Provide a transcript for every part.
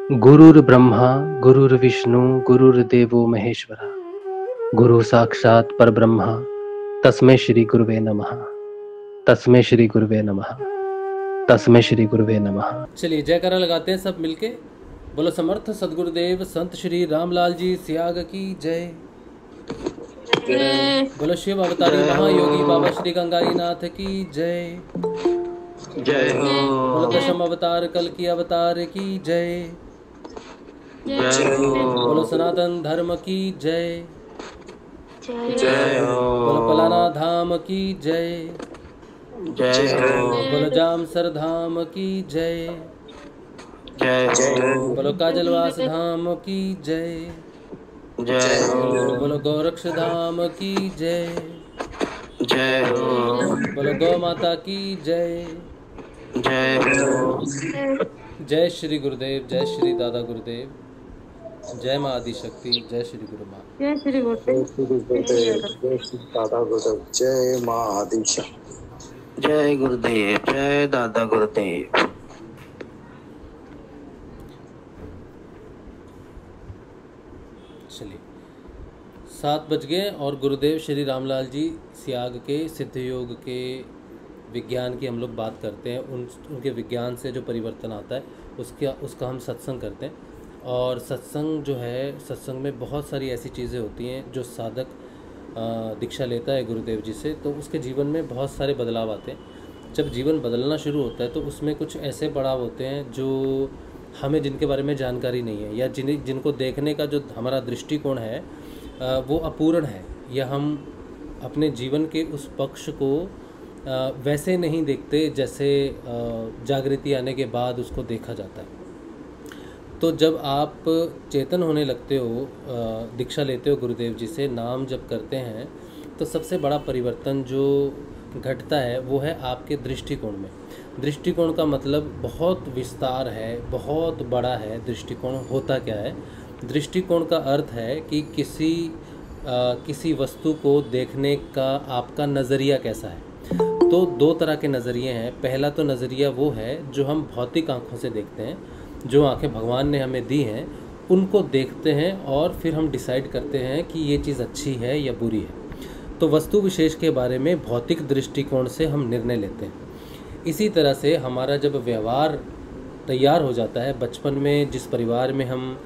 गुरुर्ब्रह्मा गुरुर्विष्णु गुरुर्देवो महेश्वरा गुरु साक्षात परब्रह्मा तस्मै श्री गुरुवे नमः। तस्मै श्री गुरुवे नमः। तस्मै श्री गुरुवे नमः। चलिए जयकारा लगाते हैं सब मिलके। बोलो समर्थ सदगुरुदेव संत श्री रामलाल जी सियाग की जय। बोलो शिव अवतारी महायोगी बाबा श्री गंगाई नाथ की जय। जय हो। बोलो दशम अवतार कल की अवतार की जय। जय हो। बोलो सनातन धर्म की जय। जय हो। बोलो पलाना धाम की जय। जय हो। बोलो जामसर धाम की जय। जय हो। बोलो काजलवास धाम की जय। जय हो। बोलो गोरक्ष धाम की जय। जय हो। बोलो गौ माता की जय। जय हो। जय श्री गुरुदेव, जय श्री दादा गुरुदेव, जय माँ आदिशक्ति, जय श्री गुरु माँ। जय श्री गुरुदेव, जय श्री दादा गुरुदेव, जय माँ आदिशक्ति। जय गुरुदेव, जय दादा गुरुदेव। चलिए 7 बज गए और गुरुदेव श्री रामलाल जी सियाग के सिद्ध योग के विज्ञान की हम लोग बात करते हैं। उनके विज्ञान से जो परिवर्तन आता है उसका हम सत्संग करते हैं। और सत्संग जो है, सत्संग में बहुत सारी ऐसी चीज़ें होती हैं जो साधक दीक्षा लेता है गुरुदेव जी से, तो उसके जीवन में बहुत सारे बदलाव आते हैं। जब जीवन बदलना शुरू होता है तो उसमें कुछ ऐसे पड़ाव होते हैं जो हमें जिनके बारे में जानकारी नहीं है, या जिनको देखने का जो हमारा दृष्टिकोण है वो अपूर्ण है, या हम अपने जीवन के उस पक्ष को वैसे नहीं देखते जैसे जागृति आने के बाद उसको देखा जाता है। तो जब आप चेतन होने लगते हो, दीक्षा लेते हो गुरुदेव जी से, नाम जप करते हैं, तो सबसे बड़ा परिवर्तन जो घटता है वो है आपके दृष्टिकोण में। दृष्टिकोण का मतलब बहुत विस्तार है, बहुत बड़ा है। दृष्टिकोण होता क्या है? दृष्टिकोण का अर्थ है कि किसी वस्तु को देखने का आपका नज़रिया कैसा है। तो 2 तरह के नज़रिए हैं। पहला तो नज़रिया वो है जो हम भौतिक आँखों से देखते हैं, जो आँखें भगवान ने हमें दी हैं, उनको देखते हैं और फिर हम डिसाइड करते हैं कि ये चीज़ अच्छी है या बुरी है। तो वस्तु विशेष के बारे में भौतिक दृष्टिकोण से हम निर्णय लेते हैं। इसी तरह से हमारा जब व्यवहार तैयार हो जाता है, बचपन में जिस परिवार में हम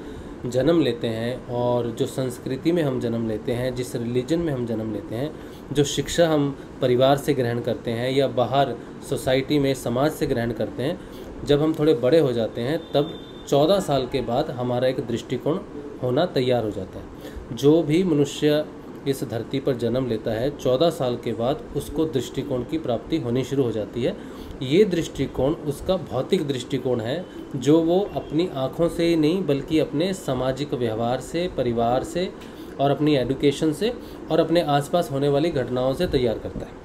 जन्म लेते हैं और जो संस्कृति में हम जन्म लेते हैं, जिस रिलीजन में हम जन्म लेते हैं, जो शिक्षा हम परिवार से ग्रहण करते हैं या बाहर सोसाइटी में समाज से ग्रहण करते हैं, जब हम थोड़े बड़े हो जाते हैं तब 14 साल के बाद हमारा एक दृष्टिकोण होना तैयार हो जाता है। जो भी मनुष्य इस धरती पर जन्म लेता है 14 साल के बाद उसको दृष्टिकोण की प्राप्ति होनी शुरू हो जाती है। ये दृष्टिकोण उसका भौतिक दृष्टिकोण है, जो वो अपनी आँखों से ही नहीं बल्कि अपने सामाजिक व्यवहार से, परिवार से और अपनी एडुकेशन से और अपने आसपास होने वाली घटनाओं से तैयार करता है।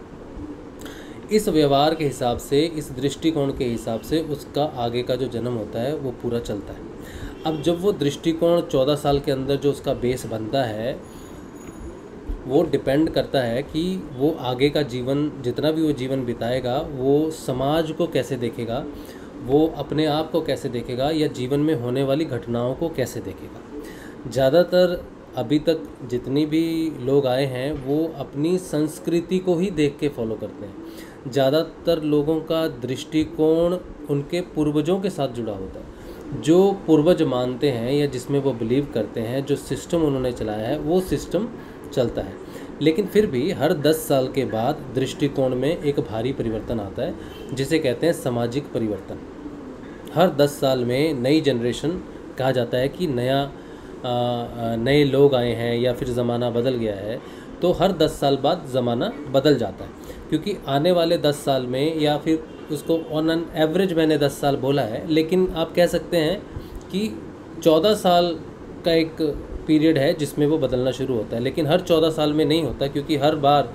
इस व्यवहार के हिसाब से, इस दृष्टिकोण के हिसाब से उसका आगे का जो जन्म होता है वो पूरा चलता है। अब जब वो दृष्टिकोण 14 साल के अंदर जो उसका बेस बनता है, वो डिपेंड करता है कि वो आगे का जीवन, जितना भी वो जीवन बिताएगा, वो समाज को कैसे देखेगा, वो अपने आप को कैसे देखेगा, या जीवन में होने वाली घटनाओं को कैसे देखेगा। ज़्यादातर अभी तक जितनी भी लोग आए हैं वो अपनी संस्कृति को ही देख के फॉलो करते हैं। ज़्यादातर लोगों का दृष्टिकोण उनके पूर्वजों के साथ जुड़ा होता है। जो पूर्वज मानते हैं या जिसमें वो बिलीव करते हैं, जो सिस्टम उन्होंने चलाया है, वो सिस्टम चलता है। लेकिन फिर भी हर 10 साल के बाद दृष्टिकोण में एक भारी परिवर्तन आता है, जिसे कहते हैं सामाजिक परिवर्तन। हर 10 साल में नई जनरेशन, कहा जाता है कि नए लोग आए हैं या फिर ज़माना बदल गया है। तो हर 10 साल बाद ज़माना बदल जाता है, क्योंकि आने वाले 10 साल में, या फिर उसको ऑन एन एवरेज मैंने 10 साल बोला है, लेकिन आप कह सकते हैं कि 14 साल का एक पीरियड है जिसमें वो बदलना शुरू होता है। लेकिन हर 14 साल में नहीं होता, क्योंकि हर बार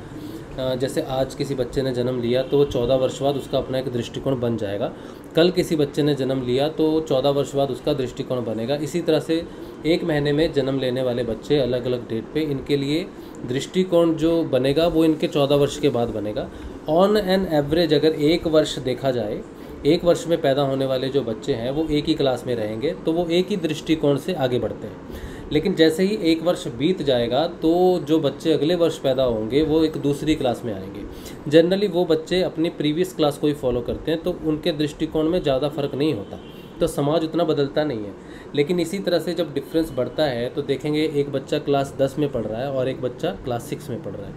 जैसे आज किसी बच्चे ने जन्म लिया तो 14 वर्ष बाद उसका अपना एक दृष्टिकोण बन जाएगा। कल किसी बच्चे ने जन्म लिया तो 14 वर्ष बाद उसका दृष्टिकोण बनेगा। इसी तरह से 1 महीने में जन्म लेने वाले बच्चे अलग अलग डेट पे, इनके लिए दृष्टिकोण जो बनेगा वो इनके 14 वर्ष के बाद बनेगा। ऑन एन एवरेज अगर 1 वर्ष देखा जाए 1 वर्ष में पैदा होने वाले जो बच्चे हैं वो एक ही क्लास में रहेंगे, तो वो एक ही दृष्टिकोण से आगे बढ़ते हैं। लेकिन जैसे ही 1 वर्ष बीत जाएगा तो जो बच्चे अगले वर्ष पैदा होंगे वो एक दूसरी क्लास में आएंगे। जनरली वो बच्चे अपनी प्रीवियस क्लास को ही फॉलो करते हैं, तो उनके दृष्टिकोण में ज़्यादा फर्क नहीं होता, तो समाज उतना बदलता नहीं है। लेकिन इसी तरह से जब डिफरेंस बढ़ता है तो देखेंगे एक बच्चा क्लास 10 में पढ़ रहा है और एक बच्चा क्लास 6 में पढ़ रहा है।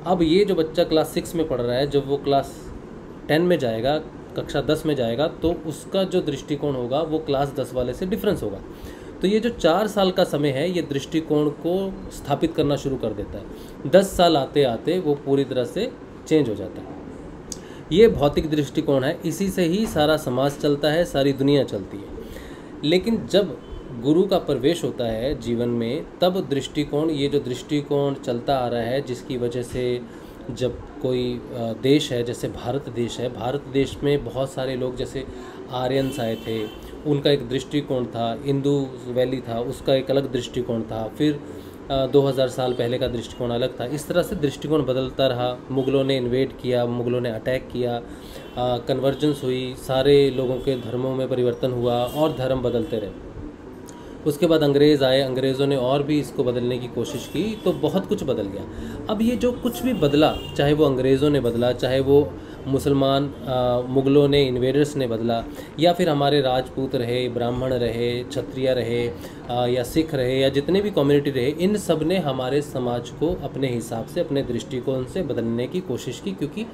अब ये जो बच्चा क्लास 6 में पढ़ रहा है, जब वो क्लास 10 में जाएगा, कक्षा 10 में जाएगा, तो उसका जो दृष्टिकोण होगा वो क्लास 10 वाले से डिफरेंस होगा। तो ये जो 4 साल का समय है ये दृष्टिकोण को स्थापित करना शुरू कर देता है। 10 साल आते आते वो पूरी तरह से चेंज हो जाता है। ये भौतिक दृष्टिकोण है, इसी से ही सारा समाज चलता है, सारी दुनिया चलती है। लेकिन जब गुरु का प्रवेश होता है जीवन में, तब दृष्टिकोण, ये जो दृष्टिकोण चलता आ रहा है, जिसकी वजह से जब कोई देश है, जैसे भारत देश है, भारत देश में बहुत सारे लोग जैसे आर्यंस आए थे, उनका एक दृष्टिकोण था, इंदू वैली था, उसका एक अलग दृष्टिकोण था, फिर 2000 साल पहले का दृष्टिकोण अलग था। इस तरह से दृष्टिकोण बदलता रहा। मुग़लों ने इन्वेड किया, मुग़लों ने अटैक किया, कन्वर्जेंस हुई, सारे लोगों के धर्मों में परिवर्तन हुआ और धर्म बदलते रहे। उसके बाद अंग्रेज़ आए, अंग्रेज़ों ने और भी इसको बदलने की कोशिश की, तो बहुत कुछ बदल गया। अब ये जो कुछ भी बदला, चाहे वो अंग्रेज़ों ने बदला, चाहे वो मुसलमान मुग़लों ने, इन्वेडर्स ने बदला, या फिर हमारे राजपूत रहे, ब्राह्मण रहे, क्षत्रिय रहे, या सिख रहे, या जितने भी कम्युनिटी रहे, इन सब ने हमारे समाज को अपने हिसाब से, अपने दृष्टिकोण से बदलने की कोशिश की, क्योंकि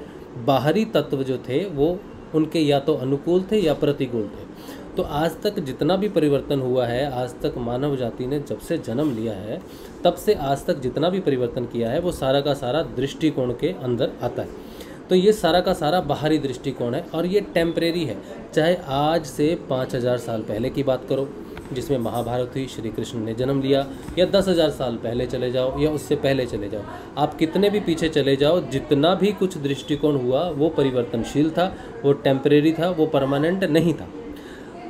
बाहरी तत्व जो थे वो उनके या तो अनुकूल थे या प्रतिकूल थे। तो आज तक जितना भी परिवर्तन हुआ है, आज तक मानव जाति ने जब से जन्म लिया है तब से आज तक जितना भी परिवर्तन किया है वो सारा का सारा दृष्टिकोण के अंदर आता है। तो ये सारा का सारा बाहरी दृष्टिकोण है और ये टेम्परेरी है। चाहे आज से 5000 साल पहले की बात करो, जिसमें महाभारत हुई, श्री कृष्ण ने जन्म लिया, या 10,000 साल पहले चले जाओ या उससे पहले चले जाओ, आप कितने भी पीछे चले जाओ, जितना भी कुछ दृष्टिकोण हुआ वो परिवर्तनशील था, वो टेम्परेरी था, वो परमानेंट नहीं था।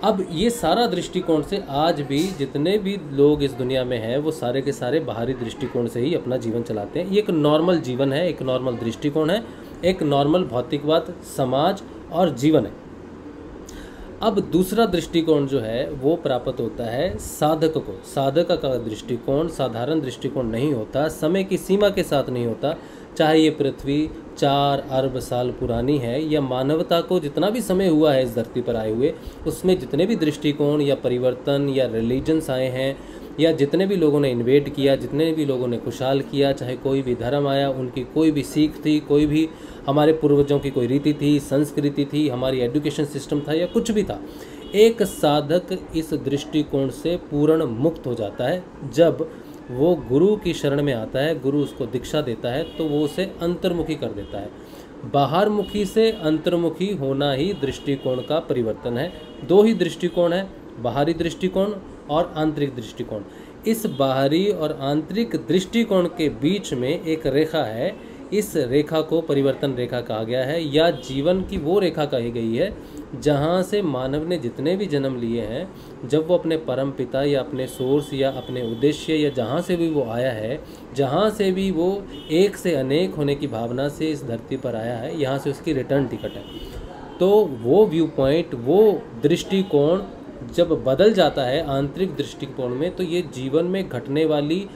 अब ये सारा दृष्टिकोण से आज भी जितने भी लोग इस दुनिया में हैं वो सारे के सारे बाहरी दृष्टिकोण से ही अपना जीवन चलाते हैं। ये एक नॉर्मल जीवन है, एक नॉर्मल दृष्टिकोण है, एक नॉर्मल भौतिकवाद समाज और जीवन है। अब दूसरा दृष्टिकोण जो है वो प्राप्त होता है साधक को। साधक का दृष्टिकोण साधारण दृष्टिकोण नहीं होता, समय की सीमा के साथ नहीं होता। चाहे ये पृथ्वी 4 अरब साल पुरानी है, या मानवता को जितना भी समय हुआ है इस धरती पर आए हुए, उसमें जितने भी दृष्टिकोण या परिवर्तन या रिलीजन्स आए हैं, या जितने भी लोगों ने इन्वेड किया, जितने भी लोगों ने खुशहाल किया, चाहे कोई भी धर्म आया, उनकी कोई भी सीख थी, कोई भी हमारे पूर्वजों की कोई रीति थी, संस्कृति थी, हमारी एजुकेशन सिस्टम था, या कुछ भी था, एक साधक इस दृष्टिकोण से पूर्ण मुक्त हो जाता है। जब वो गुरु की शरण में आता है, गुरु उसको दीक्षा देता है, तो वो उसे अंतर्मुखी कर देता है। बाहरमुखी से अंतर्मुखी होना ही दृष्टिकोण का परिवर्तन है। 2 ही दृष्टिकोण है, बाहरी दृष्टिकोण और आंतरिक दृष्टिकोण। इस बाहरी और आंतरिक दृष्टिकोण के बीच में एक रेखा है, इस रेखा को परिवर्तन रेखा कहा गया है, या जीवन की वो रेखा कही गई है जहाँ से मानव ने जितने भी जन्म लिए हैं, जब वो अपने परम पिता या अपने सोर्स या अपने उद्देश्य या जहाँ से भी वो आया है, जहाँ से भी वो एक से अनेक होने की भावना से इस धरती पर आया है, यहाँ से उसकी रिटर्न टिकट है। तो वो व्यू पॉइंट, वो दृष्टिकोण जब बदल जाता है आंतरिक दृष्टिकोण में, तो ये जीवन में घटने वाली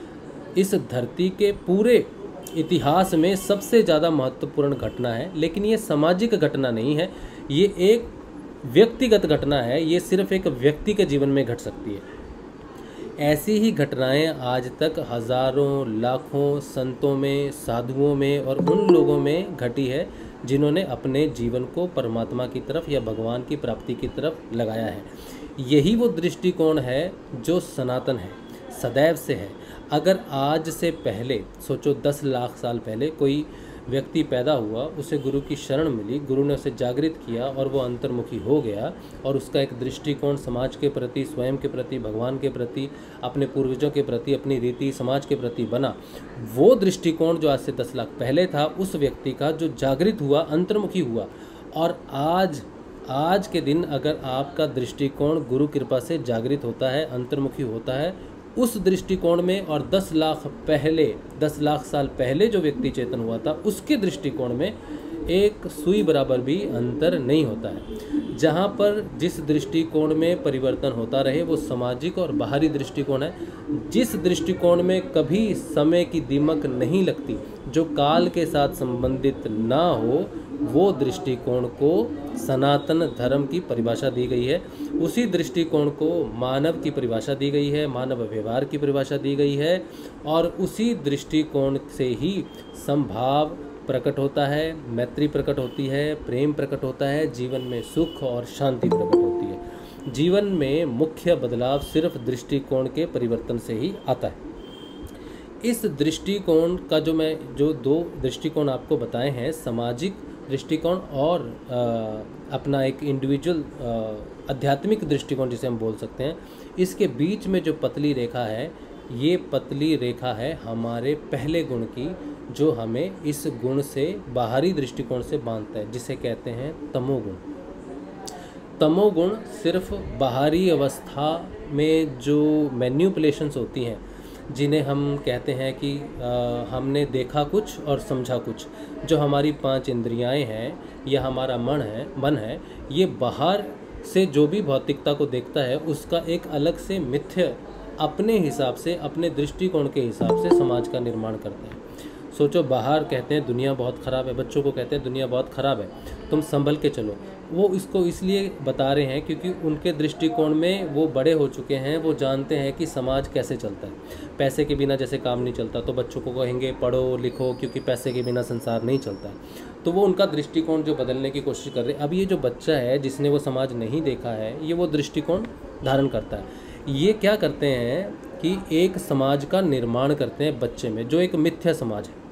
इस धरती के पूरे इतिहास में सबसे ज़्यादा महत्वपूर्ण घटना है। लेकिन ये सामाजिक घटना नहीं है, ये एक व्यक्तिगत घटना है, ये सिर्फ एक व्यक्ति के जीवन में घट सकती है। ऐसी ही घटनाएं आज तक हज़ारों लाखों संतों में, साधुओं में और उन लोगों में घटी है जिन्होंने अपने जीवन को परमात्मा की तरफ या भगवान की प्राप्ति की तरफ लगाया है। यही वो दृष्टिकोण है जो सनातन है, सदैव से है। अगर आज से पहले सोचो 10 लाख साल पहले कोई व्यक्ति पैदा हुआ, उसे गुरु की शरण मिली, गुरु ने उसे जागृत किया और वो अंतर्मुखी हो गया, और उसका एक दृष्टिकोण समाज के प्रति, स्वयं के प्रति, भगवान के प्रति, अपने पूर्वजों के प्रति, अपनी रीति समाज के प्रति बना। वो दृष्टिकोण जो आज से 10 लाख पहले था, उस व्यक्ति का जो जागृत हुआ, अंतर्मुखी हुआ। और आज के दिन अगर आपका दृष्टिकोण गुरु कृपा से जागृत होता है, अंतर्मुखी होता है, उस दृष्टिकोण में और 10 लाख साल पहले जो व्यक्ति चेतन हुआ था उसके दृष्टिकोण में एक सुई बराबर भी अंतर नहीं होता है। जहाँ पर जिस दृष्टिकोण में परिवर्तन होता रहे वो सामाजिक और बाहरी दृष्टिकोण है। जिस दृष्टिकोण में कभी समय की दीमक नहीं लगती, जो काल के साथ संबंधित ना हो, वो दृष्टिकोण को सनातन धर्म की परिभाषा दी गई है। उसी दृष्टिकोण को मानव की परिभाषा दी गई है, मानव व्यवहार की परिभाषा दी गई है, और उसी दृष्टिकोण से ही समभाव प्रकट होता है, मैत्री प्रकट होती है, प्रेम प्रकट होता है, जीवन में सुख और शांति प्रकट होती है। जीवन में मुख्य बदलाव सिर्फ दृष्टिकोण के परिवर्तन से ही आता है। इस दृष्टिकोण का जो दो दृष्टिकोण आपको बताए हैं, सामाजिक दृष्टिकोण और अपना एक इंडिविजुअल आध्यात्मिक दृष्टिकोण जिसे हम बोल सकते हैं, इसके बीच में जो पतली रेखा है, ये पतली रेखा है हमारे पहले गुण की, जो हमें इस गुण से बाहरी दृष्टिकोण से बांधता है, जिसे कहते हैं तमोगुण। तमोगुण सिर्फ बाहरी अवस्था में जो मैन्युपुलेशंस होती हैं, जिन्हें हम कहते हैं कि हमने देखा कुछ और समझा कुछ, जो हमारी 5 इंद्रियाएं हैं या हमारा मन है, ये बाहर से जो भी भौतिकता को देखता है उसका एक अलग से मिथ्य अपने हिसाब से, अपने दृष्टिकोण के हिसाब से समाज का निर्माण करते हैं। सोचो, बाहर कहते हैं दुनिया बहुत ख़राब है, बच्चों को कहते हैं दुनिया बहुत ख़राब है, तुम संभल के चलो। वो इसको इसलिए बता रहे हैं क्योंकि उनके दृष्टिकोण में वो बड़े हो चुके हैं, वो जानते हैं कि समाज कैसे चलता है। पैसे के बिना जैसे काम नहीं चलता, तो बच्चों को कहेंगे पढ़ो लिखो, क्योंकि पैसे के बिना संसार नहीं चलता है। तो वो उनका दृष्टिकोण जो बदलने की कोशिश कर रहे हैं। अब ये जो बच्चा है जिसने वो समाज नहीं देखा है, ये वो दृष्टिकोण धारण करता है। ये क्या करते हैं कि एक समाज का निर्माण करते हैं बच्चे में, जो एक मिथ्या समाज है।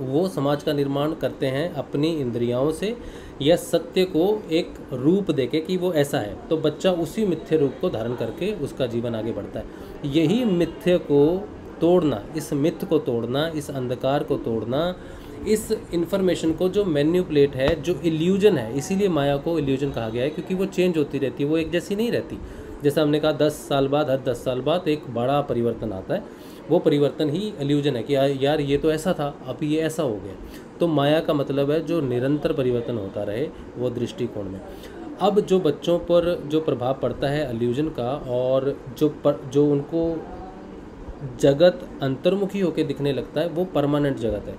वो समाज का निर्माण करते हैं अपनी इंद्रियों से या सत्य को एक रूप देके कि वो ऐसा है, तो बच्चा उसी मिथ्य रूप को धारण करके उसका जीवन आगे बढ़ता है। यही मिथ्य को तोड़ना, इस मिथ को तोड़ना, इस अंधकार को तोड़ना, इस इन्फॉर्मेशन को जो मैन्युपुलेट है, जो इल्यूजन है, इसीलिए माया को इल्यूजन कहा गया है, क्योंकि वो चेंज होती रहती है, वो एक जैसी नहीं रहती। जैसा हमने कहा 10 साल बाद, हर 10 साल बाद एक बड़ा परिवर्तन आता है, वो परिवर्तन ही इल्यूजन है कि यार ये तो ऐसा था, अब ये ऐसा हो गया। तो माया का मतलब है जो निरंतर परिवर्तन होता रहे, वो दृष्टिकोण में। अब जो बच्चों पर जो प्रभाव पड़ता है इल्यूजन का, और जो उनको जगत अंतर्मुखी होकर दिखने लगता है, वो परमानेंट जगत है।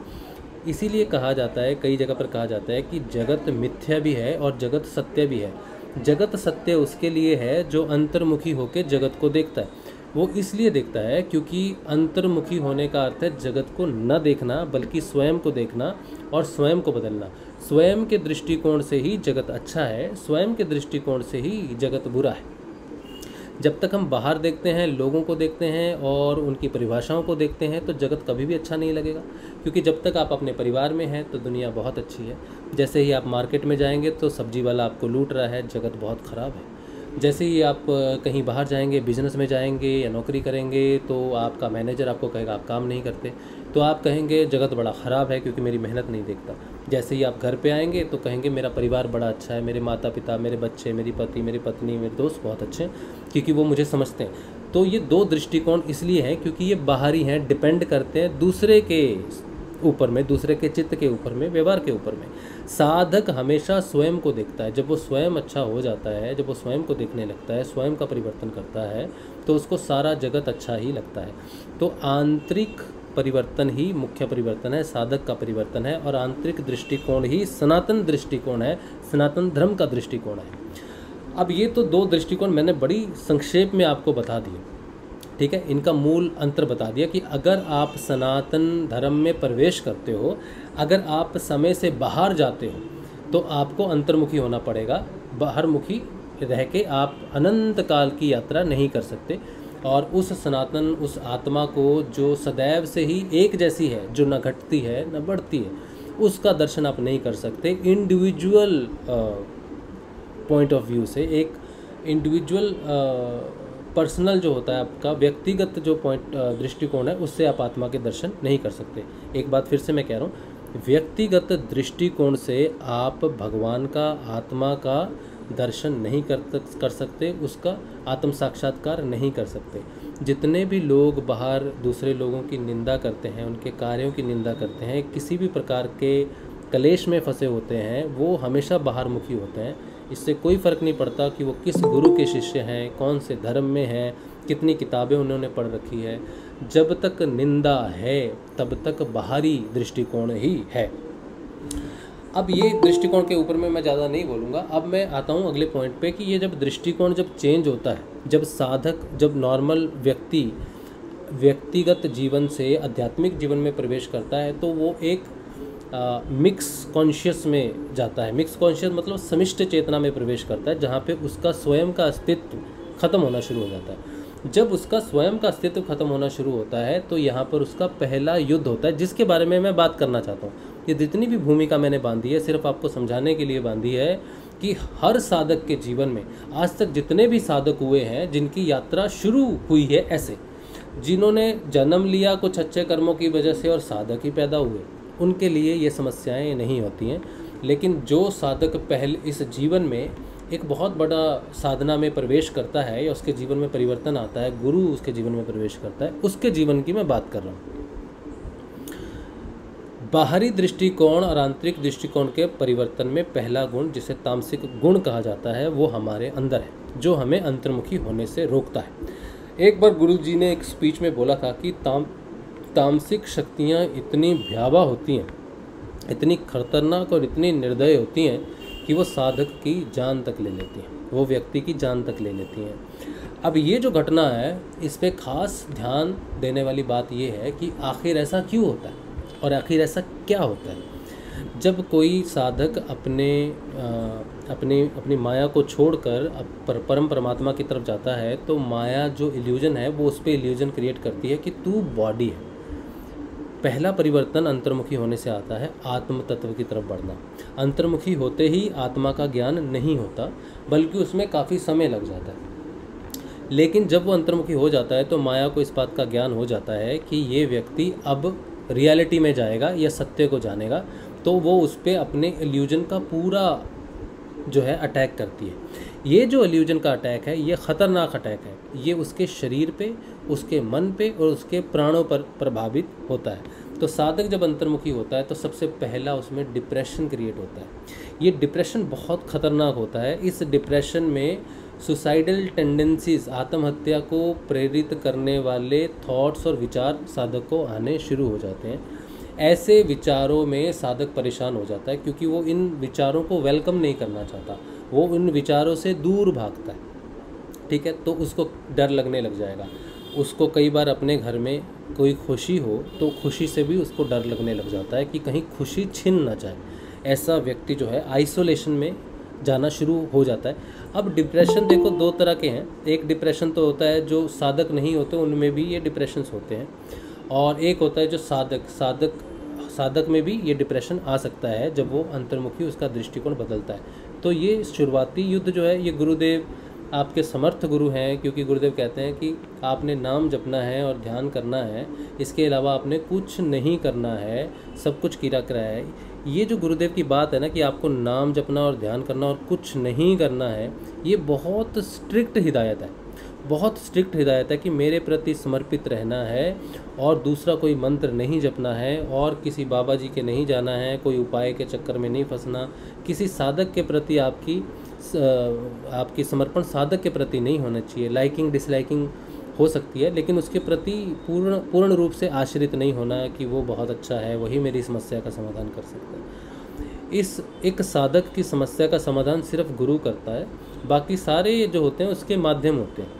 इसीलिए कहा जाता है, कई जगह पर कहा जाता है कि जगत मिथ्या भी है और जगत सत्य भी है। जगत सत्य उसके लिए है जो अंतर्मुखी होकर जगत को देखता है। वो इसलिए देखता है क्योंकि अंतर्मुखी होने का अर्थ है जगत को न देखना, बल्कि स्वयं को देखना और स्वयं को बदलना। स्वयं के दृष्टिकोण से ही जगत अच्छा है, स्वयं के दृष्टिकोण से ही जगत बुरा है। जब तक हम बाहर देखते हैं, लोगों को देखते हैं और उनकी परिभाषाओं को देखते हैं, तो जगत कभी भी अच्छा नहीं लगेगा। क्योंकि जब तक आप अपने परिवार में हैं तो दुनिया बहुत अच्छी है। जैसे ही आप मार्केट में जाएंगे तो सब्जी वाला आपको लूट रहा है, जगत बहुत ख़राब है। जैसे ही आप कहीं बाहर जाएंगे, बिजनेस में जाएंगे या नौकरी करेंगे, तो आपका मैनेजर आपको कहेगा आप काम नहीं करते, तो आप कहेंगे जगत बड़ा ख़राब है क्योंकि मेरी मेहनत नहीं देखता। जैसे ही आप घर पे आएंगे तो कहेंगे मेरा परिवार बड़ा अच्छा है, मेरे माता पिता, मेरे बच्चे, मेरी पति, मेरी पत्नी, मेरे दोस्त बहुत अच्छे हैं, क्योंकि वो मुझे समझते हैं। तो ये दो दृष्टिकोण इसलिए हैं क्योंकि ये बाहरी हैं, डिपेंड करते हैं दूसरे के ऊपर में, दूसरे के चित्त के ऊपर में, व्यवहार के ऊपर में। साधक हमेशा स्वयं को देखता है। जब वो स्वयं अच्छा हो जाता है, जब वो स्वयं को देखने लगता है, स्वयं का परिवर्तन करता है, तो उसको सारा जगत अच्छा ही लगता है। तो आंतरिक परिवर्तन ही मुख्य परिवर्तन है, साधक का परिवर्तन है, और आंतरिक दृष्टिकोण ही सनातन दृष्टिकोण है, सनातन धर्म का दृष्टिकोण है। अब ये तो दो दृष्टिकोण मैंने बड़ी संक्षेप में आपको बता दिए, ठीक है। इनका मूल अंतर बता दिया कि अगर आप सनातन धर्म में प्रवेश करते हो, अगर आप समय से बाहर जाते हो, तो आपको अंतर्मुखी होना पड़ेगा। बाहरमुखी रह के आप अनंत काल की यात्रा नहीं कर सकते, और उस सनातन, उस आत्मा को जो सदैव से ही एक जैसी है, जो न घटती है न बढ़ती है, उसका दर्शन आप नहीं कर सकते। इंडिविजुअल पॉइंट ऑफ व्यू से, एक इंडिविजुअल पर्सनल जो होता है आपका व्यक्तिगत जो दृष्टिकोण है, उससे आप आत्मा के दर्शन नहीं कर सकते। एक बात फिर से मैं कह रहा हूँ, व्यक्तिगत दृष्टिकोण से आप भगवान का, आत्मा का दर्शन नहीं कर सकते, उसका आत्म साक्षात्कार नहीं कर सकते। जितने भी लोग बाहर दूसरे लोगों की निंदा करते हैं, उनके कार्यों की निंदा करते हैं, किसी भी प्रकार के कलेश में फंसे होते हैं, वो हमेशा बाहरमुखी होते हैं। इससे कोई फ़र्क नहीं पड़ता कि वो किस गुरु के शिष्य हैं, कौन से धर्म में हैं, कितनी किताबें उन्होंने पढ़ रखी है। जब तक निंदा है तब तक बाहरी दृष्टिकोण ही है। अब ये दृष्टिकोण के ऊपर में मैं ज़्यादा नहीं बोलूँगा। अब मैं आता हूँ अगले पॉइंट पे कि ये जब दृष्टिकोण जब चेंज होता है, जब साधक, जब नॉर्मल व्यक्ति व्यक्तिगत जीवन से आध्यात्मिक जीवन में प्रवेश करता है, तो वो एक मिक्स कॉन्शियस में जाता है। मिक्स कॉन्शियस मतलब समिष्ट चेतना में प्रवेश करता है, जहाँ पे उसका स्वयं का अस्तित्व खत्म होना शुरू हो जाता है। जब उसका स्वयं का अस्तित्व खत्म होना शुरू होता है तो यहाँ पर उसका पहला युद्ध होता है, जिसके बारे में मैं बात करना चाहता हूँ। ये जितनी भी भूमिका मैंने बांधी है सिर्फ आपको समझाने के लिए बांधी है कि हर साधक के जीवन में आज तक जितने भी साधक हुए हैं, जिनकी यात्रा शुरू हुई है ऐसे, जिन्होंने जन्म लिया कुछ अच्छे कर्मों की वजह से और साधक ही पैदा हुए, उनके लिए ये समस्याएं नहीं होती हैं। लेकिन जो साधक पहले इस जीवन में एक बहुत बड़ा साधना में प्रवेश करता है या उसके जीवन में परिवर्तन आता है, गुरु उसके जीवन में प्रवेश करता है, उसके जीवन की मैं बात कर रहा हूँ। बाहरी दृष्टिकोण और आंतरिक दृष्टिकोण के परिवर्तन में पहला गुण, जिसे तामसिक गुण कहा जाता है, वो हमारे अंदर है, जो हमें अंतर्मुखी होने से रोकता है। एक बार गुरु जी ने एक स्पीच में बोला था कि तामसिक शक्तियाँ इतनी भयावह होती हैं, इतनी खतरनाक और इतनी निर्दय होती हैं कि वो साधक की जान तक ले लेती हैं, वो व्यक्ति की जान तक ले लेती हैं। अब ये जो घटना है, इस पे खास ध्यान देने वाली बात ये है कि आखिर ऐसा क्यों होता है और आखिर ऐसा क्या होता है। जब कोई साधक अपनी माया को छोड़कर परम परमात्मा की तरफ जाता है, तो माया जो इल्यूजन है वो उस पर इल्यूजन क्रिएट करती है कि तू बॉडी है। पहला परिवर्तन अंतर्मुखी होने से आता है, आत्म तत्व की तरफ बढ़ना। अंतर्मुखी होते ही आत्मा का ज्ञान नहीं होता, बल्कि उसमें काफ़ी समय लग जाता है। लेकिन जब वो अंतर्मुखी हो जाता है तो माया को इस बात का ज्ञान हो जाता है कि ये व्यक्ति अब रियलिटी में जाएगा या सत्य को जानेगा, तो वो उस पर अपने इल्यूजन का पूरा जो है अटैक करती है। ये जो इल्यूजन का अटैक है, ये ख़तरनाक अटैक है। ये उसके शरीर पे, उसके मन पे और उसके प्राणों पर प्रभावित होता है। तो साधक जब अंतर्मुखी होता है तो सबसे पहला उसमें डिप्रेशन क्रिएट होता है। ये डिप्रेशन बहुत ख़तरनाक होता है। इस डिप्रेशन में सुसाइडल टेंडेंसीज, आत्महत्या को प्रेरित करने वाले थॉट्स और विचार साधक को आने शुरू हो जाते हैं। ऐसे विचारों में साधक परेशान हो जाता है, क्योंकि वो इन विचारों को वेलकम नहीं करना चाहता, वो उन विचारों से दूर भागता है। ठीक है, तो उसको डर लगने लग जाएगा। उसको कई बार अपने घर में कोई खुशी हो तो खुशी से भी उसको डर लगने लग जाता है कि कहीं खुशी छिन ना जाए। ऐसा व्यक्ति जो है आइसोलेशन में जाना शुरू हो जाता है। अब डिप्रेशन देखो दो तरह के हैं। एक डिप्रेशन तो होता है जो साधक नहीं होते, उनमें भी ये डिप्रेशंस होते हैं, और एक होता है जो साधक में भी ये डिप्रेशन आ सकता है जब वो अंतर्मुखी उसका दृष्टिकोण बदलता है। तो ये शुरुआती युद्ध जो है, ये गुरुदेव आपके समर्थ गुरु हैं, क्योंकि गुरुदेव कहते हैं कि आपने नाम जपना है और ध्यान करना है, इसके अलावा आपने कुछ नहीं करना है, सब कुछ किया कराया है। ये जो गुरुदेव की बात है ना कि आपको नाम जपना और ध्यान करना और कुछ नहीं करना है, ये बहुत स्ट्रिक्ट हिदायत है, बहुत स्ट्रिक्ट हिदायत है कि मेरे प्रति समर्पित रहना है और दूसरा कोई मंत्र नहीं जपना है और किसी बाबा जी के नहीं जाना है, कोई उपाय के चक्कर में नहीं फंसना, किसी साधक के प्रति आपकी समर्पण साधक के प्रति नहीं होना चाहिए। लाइकिंग डिसलाइकिंग हो सकती है, लेकिन उसके प्रति पूर्ण रूप से आश्रित नहीं होना है कि वो बहुत अच्छा है, वही मेरी समस्या का समाधान कर सकता है। इस एक साधक की समस्या का समाधान सिर्फ गुरु करता है, बाकी सारे जो होते हैं उसके माध्यम होते हैं।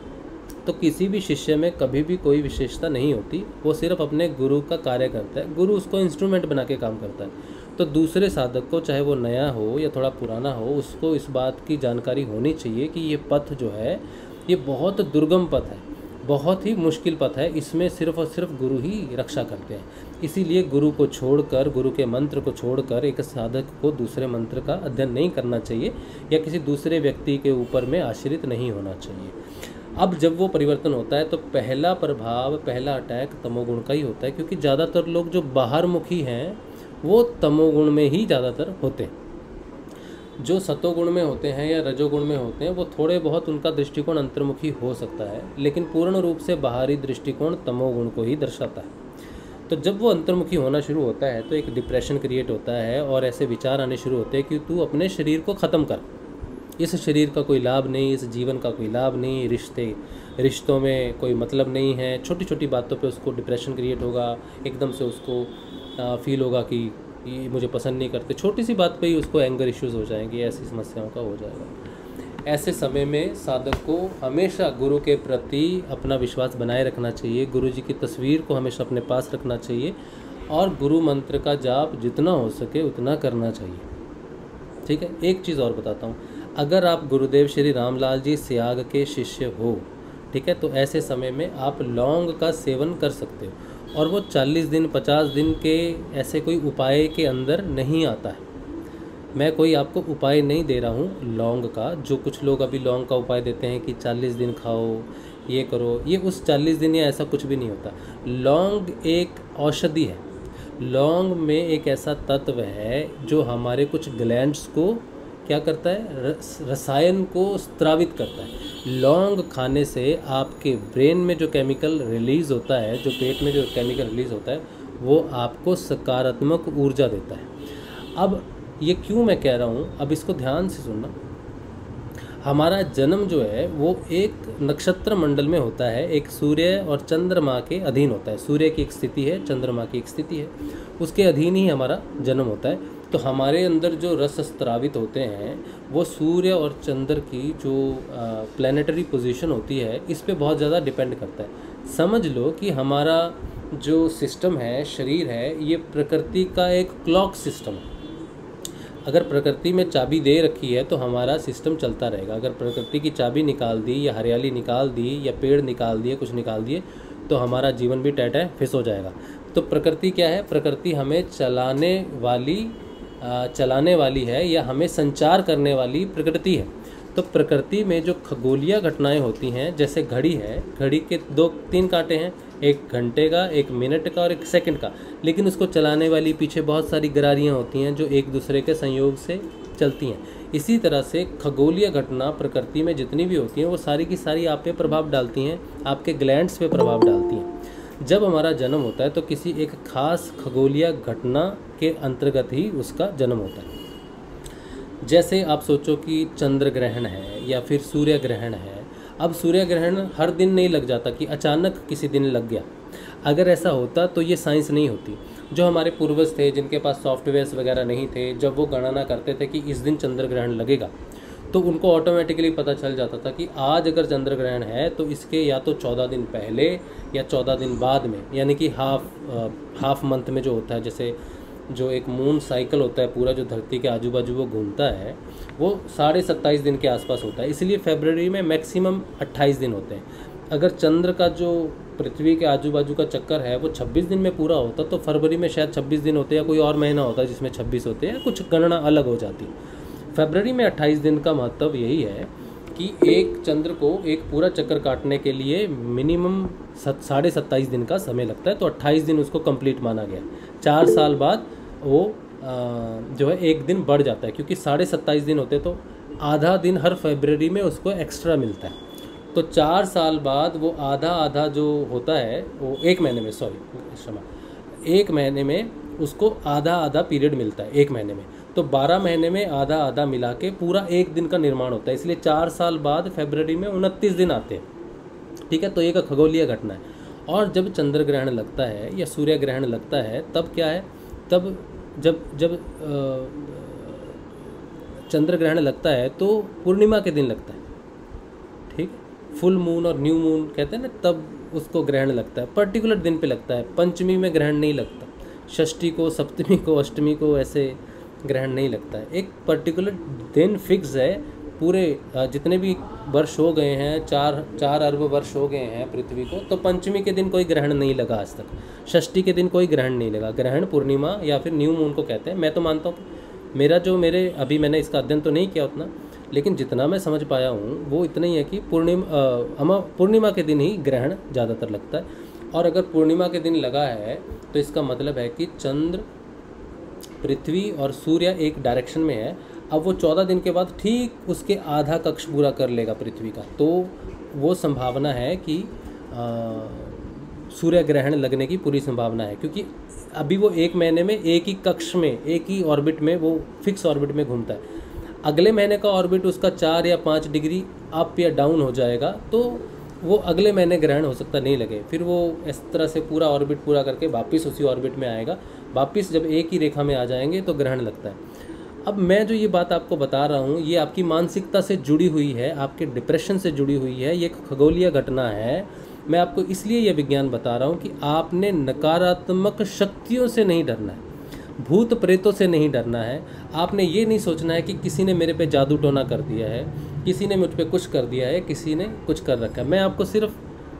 तो किसी भी शिष्य में कभी भी कोई विशेषता नहीं होती, वो सिर्फ अपने गुरु का कार्य करता है, गुरु उसको इंस्ट्रूमेंट बना के काम करता है। तो दूसरे साधक को, चाहे वो नया हो या थोड़ा पुराना हो, उसको इस बात की जानकारी होनी चाहिए कि ये पथ जो है ये बहुत दुर्गम पथ है, बहुत ही मुश्किल पथ है, इसमें सिर्फ और सिर्फ गुरु ही रक्षा करते हैं। इसीलिए गुरु को छोड़कर, गुरु के मंत्र को छोड़कर एक साधक को दूसरे मंत्र का अध्ययन नहीं करना चाहिए या किसी दूसरे व्यक्ति के ऊपर में आश्रित नहीं होना चाहिए। अब जब वो परिवर्तन होता है तो पहला प्रभाव, पहला अटैक तमोगुण का ही होता है, क्योंकि ज़्यादातर लोग जो बाहरमुखी हैं वो तमोगुण में ही ज़्यादातर होते हैं। जो सतोगुण में होते हैं या रजोगुण में होते हैं वो थोड़े बहुत उनका दृष्टिकोण अंतर्मुखी हो सकता है, लेकिन पूर्ण रूप से बाहरी दृष्टिकोण तमोगुण को ही दर्शाता है। तो जब वो अंतर्मुखी होना शुरू होता है तो एक डिप्रेशन क्रिएट होता है और ऐसे विचार आने शुरू होते हैं कि तू अपने शरीर को ख़त्म कर, इस शरीर का कोई लाभ नहीं, इस जीवन का कोई लाभ नहीं, रिश्तों में कोई मतलब नहीं है। छोटी छोटी बातों पे उसको डिप्रेशन क्रिएट होगा, एकदम से उसको फील होगा कि ये मुझे पसंद नहीं करते, छोटी सी बात पे ही उसको एंगर इश्यूज़ हो जाएंगे, ऐसी समस्याओं का हो जाएगा। ऐसे समय में साधक को हमेशा गुरु के प्रति अपना विश्वास बनाए रखना चाहिए, गुरु जी की तस्वीर को हमेशा अपने पास रखना चाहिए और गुरु मंत्र का जाप जितना हो सके उतना करना चाहिए। ठीक है, एक चीज़ और बताता हूँ, अगर आप गुरुदेव श्री रामलाल जी सियाग के शिष्य हो, ठीक है, तो ऐसे समय में आप लौंग का सेवन कर सकते हो और वो 40 दिन 50 दिन के ऐसे कोई उपाय के अंदर नहीं आता है। मैं कोई आपको उपाय नहीं दे रहा हूँ लौंग का, जो कुछ लोग अभी लौंग का उपाय देते हैं कि 40 दिन खाओ, ये करो, ये उस 40 दिन या ऐसा कुछ भी नहीं होता। लौंग एक औषधि है, लौंग में एक ऐसा तत्व है जो हमारे कुछ ग्लैंड्स को क्या करता है, रसायन को स्त्रावित करता है। लौंग खाने से आपके ब्रेन में जो केमिकल रिलीज़ होता है, जो पेट में जो केमिकल रिलीज़ होता है, वो आपको सकारात्मक ऊर्जा देता है। अब ये क्यों मैं कह रहा हूँ, अब इसको ध्यान से सुनना। हमारा जन्म जो है वो एक नक्षत्र मंडल में होता है, एक सूर्य और चंद्रमा के अधीन होता है। सूर्य की एक स्थिति है, चंद्रमा की एक स्थिति है, उसके अधीन ही हमारा जन्म होता है। तो हमारे अंदर जो रस स्त्रावित होते हैं वो सूर्य और चंद्र की जो प्लैनेटरी पोजीशन होती है इस पे बहुत ज़्यादा डिपेंड करता है। समझ लो कि हमारा जो सिस्टम है, शरीर है, ये प्रकृति का एक क्लॉक सिस्टम है। अगर प्रकृति में चाबी दे रखी है तो हमारा सिस्टम चलता रहेगा। अगर प्रकृति की चाबी निकाल दी या हरियाली निकाल दी या पेड़ निकाल दिए, कुछ निकाल दिए, तो हमारा जीवन भी टैट है, फिस हो जाएगा। तो प्रकृति क्या है, प्रकृति हमें चलाने वाली है या हमें संचार करने वाली प्रकृति है। तो प्रकृति में जो खगोलीय घटनाएं होती हैं, जैसे घड़ी है, घड़ी के 2-3 कांटे हैं, एक घंटे का, एक मिनट का और एक सेकंड का, लेकिन उसको चलाने वाली पीछे बहुत सारी गरारियाँ होती हैं जो एक दूसरे के संयोग से चलती हैं। इसी तरह से खगोलीय घटना प्रकृति में जितनी भी होती हैं वो सारी की सारी आप पे प्रभाव डालती हैं, आपके ग्लैंड्स पे प्रभाव डालती हैं। जब हमारा जन्म होता है तो किसी एक खास खगोलीय घटना के अंतर्गत ही उसका जन्म होता है। जैसे आप सोचो कि चंद्र ग्रहण है या फिर सूर्य ग्रहण है। अब सूर्य ग्रहण हर दिन नहीं लग जाता कि अचानक किसी दिन लग गया। अगर ऐसा होता तो ये साइंस नहीं होती। जो हमारे पूर्वज थे जिनके पास सॉफ्टवेयर्स वगैरह नहीं थे, जब वो गणना करते थे कि इस दिन चंद्र ग्रहण लगेगा तो उनको ऑटोमेटिकली पता चल जाता था कि आज अगर चंद्र ग्रहण है तो इसके या तो 14 दिन पहले या 14 दिन बाद में, यानी कि हाफ मंथ में जो होता है, जैसे जो एक मून साइकिल होता है पूरा, जो धरती के आजू बाजू वो घूमता है, वो 27.5 दिन के आसपास होता है। इसलिए फरवरी में मैक्सिमम 28 दिन होते हैं। अगर चंद्र का जो पृथ्वी के आजू बाजू का चक्कर है वो 26 दिन में पूरा होता तो फरवरी में शायद 26 दिन होते या कोई और महीना होता जिसमें 26 होते हैं, कुछ गणना अलग हो जाती। फरवरी में 28 दिन का महत्व यही है कि एक चंद्र को एक पूरा चक्कर काटने के लिए मिनिमम 27.5 दिन का समय लगता है, तो 28 दिन उसको कंप्लीट माना गया। 4 साल बाद वो जो है एक दिन बढ़ जाता है, क्योंकि 27.5 दिन होते तो आधा दिन हर फरवरी में उसको एक्स्ट्रा मिलता है। तो 4 साल बाद वो आधा जो होता है वो एक महीने में उसको आधा पीरियड मिलता है एक महीने में। तो 12 महीने में आधा मिला के पूरा एक दिन का निर्माण होता है। इसलिए 4 साल बाद फरवरी में 29 दिन आते हैं। ठीक है, तो एक खगोलीय घटना है। और जब चंद्र ग्रहण लगता है या सूर्य ग्रहण लगता है तब क्या है, तब जब चंद्र ग्रहण लगता है तो पूर्णिमा के दिन लगता है। ठीक, फुल मून और न्यू मून कहते हैं ना, तब उसको ग्रहण लगता है, पर्टिकुलर दिन पे लगता है। पंचमी में ग्रहण नहीं लगता, षष्ठी को, सप्तमी को, अष्टमी को ऐसे ग्रहण नहीं लगता है। एक पर्टिकुलर दिन फिक्स है। पूरे जितने भी वर्ष हो गए हैं, 4 अरब वर्ष हो गए हैं पृथ्वी को, तो पंचमी के दिन कोई ग्रहण नहीं लगा आज तक, षष्ठी के दिन कोई ग्रहण नहीं लगा। ग्रहण पूर्णिमा या फिर न्यू मून को कहते हैं। मैं तो मानता हूँ, मेरे अभी मैंने इसका अध्ययन तो नहीं किया उतना, लेकिन जितना मैं समझ पाया हूँ वो इतना ही है कि पूर्णिमा के दिन ही ग्रहण ज़्यादातर लगता है। और अगर पूर्णिमा के दिन लगा है तो इसका मतलब है कि चंद्र, पृथ्वी और सूर्य एक डायरेक्शन में है। अब वो 14 दिन के बाद ठीक उसके आधा कक्ष पूरा कर लेगा पृथ्वी का, तो वो संभावना है कि सूर्य ग्रहण लगने की पूरी संभावना है, क्योंकि अभी वो एक महीने में एक ही कक्ष में, एक ही ऑर्बिट में, वो फिक्स ऑर्बिट में घूमता है। अगले महीने का ऑर्बिट उसका 4 या 5 डिग्री अप या डाउन हो जाएगा तो वो अगले महीने ग्रहण हो सकता नहीं लगे, फिर वो इस तरह से पूरा ऑर्बिट पूरा करके वापस उसी ऑर्बिट में आएगा, वापस जब एक ही रेखा में आ जाएंगे तो ग्रहण लगता है। अब मैं जो ये बात आपको बता रहा हूँ ये आपकी मानसिकता से जुड़ी हुई है, आपके डिप्रेशन से जुड़ी हुई है, ये एक खगोलीय घटना है। मैं आपको इसलिए यह विज्ञान बता रहा हूँ कि आपने नकारात्मक शक्तियों से नहीं डरना है, भूत प्रेतों से नहीं डरना है। आपने ये नहीं सोचना है कि किसी ने मेरे पे जादू टोना कर दिया है, किसी ने मुझ पे कुछ कर दिया है, किसी ने कुछ कर रखा है। मैं आपको सिर्फ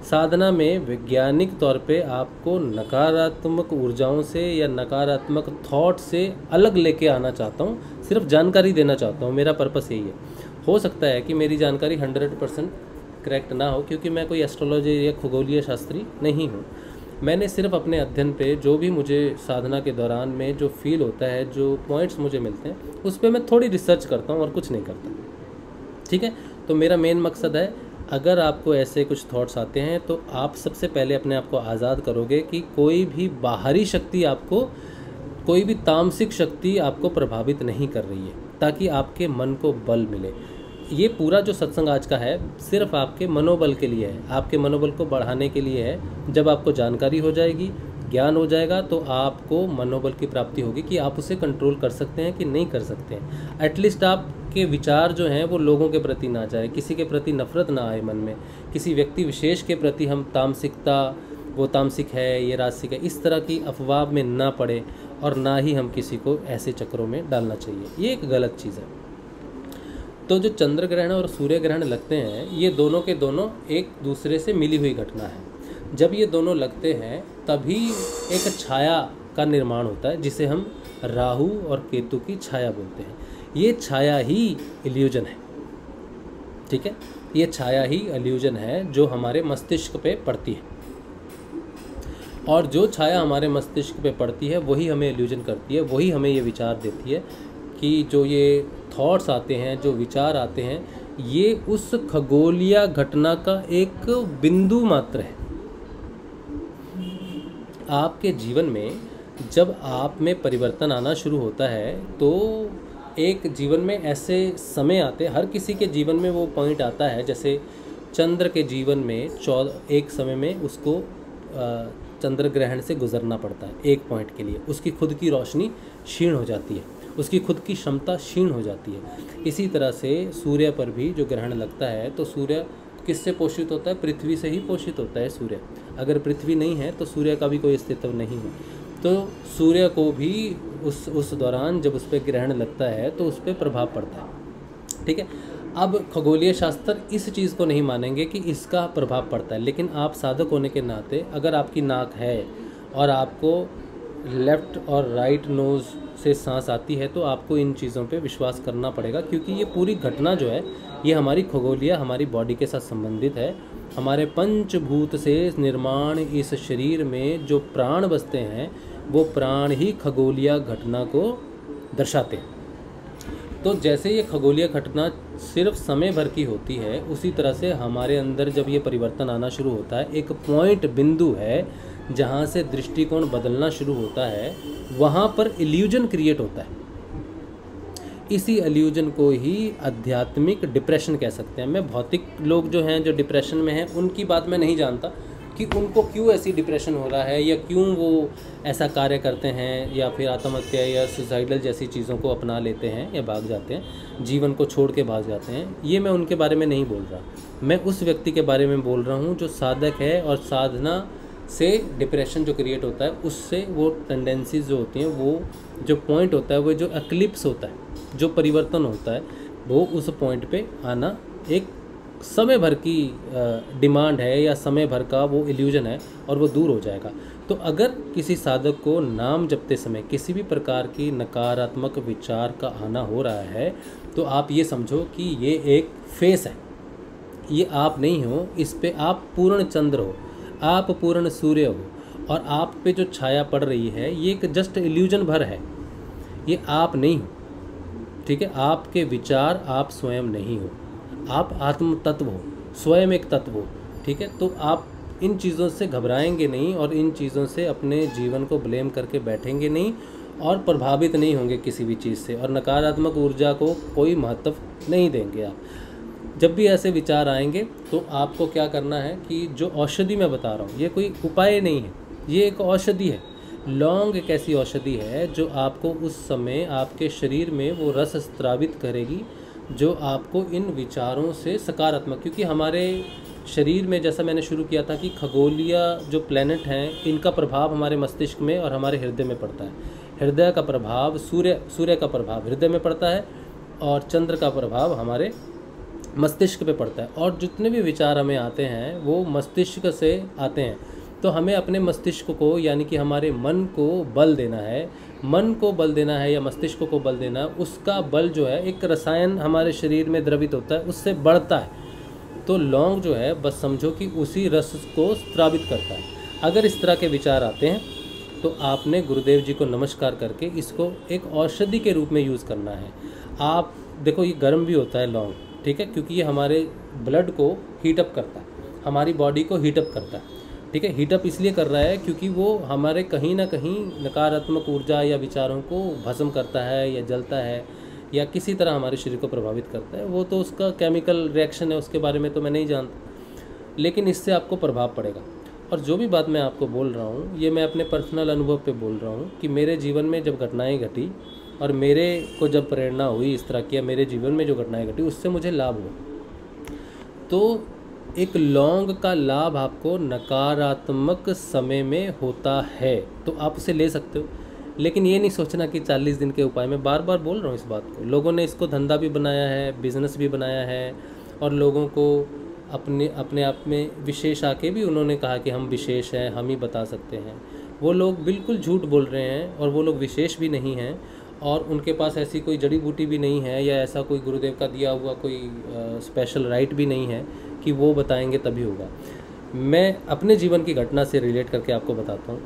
साधना में वैज्ञानिक तौर पे आपको नकारात्मक ऊर्जाओं से या नकारात्मक थॉट से अलग लेके आना चाहता हूँ, सिर्फ जानकारी देना चाहता हूँ। मेरा पर्पस यही है। हो सकता है कि मेरी जानकारी 100% करेक्ट ना हो, क्योंकि मैं कोई एस्ट्रोलॉजी या खगोलीय शास्त्री नहीं हूँ। मैंने सिर्फ अपने अध्ययन पे जो भी मुझे साधना के दौरान में जो फील होता है, जो पॉइंट्स मुझे मिलते हैं, उस पर मैं थोड़ी रिसर्च करता हूँ और कुछ नहीं करता। ठीक है, तो मेरा मेन मकसद है, अगर आपको ऐसे कुछ थॉट्स आते हैं तो आप सबसे पहले अपने आप को आज़ाद करोगे कि कोई भी बाहरी शक्ति आपको, कोई भी तामसिक शक्ति आपको प्रभावित नहीं कर रही है, ताकि आपके मन को बल मिले। ये पूरा जो सत्संग आज का है सिर्फ आपके मनोबल के लिए है, आपके मनोबल को बढ़ाने के लिए है। जब आपको जानकारी हो जाएगी, ज्ञान हो जाएगा, तो आपको मनोबल की प्राप्ति होगी कि आप उसे कंट्रोल कर सकते हैं कि नहीं कर सकते हैं। एटलीस्ट आपके विचार जो हैं वो लोगों के प्रति ना जाए, किसी के प्रति नफरत ना आए मन में, किसी व्यक्ति विशेष के प्रति हम तामसिकता, वो तामसिक है, ये राजसिक है, इस तरह की अफवाह में ना पड़े, और ना ही हम किसी को ऐसे चक्रों में डालना चाहिए। ये एक गलत चीज़ है। तो जो चंद्र ग्रहण और सूर्य ग्रहण लगते हैं, ये दोनों के दोनों एक दूसरे से मिली हुई घटना है। जब ये दोनों लगते हैं तभी एक छाया का निर्माण होता है, जिसे हम राहु और केतु की छाया बोलते हैं। ये छाया ही इल्यूजन है। ठीक है, ये छाया ही इल्यूजन है जो हमारे मस्तिष्क पे पड़ती है, और जो छाया हमारे मस्तिष्क पे पड़ती है वही हमें इल्यूजन करती है, वही हमें ये विचार देती है कि जो ये थॉट्स आते हैं, जो विचार आते हैं, ये उस खगोलीय घटना का एक बिंदु मात्र है। आपके जीवन में जब आप में परिवर्तन आना शुरू होता है तो एक जीवन में ऐसे समय आते हैं, हर किसी के जीवन में वो पॉइंट आता है। जैसे चंद्र के जीवन में एक समय में उसको चंद्र ग्रहण से गुजरना पड़ता है एक पॉइंट के लिए, उसकी खुद की रोशनी क्षीण हो जाती है, उसकी खुद की क्षमता क्षीण हो जाती है। इसी तरह से सूर्य पर भी जो ग्रहण लगता है तो सूर्य किससे पोषित होता है? पृथ्वी से ही पोषित होता है सूर्य। अगर पृथ्वी नहीं है तो सूर्य का भी कोई अस्तित्व नहीं है। तो सूर्य को भी उस दौरान जब उस पर ग्रहण लगता है तो उस पर प्रभाव पड़ता है। ठीक है, अब खगोलीय शास्त्र इस चीज़ को नहीं मानेंगे कि इसका प्रभाव पड़ता है, लेकिन आप साधक होने के नाते अगर आपकी नाक है और आपको लेफ़्ट और राइट नोज़ से सांस आती है तो आपको इन चीज़ों पे विश्वास करना पड़ेगा, क्योंकि ये पूरी घटना जो है ये हमारी खगोलीय, हमारी बॉडी के साथ संबंधित है। हमारे पंचभूत से निर्माण इस शरीर में जो प्राण बसते हैं वो प्राण ही खगोलीय घटना को दर्शाते हैं। तो जैसे ये खगोलीय घटना सिर्फ समय भर की होती है, उसी तरह से हमारे अंदर जब ये परिवर्तन आना शुरू होता है, एक पॉइंट बिंदु है जहाँ से दृष्टिकोण बदलना शुरू होता है, वहाँ पर इल्यूजन क्रिएट होता है। इसी इल्यूजन को ही आध्यात्मिक डिप्रेशन कह सकते हैं। मैं भौतिक लोग जो हैं, जो डिप्रेशन में हैं, उनकी बात मैं नहीं जानता कि उनको क्यों ऐसी डिप्रेशन हो रहा है, या क्यों वो ऐसा कार्य करते हैं, या फिर आत्महत्या या सुसाइडल जैसी चीज़ों को अपना लेते हैं या भाग जाते हैं, जीवन को छोड़ के भाग जाते हैं। ये मैं उनके बारे में नहीं बोल रहा, मैं उस व्यक्ति के बारे में बोल रहा हूँ जो साधक है और साधना से डिप्रेशन जो क्रिएट होता है उससे वो टेंडेंसीज जो होती हैं, वो जो पॉइंट होता है, वो जो एक्लिप्स होता है, जो परिवर्तन होता है, वो उस पॉइंट पे आना एक समय भर की डिमांड है, या समय भर का वो इल्यूजन है, और वो दूर हो जाएगा। तो अगर किसी साधक को नाम जपते समय किसी भी प्रकार की नकारात्मक विचार का आना हो रहा है तो आप ये समझो कि ये एक फेस है, ये आप नहीं हो, इस पे आप पूर्ण चंद्र हो, आप पूर्ण सूर्य हो, और आप पे जो छाया पड़ रही है ये एक जस्ट इल्यूजन भर है, ये आप नहीं हो। ठीक है, आपके विचार आप स्वयं नहीं हो, आप आत्म तत्व हो, स्वयं एक तत्व हो। ठीक है, तो आप इन चीज़ों से घबराएंगे नहीं और इन चीज़ों से अपने जीवन को ब्लेम करके बैठेंगे नहीं, और प्रभावित नहीं होंगे किसी भी चीज़ से, और नकारात्मक ऊर्जा को कोई महत्व नहीं देंगे आप। जब भी ऐसे विचार आएंगे तो आपको क्या करना है कि जो औषधि मैं बता रहा हूँ ये कोई उपाय नहीं है, ये एक औषधि है। लौंग एक ऐसी औषधि है जो आपको उस समय आपके शरीर में वो रस स्त्रावित करेगी जो आपको इन विचारों से सकारात्मक, क्योंकि हमारे शरीर में जैसा मैंने शुरू किया था कि खगोलीय जो प्लैनेट हैं इनका प्रभाव हमारे मस्तिष्क में और हमारे हृदय में पड़ता है। हृदय का प्रभाव सूर्य का प्रभाव हृदय में पड़ता है और चंद्र का प्रभाव हमारे मस्तिष्क पे पड़ता है, और जितने भी विचार हमें आते हैं वो मस्तिष्क से आते हैं। तो हमें अपने मस्तिष्क को यानी कि हमारे मन को बल देना है, मन को बल देना है या मस्तिष्क को बल देना है। उसका बल जो है एक रसायन हमारे शरीर में द्रवित होता है, उससे बढ़ता है। तो लौंग जो है बस समझो कि उसी रस को स्त्रावित करता है। अगर इस तरह के विचार आते हैं तो आपने गुरुदेव जी को नमस्कार करके इसको एक औषधि के रूप में यूज़ करना है। आप देखो ये गर्म भी होता है लौंग, ठीक है, क्योंकि ये हमारे ब्लड को हीटअप करता है, हमारी बॉडी को हीटअप करता है, ठीक है। हीटअप इसलिए कर रहा है क्योंकि वो हमारे कहीं ना कहीं नकारात्मक ऊर्जा या विचारों को भस्म करता है या जलता है या किसी तरह हमारे शरीर को प्रभावित करता है। वो तो उसका केमिकल रिएक्शन है, उसके बारे में तो मैं नहीं जानता, लेकिन इससे आपको प्रभाव पड़ेगा। और जो भी बात मैं आपको बोल रहा हूँ ये मैं अपने पर्सनल अनुभव पे बोल रहा हूँ कि मेरे जीवन में जब घटनाएं घटी और मेरे को जब प्रेरणा हुई इस तरह की, मेरे जीवन में जो घटनाएं घटी उससे मुझे लाभ हुआ। तो एक लौंग का लाभ आपको नकारात्मक समय में होता है तो आप उसे ले सकते हो, लेकिन ये नहीं सोचना कि 40 दिन के उपाय। मैं बार बार बोल रहा हूँ इस बात को। लोगों ने इसको धंधा भी बनाया है, बिजनेस भी बनाया है, और लोगों को अपने आप में विशेष आके भी उन्होंने कहा कि हम विशेष हैं, हम ही बता सकते हैं। वो लोग बिल्कुल झूठ बोल रहे हैं और वो लोग विशेष भी नहीं हैं और उनके पास ऐसी कोई जड़ी बूटी भी नहीं है या ऐसा कोई गुरुदेव का दिया हुआ कोई स्पेशल राइट भी नहीं है कि वो बताएंगे तभी होगा। मैं अपने जीवन की घटना से रिलेट करके आपको बताता हूँ।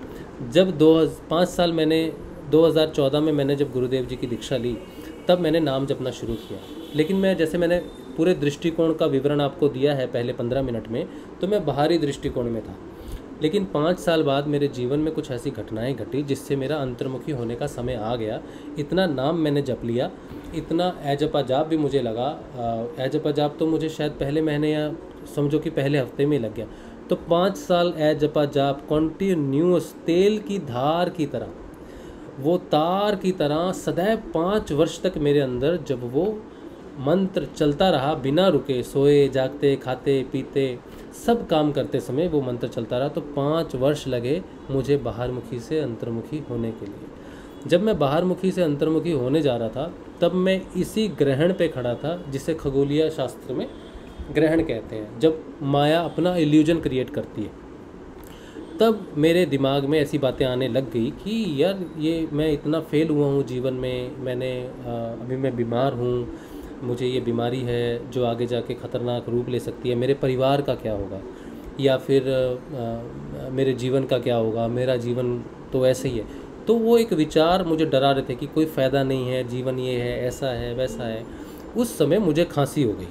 जब 2014 में मैंने जब गुरुदेव जी की दीक्षा ली तब मैंने नाम जपना शुरू किया। लेकिन मैंने पूरे दृष्टिकोण का विवरण आपको दिया है पहले 15 मिनट में, तो मैं बाहरी दृष्टिकोण में था। लेकिन 5 साल बाद मेरे जीवन में कुछ ऐसी घटनाएं घटी जिससे मेरा अंतर्मुखी होने का समय आ गया। इतना नाम मैंने जप लिया, इतना एजपा जाप भी मुझे लगा। एजपा जाप तो मुझे शायद पहले महीने या समझो कि पहले हफ्ते में लग गया। तो 5 साल एजपा जाप कॉन्टिन्यूस तेल की धार की तरह, वो तार की तरह सदैव 5 वर्ष तक मेरे अंदर जब वो मंत्र चलता रहा, बिना रुके, सोए जागते खाते पीते सब काम करते समय वो मंत्र चलता रहा। तो 5 वर्ष लगे मुझे बाहरमुखी से अंतर्मुखी होने के लिए। जब मैं बाहरमुखी से अंतर्मुखी होने जा रहा था तब मैं इसी ग्रहण पे खड़ा था जिसे खगोलीय शास्त्र में ग्रहण कहते हैं, जब माया अपना इल्यूजन क्रिएट करती है। तब मेरे दिमाग में ऐसी बातें आने लग गई कि यार ये मैं इतना फेल हुआ हूँ जीवन में, अभी मैं बीमार हूँ, मुझे ये बीमारी है जो आगे जाके ख़तरनाक रूप ले सकती है। मेरे परिवार का क्या होगा या फिर मेरे जीवन का क्या होगा, मेरा जीवन तो ऐसे ही है। तो वो एक विचार मुझे डरा रहे थे कि कोई फ़ायदा नहीं है, जीवन ये है, ऐसा है, वैसा है। उस समय मुझे खांसी हो गई,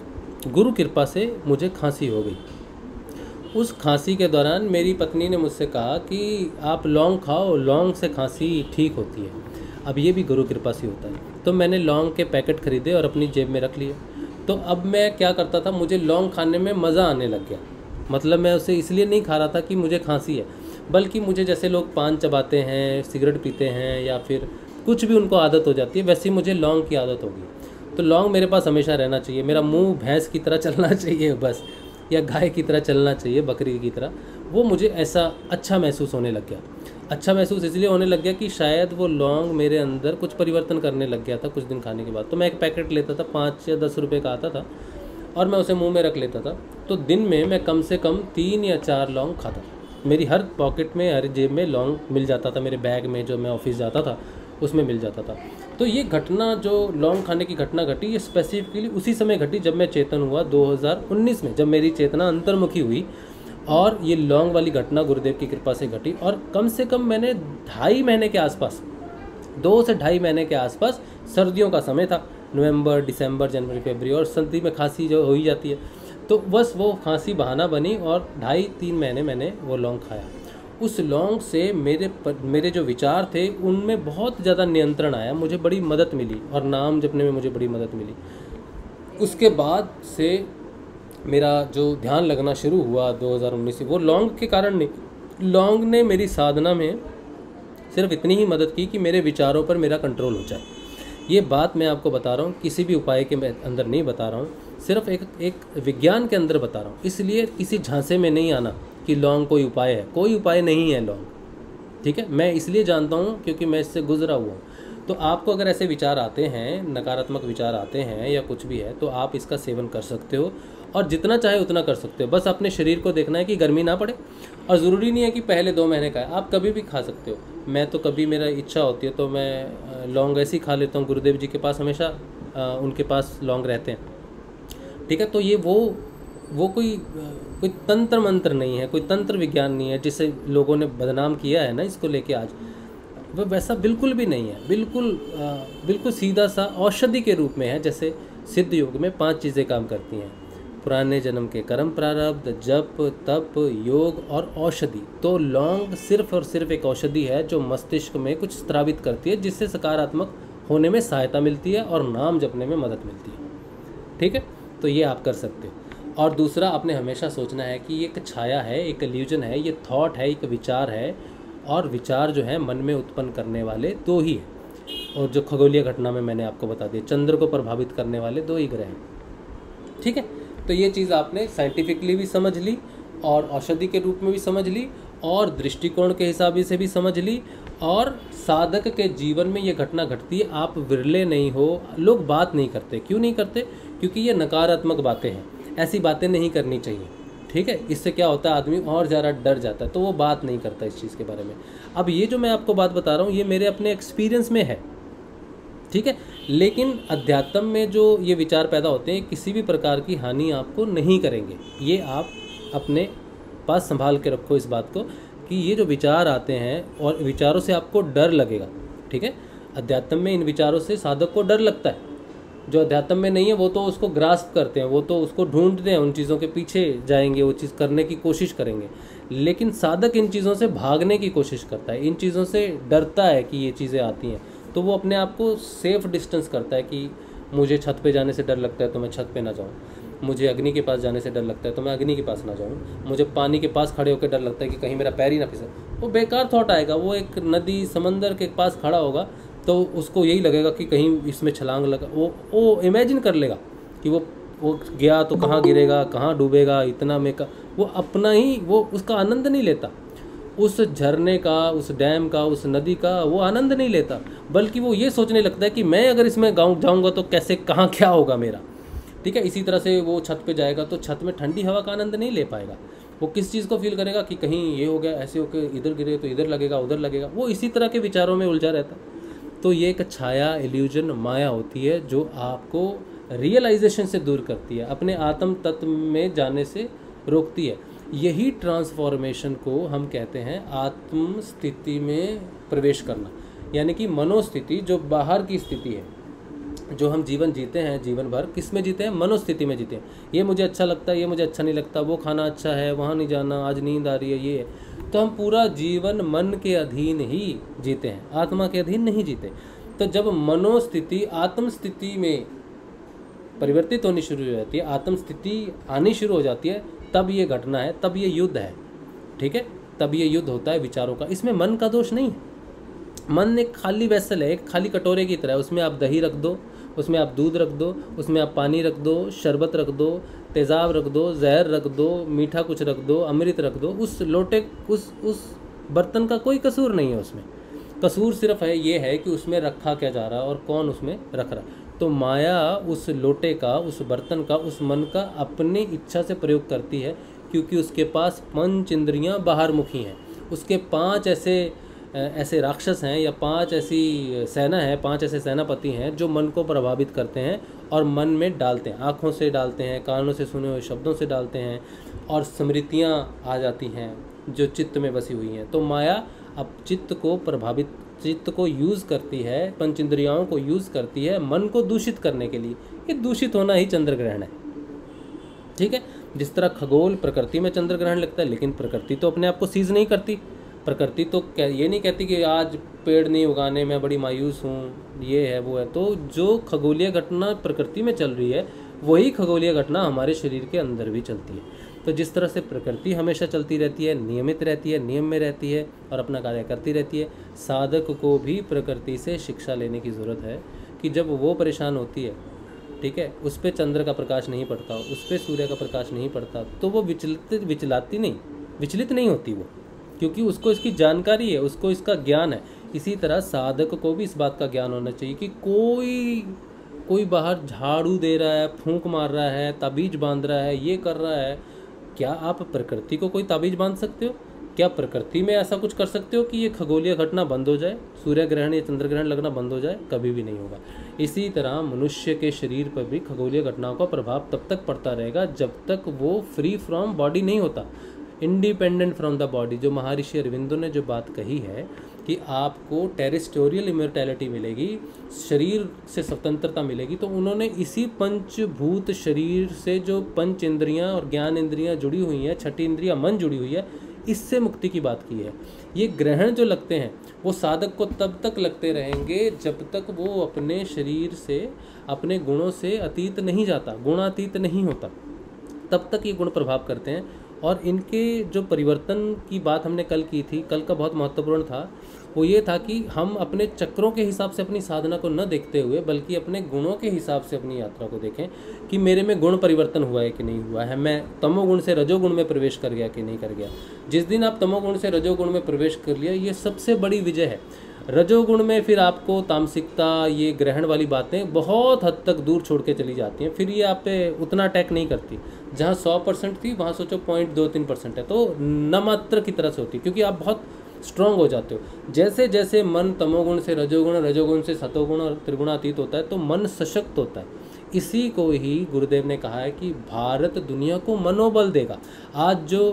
गुरु कृपा से मुझे खांसी हो गई। उस खांसी के दौरान मेरी पत्नी ने मुझसे कहा कि आप लौंग खाओ, लौंग से खांसी ठीक होती है। अब ये भी गुरु कृपा से होता है। तो मैंने लौंग के पैकेट ख़रीदे और अपनी जेब में रख लिए। तो अब मैं क्या करता था, मुझे लौंग खाने में मज़ा आने लग गया। मतलब मैं उसे इसलिए नहीं खा रहा था कि मुझे खांसी है, बल्कि मुझे जैसे लोग पान चबाते हैं, सिगरेट पीते हैं या फिर कुछ भी उनको आदत हो जाती है, वैसे ही मुझे लौंग की आदत होगी। तो लौंग मेरे पास हमेशा रहना चाहिए, मेरा मुँह भैंस की तरह चलना चाहिए बस, या गाय की तरह चलना चाहिए, बकरी की तरह। वो मुझे ऐसा अच्छा महसूस होने लग गया। अच्छा महसूस इसलिए होने लग गया कि शायद वो लौंग मेरे अंदर कुछ परिवर्तन करने लग गया था कुछ दिन खाने के बाद। तो मैं एक पैकेट लेता था, 5 या 10 रुपये का आता था, और मैं उसे मुंह में रख लेता था। तो दिन में मैं कम से कम 3 या 4 लौंग खाता था। मेरी हर पॉकेट में, हर जेब में लौंग मिल जाता था। मेरे बैग में जो मैं ऑफिस जाता था उसमें मिल जाता था। तो ये घटना जो लौंग खाने की घटना घटी, ये स्पेसिफिकली उसी समय घटी जब मैं चेतन हुआ 2019 में, जब मेरी चेतना अंतर्मुखी हुई। और ये लौंग वाली घटना गुरुदेव की कृपा से घटी। और कम से कम मैंने 2.5 महीने के आसपास, 2 से 2.5 महीने के आसपास, सर्दियों का समय था, नवंबर, दिसंबर, जनवरी, फरवरी, और सर्दी में खांसी जो हो ही जाती है। तो बस वो खांसी बहाना बनी और 2.5-3 महीने मैंने वो लौंग खाया। उस लौंग से मेरे जो विचार थे उनमें बहुत ज़्यादा नियंत्रण आया, मुझे बड़ी मदद मिली और नाम जपने में मुझे बड़ी मदद मिली। उसके बाद से मेरा जो ध्यान लगना शुरू हुआ 2019 से, वो लौंग के कारण नहीं, लौंग ने मेरी साधना में सिर्फ इतनी ही मदद की कि मेरे विचारों पर मेरा कंट्रोल हो जाए। ये बात मैं आपको बता रहा हूँ, किसी भी उपाय के अंदर नहीं बता रहा हूँ, सिर्फ एक विज्ञान के अंदर बता रहा हूँ। इसलिए किसी झांसे में नहीं आना कि लौंग कोई उपाय है, कोई उपाय नहीं है लौंग, ठीक है। मैं इसलिए जानता हूँ क्योंकि मैं इससे गुजरा हुआ हूँ। तो आपको अगर ऐसे विचार आते हैं, नकारात्मक विचार आते हैं या कुछ भी है, तो आप इसका सेवन कर सकते हो और जितना चाहे उतना कर सकते हो। बस अपने शरीर को देखना है कि गर्मी ना पड़े, और ज़रूरी नहीं है कि पहले 2 महीने का है, आप कभी भी खा सकते हो। मैं तो कभी मेरा इच्छा होती है तो मैं लौंग ऐसे ही खा लेता हूँ। गुरुदेव जी के पास हमेशा उनके पास लौंग रहते हैं, ठीक है। तो ये वो कोई तंत्र मंत्र नहीं है, कोई तंत्र विज्ञान नहीं है जिसे लोगों ने बदनाम किया है ना इसको लेके आज, वो वैसा बिल्कुल भी नहीं है। बिल्कुल सीधा सा औषधि के रूप में है। जैसे सिद्ध योग में 5 चीज़ें काम करती हैं: पुराने जन्म के कर्म प्रारब्ध, जप, तप, योग और औषधि। तो लौंग सिर्फ और सिर्फ एक औषधि है जो मस्तिष्क में कुछ स्रावित करती है, जिससे सकारात्मक होने में सहायता मिलती है और नाम जपने में मदद मिलती है, ठीक है। तो ये आप कर सकते हो। और दूसरा, आपने हमेशा सोचना है कि ये एक छाया है, एक इल्यूजन है, ये थॉट है, एक विचार है, और विचार जो है मन में उत्पन्न करने वाले 2 ही हैं। और जो खगोलीय घटना में मैंने आपको बता दिया, चंद्र को प्रभावित करने वाले 2 ही ग्रह हैं, ठीक है। तो ये चीज़ आपने साइंटिफिकली भी समझ ली और औषधि के रूप में भी समझ ली और दृष्टिकोण के हिसाब से भी समझ ली। और साधक के जीवन में ये घटना घटती है, आप विरले नहीं हो। लोग बात नहीं करते, क्यों नहीं करते? क्योंकि ये नकारात्मक बातें हैं, ऐसी बातें नहीं करनी चाहिए, ठीक है। इससे क्या होता है, आदमी और ज़्यादा डर जाता है, तो वो बात नहीं करता इस चीज़ के बारे में। अब ये जो मैं आपको बात बता रहा हूँ, ये मेरे अपने एक्सपीरियंस में है, ठीक है। लेकिन अध्यात्म में जो ये विचार पैदा होते हैं, किसी भी प्रकार की हानि आपको नहीं करेंगे। ये आप अपने पास संभाल के रखो इस बात को, कि ये जो विचार आते हैं और विचारों से आपको डर लगेगा, ठीक है। अध्यात्म में इन विचारों से साधक को डर लगता है। जो अध्यात्म में नहीं है वो तो उसको ग्रास्प करते हैं, वो तो उसको ढूंढते हैं, उन चीज़ों के पीछे जाएंगे, वो चीज़ करने की कोशिश करेंगे। लेकिन साधक इन चीज़ों से भागने की कोशिश करता है, इन चीज़ों से डरता है कि ये चीज़ें आती हैं, तो वो अपने आप को सेफ डिस्टेंस करता है कि मुझे छत पे जाने से डर लगता है तो मैं छत पे ना जाऊँ, मुझे अग्नि के पास जाने से डर लगता है तो मैं अग्नि के पास ना जाऊँ, मुझे पानी के पास खड़े होकर डर लगता है कि कहीं मेरा पैर ही ना फिसले। वो बेकार थॉट आएगा। वो एक नदी समंदर के पास खड़ा होगा तो उसको यही लगेगा कि कहीं इसमें छलांग लगा, वो इमेजिन कर लेगा कि वो गया तो कहाँ गिरेगा, कहाँ डूबेगा, इतना में का वो अपना ही वो उसका आनंद नहीं लेता, उस झरने का, उस डैम का, उस नदी का वो आनंद नहीं लेता, बल्कि वो ये सोचने लगता है कि मैं अगर इसमें जाऊँगा तो कैसे, कहाँ क्या होगा मेरा, ठीक है। इसी तरह से वो छत पे जाएगा तो छत में ठंडी हवा का आनंद नहीं ले पाएगा। वो किस चीज़ को फील करेगा कि कहीं ये हो गया, ऐसे होकर इधर गिरे तो इधर लगेगा, उधर लगेगा। वो इसी तरह के विचारों में उलझा रहता है। तो ये एक छाया, इल्यूजन, माया होती है जो आपको रियलाइजेशन से दूर करती है, अपने आत्म तत्व में जाने से रोकती है। यही ट्रांसफॉर्मेशन को हम कहते हैं आत्म स्थिति में प्रवेश करना, यानी कि मनोस्थिति जो बाहर की स्थिति है। जो हम जीवन जीते हैं, जीवन भर किस में जीते हैं? मनोस्थिति में जीते हैं। ये मुझे अच्छा लगता है, ये मुझे अच्छा नहीं लगता, वो खाना अच्छा है, वहाँ नहीं जाना, आज नींद आ रही है, ये है। तो हम पूरा जीवन मन के अधीन ही जीते हैं, आत्मा के अधीन नहीं जीते। तो जब मनोस्थिति आत्म स्थिति में परिवर्तित होनी शुरू हो जाती है, आत्म स्थिति आनी शुरू हो जाती है, तब ये घटना है, तब ये युद्ध है, ठीक है। तब ये युद्ध होता है विचारों का। इसमें मन का दोष नहीं है। मन एक खाली वेसल है, एक खाली कटोरे की तरह है। उसमें आप दही रख दो, उसमें आप दूध रख दो, उसमें आप पानी रख दो, शरबत रख दो, तेज़ाब रख दो, जहर रख दो, मीठा कुछ रख दो, अमृत रख दो। उस लोटे उस बर्तन का कोई कसूर नहीं है। उसमें कसूर सिर्फ है ये है कि उसमें रखा क्या जा रहा है और कौन उसमें रख रहा है। तो माया उस लोटे का, उस बर्तन का, उस मन का अपनी इच्छा से प्रयोग करती है, क्योंकि उसके पास 5 इंद्रियां बाहर मुखी हैं। उसके 5 ऐसे राक्षस हैं या 5 ऐसी सेना है, 5 ऐसे सेनापति हैं जो मन को प्रभावित करते हैं और मन में डालते हैं। आँखों से डालते हैं, कानों से सुने हुए शब्दों से डालते हैं, और स्मृतियाँ आ जाती हैं जो चित्त में बसी हुई हैं। तो माया अब चित्त को यूज़ करती है, 5 इंद्रियाओं को यूज़ करती है मन को दूषित करने के लिए। ये दूषित होना ही चंद्र ग्रहण है, ठीक है। जिस तरह खगोल प्रकृति में चंद्र ग्रहण लगता है, लेकिन प्रकृति तो अपने आप को सीज नहीं करती। प्रकृति तो ये नहीं कहती कि आज पेड़ नहीं उगाने में बड़ी मायूस हूँ, ये है वो है। तो जो खगोलीय घटना प्रकृति में चल रही है वही खगोलीय घटना हमारे शरीर के अंदर भी चलती है। तो जिस तरह से प्रकृति हमेशा चलती रहती है, नियमित रहती है, नियम में रहती है और अपना कार्य करती रहती है, साधक को भी प्रकृति से शिक्षा लेने की ज़रूरत है कि जब वो परेशान होती है, ठीक है, उस पर चंद्र का प्रकाश नहीं पड़ता, उस पर सूर्य का प्रकाश नहीं पड़ता, तो वो विचलित नहीं होती वो, क्योंकि उसको इसकी जानकारी है, उसको इसका ज्ञान है। इसी तरह साधक को भी इस बात का ज्ञान होना चाहिए कि कोई बाहर झाड़ू दे रहा है, फूंक मार रहा है, ताबीज बांध रहा है, ये कर रहा है, क्या आप प्रकृति को कोई ताबीज बांध सकते हो? क्या प्रकृति में ऐसा कुछ कर सकते हो कि ये खगोलीय घटना बंद हो जाए, सूर्य ग्रहण या चंद्र ग्रहण लगना बंद हो जाए? कभी भी नहीं होगा। इसी तरह मनुष्य के शरीर पर भी खगोलीय घटनाओं का प्रभाव तब तक पड़ता रहेगा जब तक वो फ्री फ्रॉम बॉडी नहीं होता, इंडिपेंडेंट फ्रॉम द बॉडी। जो महर्षि अरविंदो ने जो बात कही है कि आपको टेरेस्टोरियल इमोर्टैलिटी मिलेगी, शरीर से स्वतंत्रता मिलेगी, तो उन्होंने इसी पंचभूत शरीर से जो पंच इंद्रियाँ और ज्ञान इंद्रियाँ जुड़ी हुई हैं, छठी इंद्रिया मन जुड़ी हुई है, इससे मुक्ति की बात की है। ये ग्रहण जो लगते हैं वो साधक को तब तक लगते रहेंगे जब तक वो अपने शरीर से, अपने गुणों से अतीत नहीं जाता, गुणातीत नहीं होता, तब तक ये गुण प्रभाव करते हैं। और इनके जो परिवर्तन की बात हमने कल की थी, कल का बहुत महत्वपूर्ण था, वो ये था कि हम अपने चक्रों के हिसाब से अपनी साधना को न देखते हुए बल्कि अपने गुणों के हिसाब से अपनी यात्रा को देखें कि मेरे में गुण परिवर्तन हुआ है कि नहीं हुआ है, मैं तमोगुण से रजोगुण में प्रवेश कर गया कि नहीं कर गया। जिस दिन आप तमोगुण से रजोगुण में प्रवेश कर लिया, ये सबसे बड़ी विजय है। रजोगुण में फिर आपको तामसिकता, ये ग्रहण वाली बातें बहुत हद तक दूर छोड़ के चली जाती हैं, फिर ये आप पे उतना अटैक नहीं करती। जहाँ 100% थी वहाँ सोचो 0.23% है, तो नमात्र की तरह से होती, क्योंकि आप बहुत स्ट्रांग हो जाते हो। जैसे जैसे मन तमोगुण से रजोगुण, रजोगुण से सतोगुण और त्रिगुणातीत होता है तो मन सशक्त होता है। इसी को ही गुरुदेव ने कहा है कि भारत दुनिया को मनोबल देगा। आज जो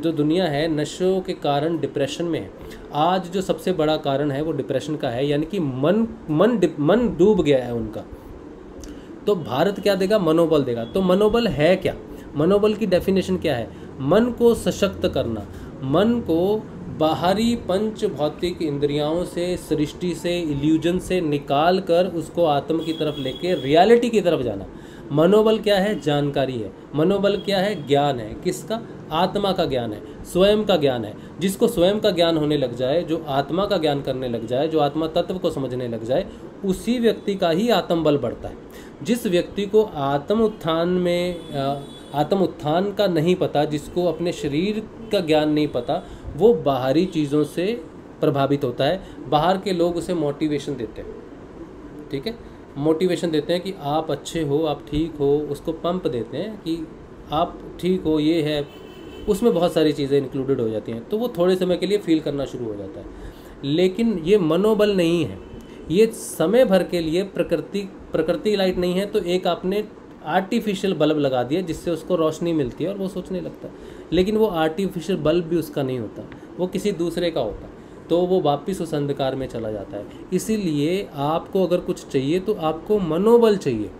दुनिया है नशों के कारण डिप्रेशन में है, आज जो सबसे बड़ा कारण है वो डिप्रेशन का है, यानी कि मन डूब गया है उनका। तो भारत क्या देगा? मनोबल देगा। तो मनोबल है क्या? मनोबल की डेफिनेशन क्या है? मन को सशक्त करना, मन को बाहरी पंच भौतिक इंद्रियाओं से, सृष्टि से, इल्यूजन से निकाल कर उसको आत्म की तरफ लेके रियलिटी की तरफ जाना। मनोबल क्या है? जानकारी है। मनोबल क्या है? ज्ञान है। किसका? आत्मा का ज्ञान है, स्वयं का ज्ञान है। जिसको स्वयं का ज्ञान होने लग जाए, जो आत्मा का ज्ञान करने लग जाए, जो आत्मा तत्व को समझने लग जाए, उसी व्यक्ति का ही आत्मबल बढ़ता है। जिस व्यक्ति को आत्म उत्थान का नहीं पता, जिसको अपने शरीर का ज्ञान नहीं पता, वो बाहरी चीज़ों से प्रभावित होता है। बाहर के लोग उसे मोटिवेशन देते हैं, ठीक है, मोटिवेशन देते हैं कि आप अच्छे हो, आप ठीक हो, उसको पंप देते हैं कि आप ठीक हो, ये है, उसमें बहुत सारी चीज़ें इंक्लूडेड हो जाती हैं। तो वो थोड़े समय के लिए फील करना शुरू हो जाता है, लेकिन ये मनोबल नहीं है, ये समय भर के लिए। प्रकृति लाइट नहीं है तो एक आपने आर्टिफिशियल बल्ब लगा दिया जिससे उसको रोशनी मिलती है और वो सोचने लगता है, लेकिन वो आर्टिफिशियल बल्ब भी उसका नहीं होता, वो किसी दूसरे का होता है, तो वो वापस उस अंधकार में चला जाता है। इसीलिए आपको अगर कुछ चाहिए तो आपको मनोबल चाहिए।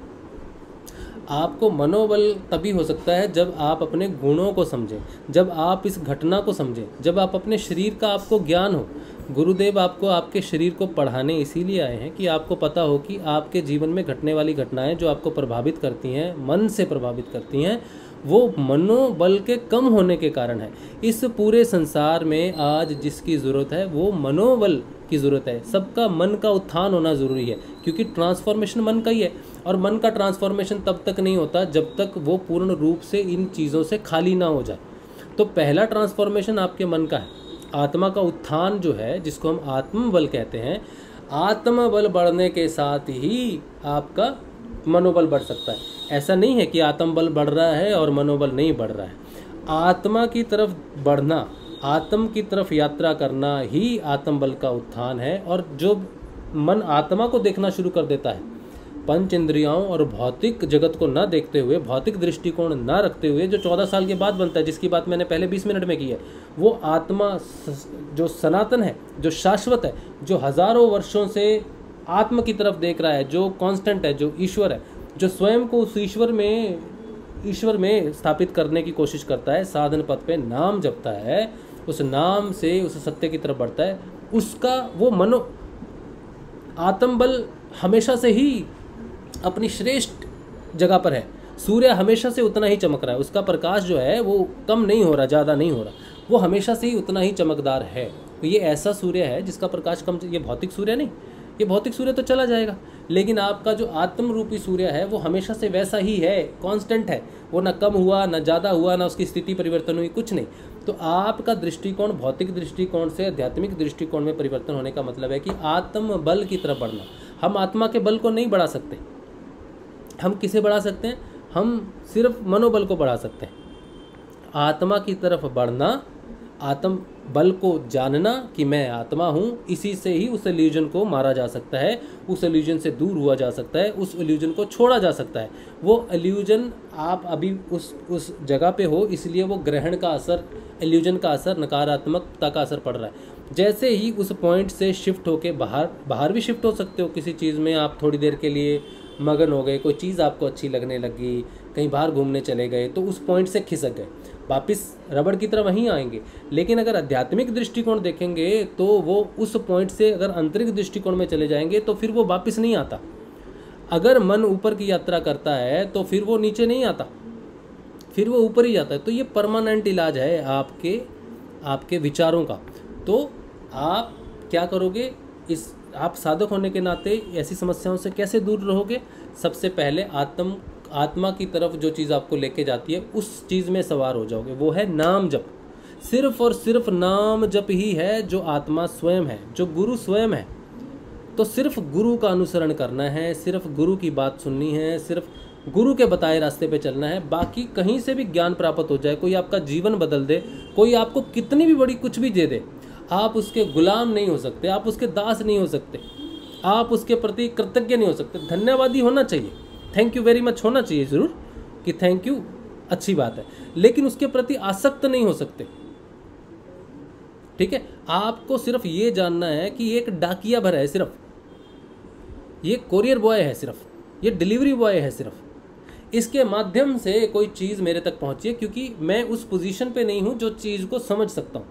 आपको मनोबल तभी हो सकता है जब आप अपने गुणों को समझें, जब आप इस घटना को समझें, जब आप अपने शरीर का आपको ज्ञान हो। गुरुदेव आपको आपके शरीर को पढ़ाने इसीलिए आए हैं कि आपको पता हो कि आपके जीवन में घटने वाली घटनाएं जो आपको प्रभावित करती हैं, मन से प्रभावित करती हैं, वो मनोबल के कम होने के कारण है। इस पूरे संसार में आज जिसकी ज़रूरत है वो मनोबल की ज़रूरत है। सबका मन का उत्थान होना ज़रूरी है, क्योंकि ट्रांसफॉर्मेशन मन का ही है, और मन का ट्रांसफॉर्मेशन तब तक नहीं होता जब तक वो पूर्ण रूप से इन चीज़ों से खाली ना हो जाए। तो पहला ट्रांसफॉर्मेशन आपके मन का है। आत्मा का उत्थान जो है, जिसको हम आत्मबल कहते हैं, आत्मबल बढ़ने के साथ ही आपका मनोबल बढ़ सकता है। ऐसा नहीं है कि आत्मबल बढ़ रहा है और मनोबल नहीं बढ़ रहा है। आत्मा की तरफ बढ़ना, आत्म की तरफ यात्रा करना ही आत्मबल का उत्थान है। और जो मन आत्मा को देखना शुरू कर देता है, पंच इंद्रियाओं और भौतिक जगत को ना देखते हुए, भौतिक दृष्टिकोण ना रखते हुए, जो 14 साल के बाद बनता है, जिसकी बात मैंने पहले 20 मिनट में की है, वो आत्मा जो सनातन है, जो शाश्वत है, जो हजारों वर्षों से आत्म की तरफ देख रहा है, जो कांस्टेंट है, जो ईश्वर है, जो स्वयं को उस ईश्वर में ईश्वर में स्थापित करने की कोशिश करता है, साधन पथ पे नाम जपता है, उस नाम से उस सत्य की तरफ बढ़ता है, उसका वो मनो आत्मबल हमेशा से ही अपनी श्रेष्ठ जगह पर है। सूर्य हमेशा से उतना ही चमक रहा है, उसका प्रकाश जो है वो कम नहीं हो रहा, ज़्यादा नहीं हो रहा, वो हमेशा से ही उतना ही चमकदार है। तो ये ऐसा सूर्य है जिसका प्रकाश कम, ये भौतिक सूर्य नहीं, ये भौतिक सूर्य तो चला जाएगा, लेकिन आपका जो आत्म रूपी सूर्य है वो हमेशा से वैसा ही है, कांस्टेंट है, वो ना कम हुआ ना ज़्यादा हुआ, ना उसकी स्थिति परिवर्तन हुई, कुछ नहीं। तो आपका दृष्टिकोण भौतिक दृष्टिकोण से आध्यात्मिक दृष्टिकोण में परिवर्तन होने का मतलब है कि आत्म बल की तरफ बढ़ना। हम आत्मा के बल को नहीं बढ़ा सकते, हम किसे बढ़ा सकते हैं? हम सिर्फ मनोबल को बढ़ा सकते हैं। आत्मा की तरफ बढ़ना, आत्म बल को जानना कि मैं आत्मा हूँ, इसी से ही उस इल्यूजन को मारा जा सकता है, उस इल्यूजन से दूर हुआ जा सकता है, उस इल्यूजन को छोड़ा जा सकता है। वो इल्यूजन आप अभी उस जगह पे हो, इसलिए वो ग्रहण का असर, इल्यूजन का असर, नकारात्मकता का असर पड़ रहा है। जैसे ही उस पॉइंट से शिफ्ट होके बाहर भी शिफ्ट हो सकते हो। किसी चीज़ में आप थोड़ी देर के लिए मगन हो गए, कोई चीज़ आपको अच्छी लगने लगी, कहीं बाहर घूमने चले गए, तो उस पॉइंट से खिसक गए, वापस रबड़ की तरह वहीं आएंगे। लेकिन अगर आध्यात्मिक दृष्टिकोण देखेंगे तो वो उस पॉइंट से अगर आंतरिक दृष्टिकोण में चले जाएंगे तो फिर वो वापस नहीं आता। अगर मन ऊपर की यात्रा करता है तो फिर वो नीचे नहीं आता, फिर वो ऊपर ही जाता है। तो ये परमानेंट इलाज है आपके विचारों का। तो आप क्या करोगे? आप साधक होने के नाते ऐसी समस्याओं से कैसे दूर रहोगे? सबसे पहले आत्मा की तरफ जो चीज़ आपको लेके जाती है उस चीज़ में सवार हो जाओगे, वो है नाम जप। सिर्फ और सिर्फ नाम जप ही है जो आत्मा स्वयं है, जो गुरु स्वयं है। तो सिर्फ गुरु का अनुसरण करना है, सिर्फ गुरु की बात सुननी है, सिर्फ गुरु के बताए रास्ते पे चलना है। बाकी कहीं से भी ज्ञान प्राप्त हो जाए, कोई आपका जीवन बदल दे, कोई आपको कितनी भी बड़ी कुछ भी दे दे, आप उसके गुलाम नहीं हो सकते, आप उसके दास नहीं हो सकते, आप उसके प्रति कृतज्ञ नहीं हो सकते। धन्यवादी होना चाहिए, थैंक यू वेरी मच होना चाहिए ज़रूर कि थैंक यू, अच्छी बात है, लेकिन उसके प्रति आसक्त नहीं हो सकते। ठीक है, आपको सिर्फ ये जानना है कि ये एक डाकिया भर है, सिर्फ ये कोरियर बॉय है, सिर्फ ये डिलीवरी बॉय है, सिर्फ इसके माध्यम से कोई चीज़ मेरे तक पहुंची है, क्योंकि मैं उस पोजीशन पे नहीं हूं जो चीज़ को समझ सकता हूं।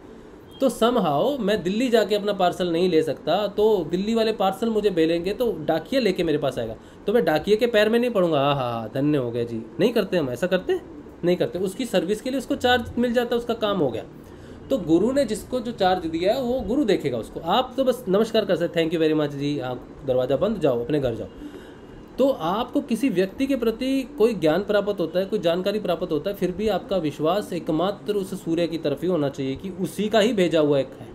तो समहाउ मैं दिल्ली जाके अपना पार्सल नहीं ले सकता, तो दिल्ली वाले पार्सल मुझे भेजेंगे तो डाकिया लेके मेरे पास आएगा, तो मैं डाकिये के पैर में नहीं पड़ूंगा, हाँ धन्य हो गया जी। नहीं करते हम, ऐसा करते नहीं करते। उसकी सर्विस के लिए उसको चार्ज मिल जाता है, उसका काम हो गया। तो गुरु ने जिसको जो चार्ज दिया है वो गुरु देखेगा उसको। आप तो बस नमस्कार कर सकते, थैंक यू वेरी मच जी, हाँ दरवाज़ा बंद, जाओ अपने घर जाओ। तो आपको किसी व्यक्ति के प्रति कोई ज्ञान प्राप्त होता है, कोई जानकारी प्राप्त होता है, फिर भी आपका विश्वास एकमात्र उस सूर्य की तरफ ही होना चाहिए कि उसी का ही भेजा हुआ एक है।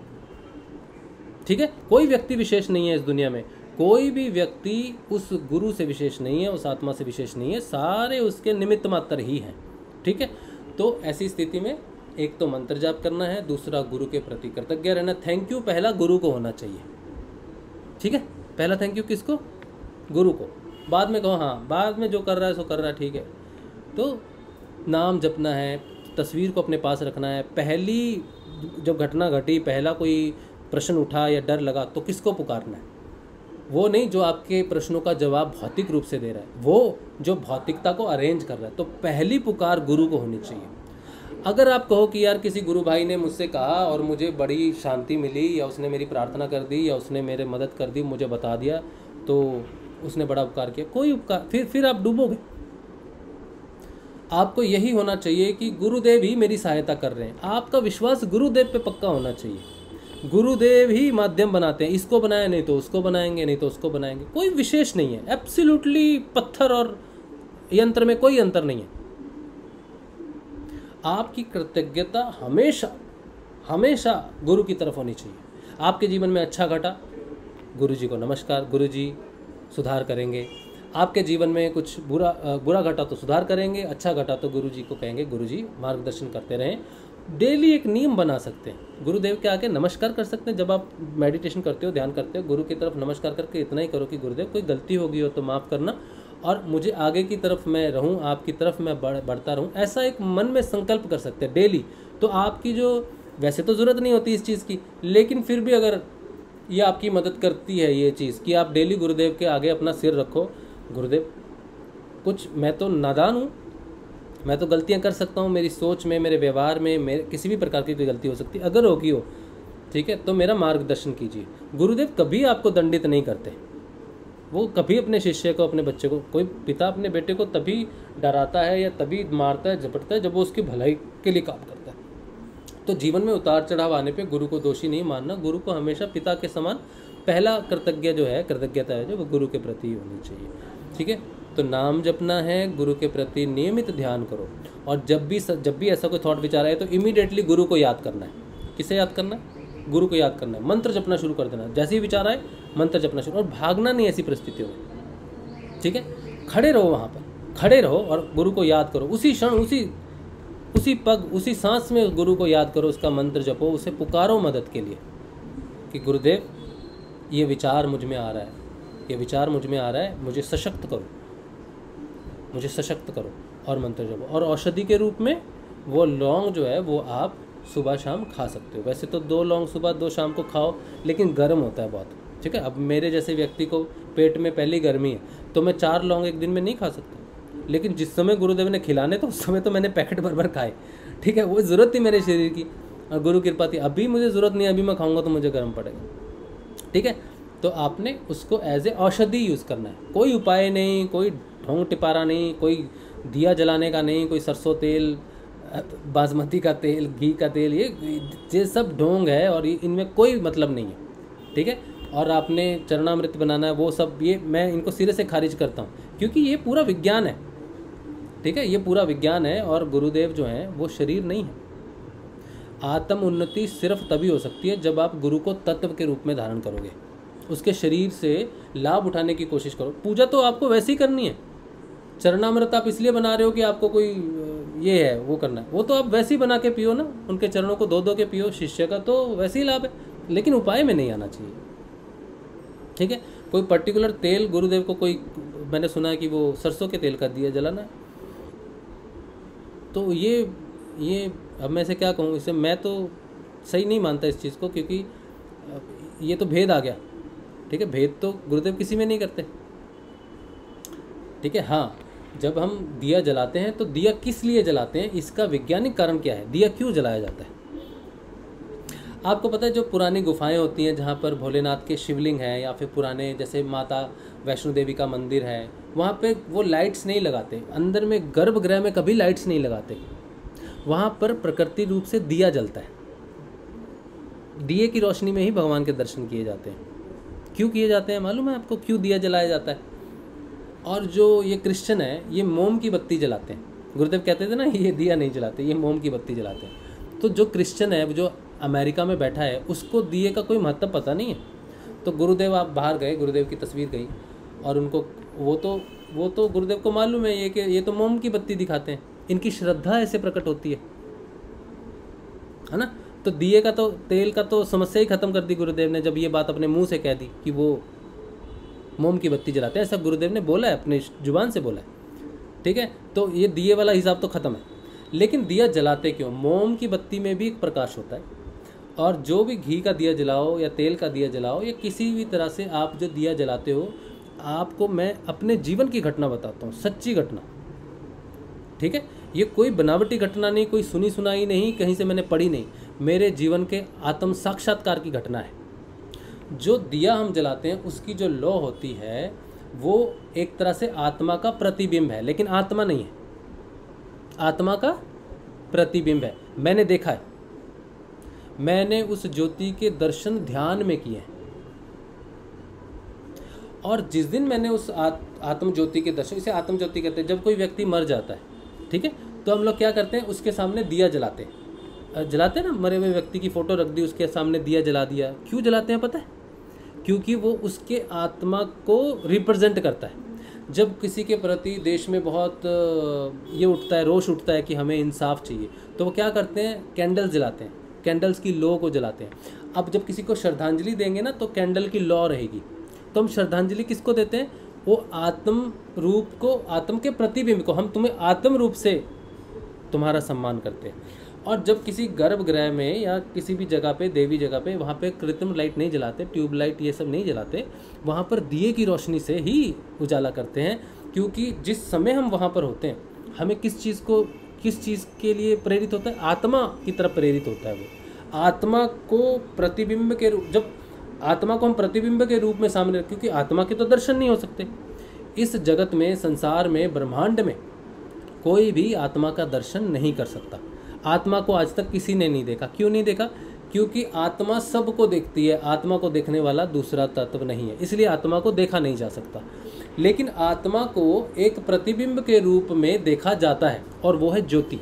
ठीक है, कोई व्यक्ति विशेष नहीं है इस दुनिया में, कोई भी व्यक्ति उस गुरु से विशेष नहीं है, उस आत्मा से विशेष नहीं है, सारे उसके निमित्त मात्र ही हैं। ठीक है, तो ऐसी स्थिति में एक तो मंत्र जाप करना है, दूसरा गुरु के प्रति कृतज्ञ रहना। थैंक यू पहला गुरु को होना चाहिए। ठीक है, पहला थैंक यू किसको? गुरु को। बाद में कहो हाँ बाद में जो कर रहा है सो कर रहा है, ठीक है। तो नाम जपना है, तस्वीर को अपने पास रखना है। पहली जब घटना घटी, पहला कोई प्रश्न उठा या डर लगा, तो किसको पुकारना है? वो नहीं जो आपके प्रश्नों का जवाब भौतिक रूप से दे रहा है, वो जो भौतिकता को अरेंज कर रहा है। तो पहली पुकार गुरु को होनी चाहिए। अगर आप कहो कि यार किसी गुरु भाई ने मुझसे कहा और मुझे बड़ी शांति मिली, या उसने मेरी प्रार्थना कर दी, या उसने मेरे मदद कर दी, मुझे बता दिया, तो उसने बड़ा उपकार किया, कोई उपकार, फिर आप डूबोगे। आपको यही होना चाहिए कि गुरुदेव ही मेरी सहायता कर रहे हैं। आपका विश्वास गुरुदेव पे पक्का होना चाहिए। गुरुदेव ही माध्यम बनाते हैं, इसको बनाया नहीं तो उसको बनाएंगे, नहीं तो उसको बनाएंगे, कोई विशेष नहीं है। एब्सोल्युटली पत्थर और यंत्र में कोई अंतर नहीं है। आपकी कृतज्ञता हमेशा हमेशा गुरु की तरफ होनी चाहिए। आपके जीवन में अच्छा घटा, गुरु जी को नमस्कार, गुरु जी सुधार करेंगे। आपके जीवन में कुछ बुरा घटा तो सुधार करेंगे, अच्छा घटा तो गुरु जी को कहेंगे गुरु जी मार्गदर्शन करते रहें। डेली एक नियम बना सकते हैं, गुरुदेव के आगे नमस्कार कर सकते हैं। जब आप मेडिटेशन करते हो, ध्यान करते हो, गुरु की तरफ नमस्कार करके इतना ही करो कि गुरुदेव कोई गलती होगी हो तो माफ़ करना, और मुझे आगे की तरफ मैं रहूं, आपकी तरफ मैं बढ़ता रहूं। ऐसा एक मन में संकल्प कर सकते हैं डेली। तो आपकी जो, वैसे तो ज़रूरत नहीं होती इस चीज़ की, लेकिन फिर भी अगर ये आपकी मदद करती है ये चीज़ कि आप डेली गुरुदेव के आगे अपना सिर रखो, गुरुदेव कुछ मैं तो नादान हूँ, मैं तो गलतियां कर सकता हूँ, मेरी सोच में, मेरे व्यवहार में, मेरे किसी भी प्रकार की कोई गलती हो सकती है, अगर होगी हो, ठीक है, तो मेरा मार्गदर्शन कीजिए। गुरुदेव कभी आपको दंडित नहीं करते, वो कभी अपने शिष्य को, अपने बच्चे को, कोई पिता अपने बेटे को तभी डराता है या तभी मारता है, झपटता है जब वो उसकी भलाई के लिए काम करता है। तो जीवन में उतार चढ़ाव आने पे गुरु को दोषी नहीं मानना, गुरु को हमेशा पिता के समान पहला कृतज्ञता है जो वो गुरु के प्रति होनी चाहिए, ठीक है। तो नाम जपना है, गुरु के प्रति नियमित ध्यान करो, और जब भी ऐसा कोई थॉट विचार आए तो इमीडिएटली गुरु को याद करना है। किसे याद करना है? गुरु को याद करना है। मंत्र जपना शुरू कर देना, जैसे ही विचार आए मंत्र जपना शुरू, और भागना नहीं ऐसी परिस्थितियों में, ठीक है। खड़े रहो, वहाँ पर खड़े रहो और गुरु को याद करो, उसी क्षण, उसी पग, उसी सांस में गुरु को याद करो, उसका मंत्र जपो, उसे पुकारो मदद के लिए कि गुरुदेव ये विचार मुझ में आ रहा है, ये विचार मुझ में आ रहा है, मुझे सशक्त करो, मुझे सशक्त करो, और मंत्र जपो। और औषधि के रूप में वो लौंग जो है वो आप सुबह शाम खा सकते हो। वैसे तो 2 लौंग सुबह 2 शाम को खाओ, लेकिन गर्म होता है बहुत, ठीक है। अब मेरे जैसे व्यक्ति को पेट में पहली गर्मी है तो मैं 4 लौंग एक दिन में नहीं खा सकता, लेकिन जिस समय गुरुदेव ने खिलाने तो उस समय तो मैंने पैकेट भर खाए, ठीक है। वो ज़रूरत थी मेरे शरीर की और गुरु कृपा थी। अभी मुझे ज़रूरत नहीं, अभी मैं खाऊंगा तो मुझे गर्म पड़ेगा, ठीक है। तो आपने उसको एज ए औषधि यूज़ करना है, कोई उपाय नहीं, कोई ढोंग टिपारा नहीं, कोई दिया जलाने का नहीं, कोई सरसों तेल, बासमती का तेल, घी का तेल, ये सब ढोंग है और इनमें कोई मतलब नहीं है, ठीक है। और आपने चरणामृत बनाना है, वो सब, ये मैं इनको सिरे से खारिज करता हूँ, क्योंकि ये पूरा विज्ञान है, ठीक है। ये पूरा विज्ञान है और गुरुदेव जो हैं वो शरीर नहीं है। आत्म उन्नति सिर्फ तभी हो सकती है जब आप गुरु को तत्व के रूप में धारण करोगे, उसके शरीर से लाभ उठाने की कोशिश करो। पूजा तो आपको वैसे ही करनी है, चरणामृत आप इसलिए बना रहे हो कि आपको कोई ये है वो करना है, वो तो आप वैसे ही बना के पियो ना, उनके चरणों को धो के पियो, शिष्य का तो वैसे ही लाभ है, लेकिन उपाय में नहीं आना चाहिए, ठीक है। कोई पर्टिकुलर तेल गुरुदेव को, कोई मैंने सुना है कि वो सरसों के तेल का दिया जलाना है, तो ये अब मैं इसे क्या कहूँ, इसे मैं तो सही नहीं मानता इस चीज़ को, क्योंकि ये तो भेद आ गया, ठीक है। भेद तो गुरुदेव किसी में नहीं करते, ठीक है। हाँ, जब हम दिया जलाते हैं तो दिया किस लिए जलाते हैं, इसका वैज्ञानिक कारण क्या है, दिया क्यों जलाया जाता है। आपको पता है, जो पुरानी गुफाएं होती हैं जहाँ पर भोलेनाथ के शिवलिंग हैं, या फिर पुराने जैसे माता वैष्णो देवी का मंदिर है, वहाँ पे वो लाइट्स नहीं लगाते, अंदर में गर्भगृह में कभी लाइट्स नहीं लगाते, वहाँ पर प्रकृति रूप से दिया जलता है। दिए की रोशनी में ही भगवान के दर्शन किए जाते हैं। क्यों किए जाते हैं मालूम है आपको, क्यों दिया जलाया जाता है। और जो ये क्रिश्चियन है, ये मोम की बत्ती जलाते हैं। गुरुदेव कहते थे ना, ये दिया नहीं जलाते, ये मोम की बत्ती जलाते हैं। तो जो क्रिश्चियन है, जो अमेरिका में बैठा है, उसको दिए का कोई महत्व पता नहीं है। तो गुरुदेव, आप बाहर गए, गुरुदेव की तस्वीर गई और उनको वो तो गुरुदेव को मालूम है ये कि ये तो मोम की बत्ती दिखाते हैं, इनकी श्रद्धा ऐसे प्रकट होती है ना। तो दिए का तो, तेल का तो समस्या ही खत्म कर दी गुरुदेव ने, जब ये बात अपने मुंह से कह दी कि वो मोम की बत्ती जलाते हैं। ऐसा गुरुदेव ने बोला है, अपने जुबान से बोला है, ठीक है। तो ये दिए वाला हिसाब तो ख़त्म है। लेकिन दिया जलाते क्यों? मोम की बत्ती में भी एक प्रकाश होता है, और जो भी घी का दिया जलाओ या तेल का दिया जलाओ या किसी भी तरह से आप जो दिया जलाते हो, आपको मैं अपने जीवन की घटना बताता हूँ, सच्ची घटना, ठीक है। ये कोई बनावटी घटना नहीं, कोई सुनी सुनाई नहीं, कहीं से मैंने पढ़ी नहीं, मेरे जीवन के आत्म साक्षात्कार की घटना है। जो दिया हम जलाते हैं उसकी जो लौ होती है वो एक तरह से आत्मा का प्रतिबिंब है, लेकिन आत्मा नहीं है, आत्मा का प्रतिबिंब है। मैंने देखा है, मैंने उस ज्योति के दर्शन ध्यान में किए हैं, और जिस दिन मैंने उस आत्म ज्योति के दर्शन, इसे आत्म ज्योति कहते हैं, जब कोई व्यक्ति मर जाता है, ठीक है, तो हम लोग क्या करते हैं, उसके सामने दिया जलाते हैं, जलाते हैं ना, मरे हुए व्यक्ति की फोटो रख दी, उसके सामने दिया जला दिया। क्यों जलाते हैं पता है? क्योंकि वो उसके आत्मा को रिप्रेजेंट करता है। जब किसी के प्रति देश में बहुत ये उठता है, रोष उठता है कि हमें इंसाफ चाहिए, तो वो क्या करते हैं, कैंडल्स जलाते हैं, कैंडल्स की लौ को जलाते हैं। अब जब किसी को श्रद्धांजलि देंगे ना, तो कैंडल की लौ रहेगी, तो हम श्रद्धांजलि किसको देते हैं? वो आत्म रूप को, आत्म के प्रतिबिंब को, हम तुम्हें आत्म रूप से तुम्हारा सम्मान करते हैं। और जब किसी गर्भगृह में या किसी भी जगह पे, देवी जगह पे, वहाँ पे कृत्रिम लाइट नहीं जलाते, ट्यूबलाइट ये सब नहीं जलाते, वहाँ पर दिए की रोशनी से ही उजाला करते हैं, क्योंकि जिस समय हम वहाँ पर होते हैं हमें किस चीज़ के लिए प्रेरित होता है? आत्मा की तरफ प्रेरित होता है वो। आत्मा को प्रतिबिंब के रूप, जब आत्मा को हम प्रतिबिंब के रूप में सामने रखें, क्योंकि आत्मा के तो दर्शन नहीं हो सकते इस जगत में, संसार में, ब्रह्मांड में कोई भी आत्मा का दर्शन नहीं कर सकता। आत्मा को आज तक किसी ने नहीं देखा। क्यों नहीं देखा? क्योंकि आत्मा सबको देखती है, आत्मा को देखने वाला दूसरा तत्व नहीं है, इसलिए आत्मा को देखा नहीं जा सकता। लेकिन आत्मा को एक प्रतिबिंब के रूप में देखा जाता है, और वो है ज्योति,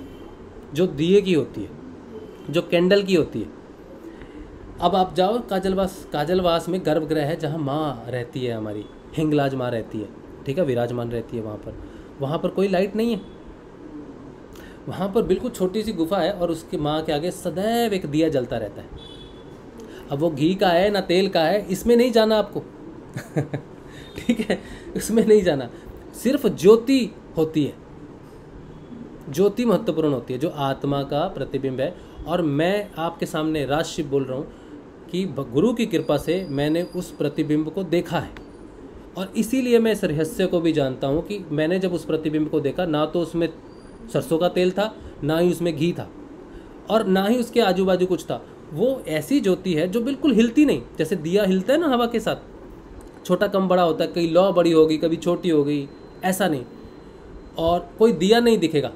जो दिए की होती है, जो कैंडल की होती है। अब आप जाओ काजलवास में गर्भगृह है, जहाँ माँ रहती है, हमारी हिंगलाज माँ रहती है, ठीक है, विराजमान रहती है वहाँ पर कोई लाइट नहीं है। वहाँ पर बिल्कुल छोटी सी गुफा है, और उसकी माँ के आगे सदैव एक दिया जलता रहता है। अब वो घी का है ना तेल का है, इसमें नहीं जाना आपको ठीक है, इसमें नहीं जाना, सिर्फ ज्योति होती है। ज्योति महत्वपूर्ण होती है, जो आत्मा का प्रतिबिंब है। और मैं आपके सामने राजशिव बोल रहा हूँ कि गुरु की कृपा से मैंने उस प्रतिबिंब को देखा है, और इसीलिए मैं इस रहस्य को भी जानता हूँ कि मैंने जब उस प्रतिबिंब को देखा, ना तो उसमें सरसों का तेल था, ना ही उसमें घी था, और ना ही उसके आजू बाजू कुछ था। वो ऐसी ज्योति है जो बिल्कुल हिलती नहीं, जैसे दिया हिलता है ना हवा के साथ, छोटा कम बड़ा होता है, कभी लौ बड़ी होगी, कभी छोटी हो गई, ऐसा नहीं। और कोई दिया नहीं दिखेगा,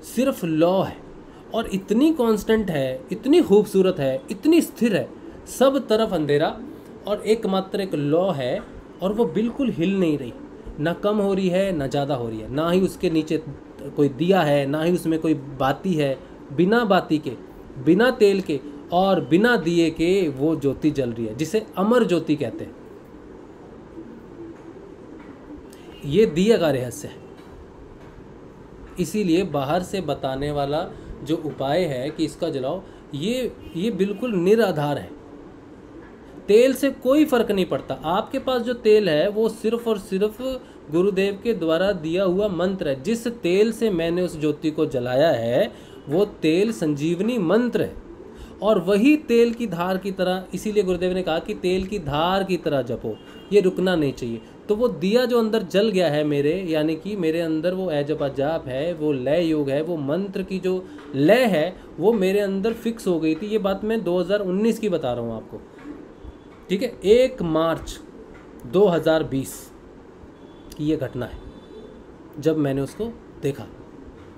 सिर्फ लौ है, और इतनी कांस्टेंट है, इतनी खूबसूरत है, इतनी स्थिर है, सब तरफ अंधेरा और एकमात्र एक लौ है, और वो बिल्कुल हिल नहीं रही, ना कम हो रही है ना ज़्यादा हो रही है, ना ही उसके नीचे कोई दिया है, ना ही उसमें कोई बाती है। बिना बाती के, बिना तेल के और बिना दिए के वो ज्योति जल रही है, जिसे अमर ज्योति कहते हैं। ये दिया का रहस्य है। इसीलिए बाहर से बताने वाला जो उपाय है कि इसका जलाओ, ये बिल्कुल निराधार है। तेल से कोई फर्क नहीं पड़ता। आपके पास जो तेल है वो सिर्फ और सिर्फ गुरुदेव के द्वारा दिया हुआ मंत्र है। जिस तेल से मैंने उस ज्योति को जलाया है वो तेल संजीवनी मंत्र है, और वही तेल की धार की तरह, इसीलिए गुरुदेव ने कहा कि तेल की धार की तरह जपो, ये रुकना नहीं चाहिए। तो वो दिया जो अंदर जल गया है मेरे, यानी कि मेरे अंदर वो जपा जाप है, वो लय योग है, वो मंत्र की जो लय है वो मेरे अंदर फिक्स हो गई थी। ये बात मैं 2019 की बता रहा हूँ आपको, ठीक है। 1 मार्च 2020 की ये घटना है, जब मैंने उसको देखा,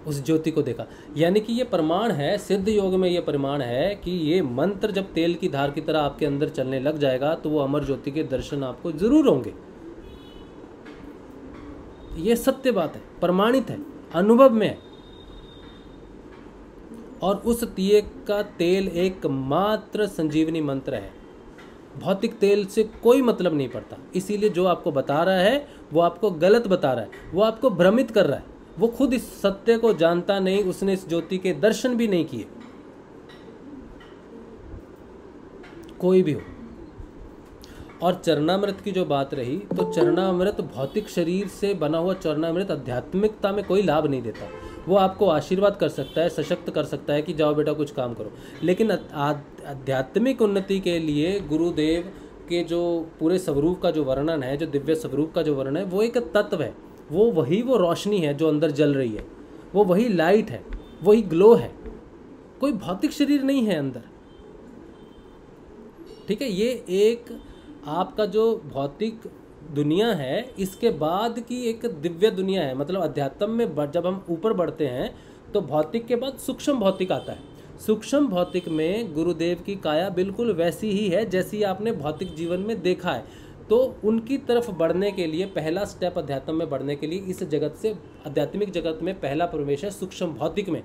उस ज्योति को देखा। यानी कि ये प्रमाण है, सिद्ध योग में ये प्रमाण है कि ये मंत्र जब तेल की धार की तरह आपके अंदर चलने लग जाएगा तो वो अमर ज्योति के दर्शन आपको जरूर होंगे। ये सत्य बात है, प्रमाणित है, अनुभव में है। और उस दिए का तेल एकमात्र संजीवनी मंत्र है, भौतिक तेल से कोई मतलब नहीं पड़ता। इसीलिए जो आपको बता रहा है वो आपको गलत बता रहा है, वो आपको भ्रमित कर रहा है। वो खुद इस सत्य को जानता नहीं, उसने इस ज्योति के दर्शन भी नहीं किए, कोई भी हो। और चरणामृत की जो बात रही, तो चरणामृत भौतिक शरीर से बना हुआ चरणामृत आध्यात्मिकता में कोई लाभ नहीं देता। वो आपको आशीर्वाद कर सकता है, सशक्त कर सकता है कि जाओ बेटा कुछ काम करो, लेकिन आध्यात्मिक उन्नति के लिए गुरुदेव के जो पूरे स्वरूप का जो वर्णन है, जो दिव्य स्वरूप का जो वर्णन है, वो एक तत्व है, वो रोशनी है जो अंदर जल रही है, वो वही लाइट है, वही ग्लो है, कोई भौतिक शरीर नहीं है अंदर, ठीक है। ये एक आपका जो भौतिक दुनिया है, इसके बाद की एक दिव्य दुनिया है। मतलब अध्यात्म में जब हम ऊपर बढ़ते हैं तो भौतिक के बाद सूक्ष्म भौतिक आता है। सूक्ष्म भौतिक में गुरुदेव की काया बिल्कुल वैसी ही है जैसी आपने भौतिक जीवन में देखा है। तो उनकी तरफ बढ़ने के लिए पहला स्टेप, अध्यात्म में बढ़ने के लिए, इस जगत से आध्यात्मिक जगत में पहला प्रवेश है सूक्ष्म भौतिक में।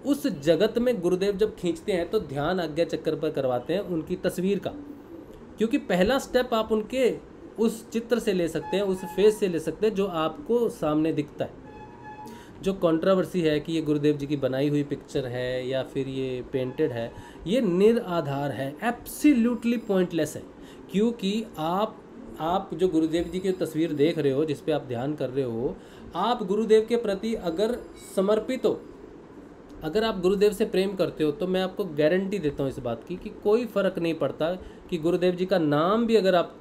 उस जगत में गुरुदेव जब खींचते हैं तो ध्यान आज्ञा चक्र पर करवाते हैं उनकी तस्वीर का, क्योंकि पहला स्टेप आप उनके उस चित्र से ले सकते हैं, उस फेस से ले सकते हैं जो आपको सामने दिखता है। जो कंट्रोवर्सी है कि ये गुरुदेव जी की बनाई हुई पिक्चर है या फिर ये पेंटेड है, ये निराधार है, एब्सोल्युटली पॉइंटलेस है। क्योंकि आप जो गुरुदेव जी की तस्वीर देख रहे हो, जिस पे आप ध्यान कर रहे हो, आप गुरुदेव के प्रति अगर समर्पित हो, अगर आप गुरुदेव से प्रेम करते हो, तो मैं आपको गारंटी देता हूँ इस बात की कि कोई फ़र्क नहीं पड़ता कि गुरुदेव जी का नाम भी अगर आप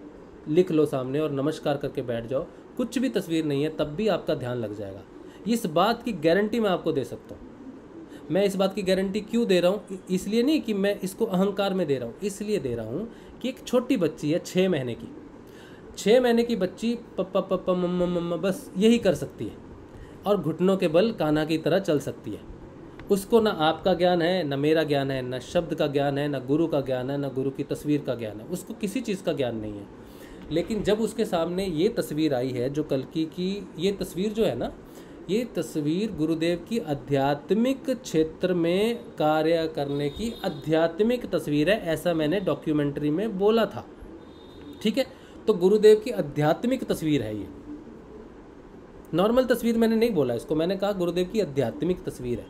लिख लो सामने और नमस्कार करके बैठ जाओ, कुछ भी तस्वीर नहीं है, तब भी आपका ध्यान लग जाएगा। इस बात की गारंटी मैं आपको दे सकता हूँ। मैं इस बात की गारंटी क्यों दे रहा हूँ? इसलिए नहीं कि मैं इसको अहंकार में दे रहा हूँ, इसलिए दे रहा हूँ कि एक छोटी बच्ची है 6 महीने की, 6 महीने की बच्ची पप्पा पप्पा मम्मा मम्मा बस यही कर सकती है और घुटनों के बल कान्हा की तरह चल सकती है। उसको ना आपका ज्ञान है, ना मेरा ज्ञान है, ना शब्द का ज्ञान है, ना गुरु का ज्ञान है, ना गुरु की तस्वीर का ज्ञान है, उसको किसी चीज़ का ज्ञान नहीं है। लेकिन जब उसके सामने ये तस्वीर आई है, जो कल्कि की ये तस्वीर जो है ना, ये तस्वीर गुरुदेव की आध्यात्मिक क्षेत्र में कार्य करने की आध्यात्मिक तस्वीर है, ऐसा मैंने डॉक्यूमेंट्री में बोला था। ठीक है, तो गुरुदेव की आध्यात्मिक तस्वीर है ये, नॉर्मल तस्वीर मैंने नहीं बोला इसको, मैंने कहा गुरुदेव की आध्यात्मिक तस्वीर है,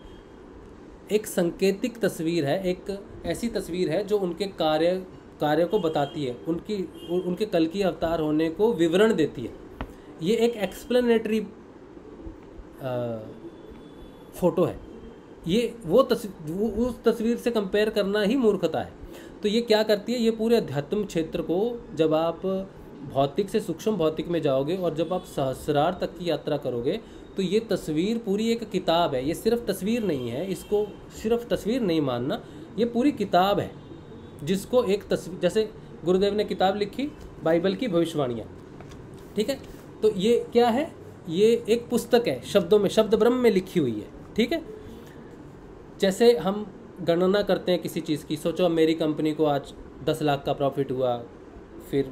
एक संकेतिक तस्वीर है, एक ऐसी तस्वीर है जो उनके कार्य को बताती है, उनके कल्कि अवतार होने को विवरण देती है। ये एक एक्सप्लेनेटरी फोटो है, ये उस तस्वीर से कंपेयर करना ही मूर्खता है। तो ये क्या करती है, ये पूरे अध्यात्म क्षेत्र को, जब आप भौतिक से सूक्ष्म भौतिक में जाओगे और जब आप सहस्रार तक की यात्रा करोगे, तो ये तस्वीर पूरी एक किताब है। ये सिर्फ तस्वीर नहीं है, इसको सिर्फ तस्वीर नहीं मानना, ये पूरी किताब है जिसको एक तस्वीर, जैसे गुरुदेव ने किताब लिखी बाइबल की भविष्यवाणियाँ, ठीक है, तो ये क्या है, ये एक पुस्तक है, शब्दों में, शब्द ब्रह्म में लिखी हुई है। ठीक है, जैसे हम गणना करते हैं किसी चीज़ की, सोचो मेरी कंपनी को आज 10 लाख का प्रॉफिट हुआ, फिर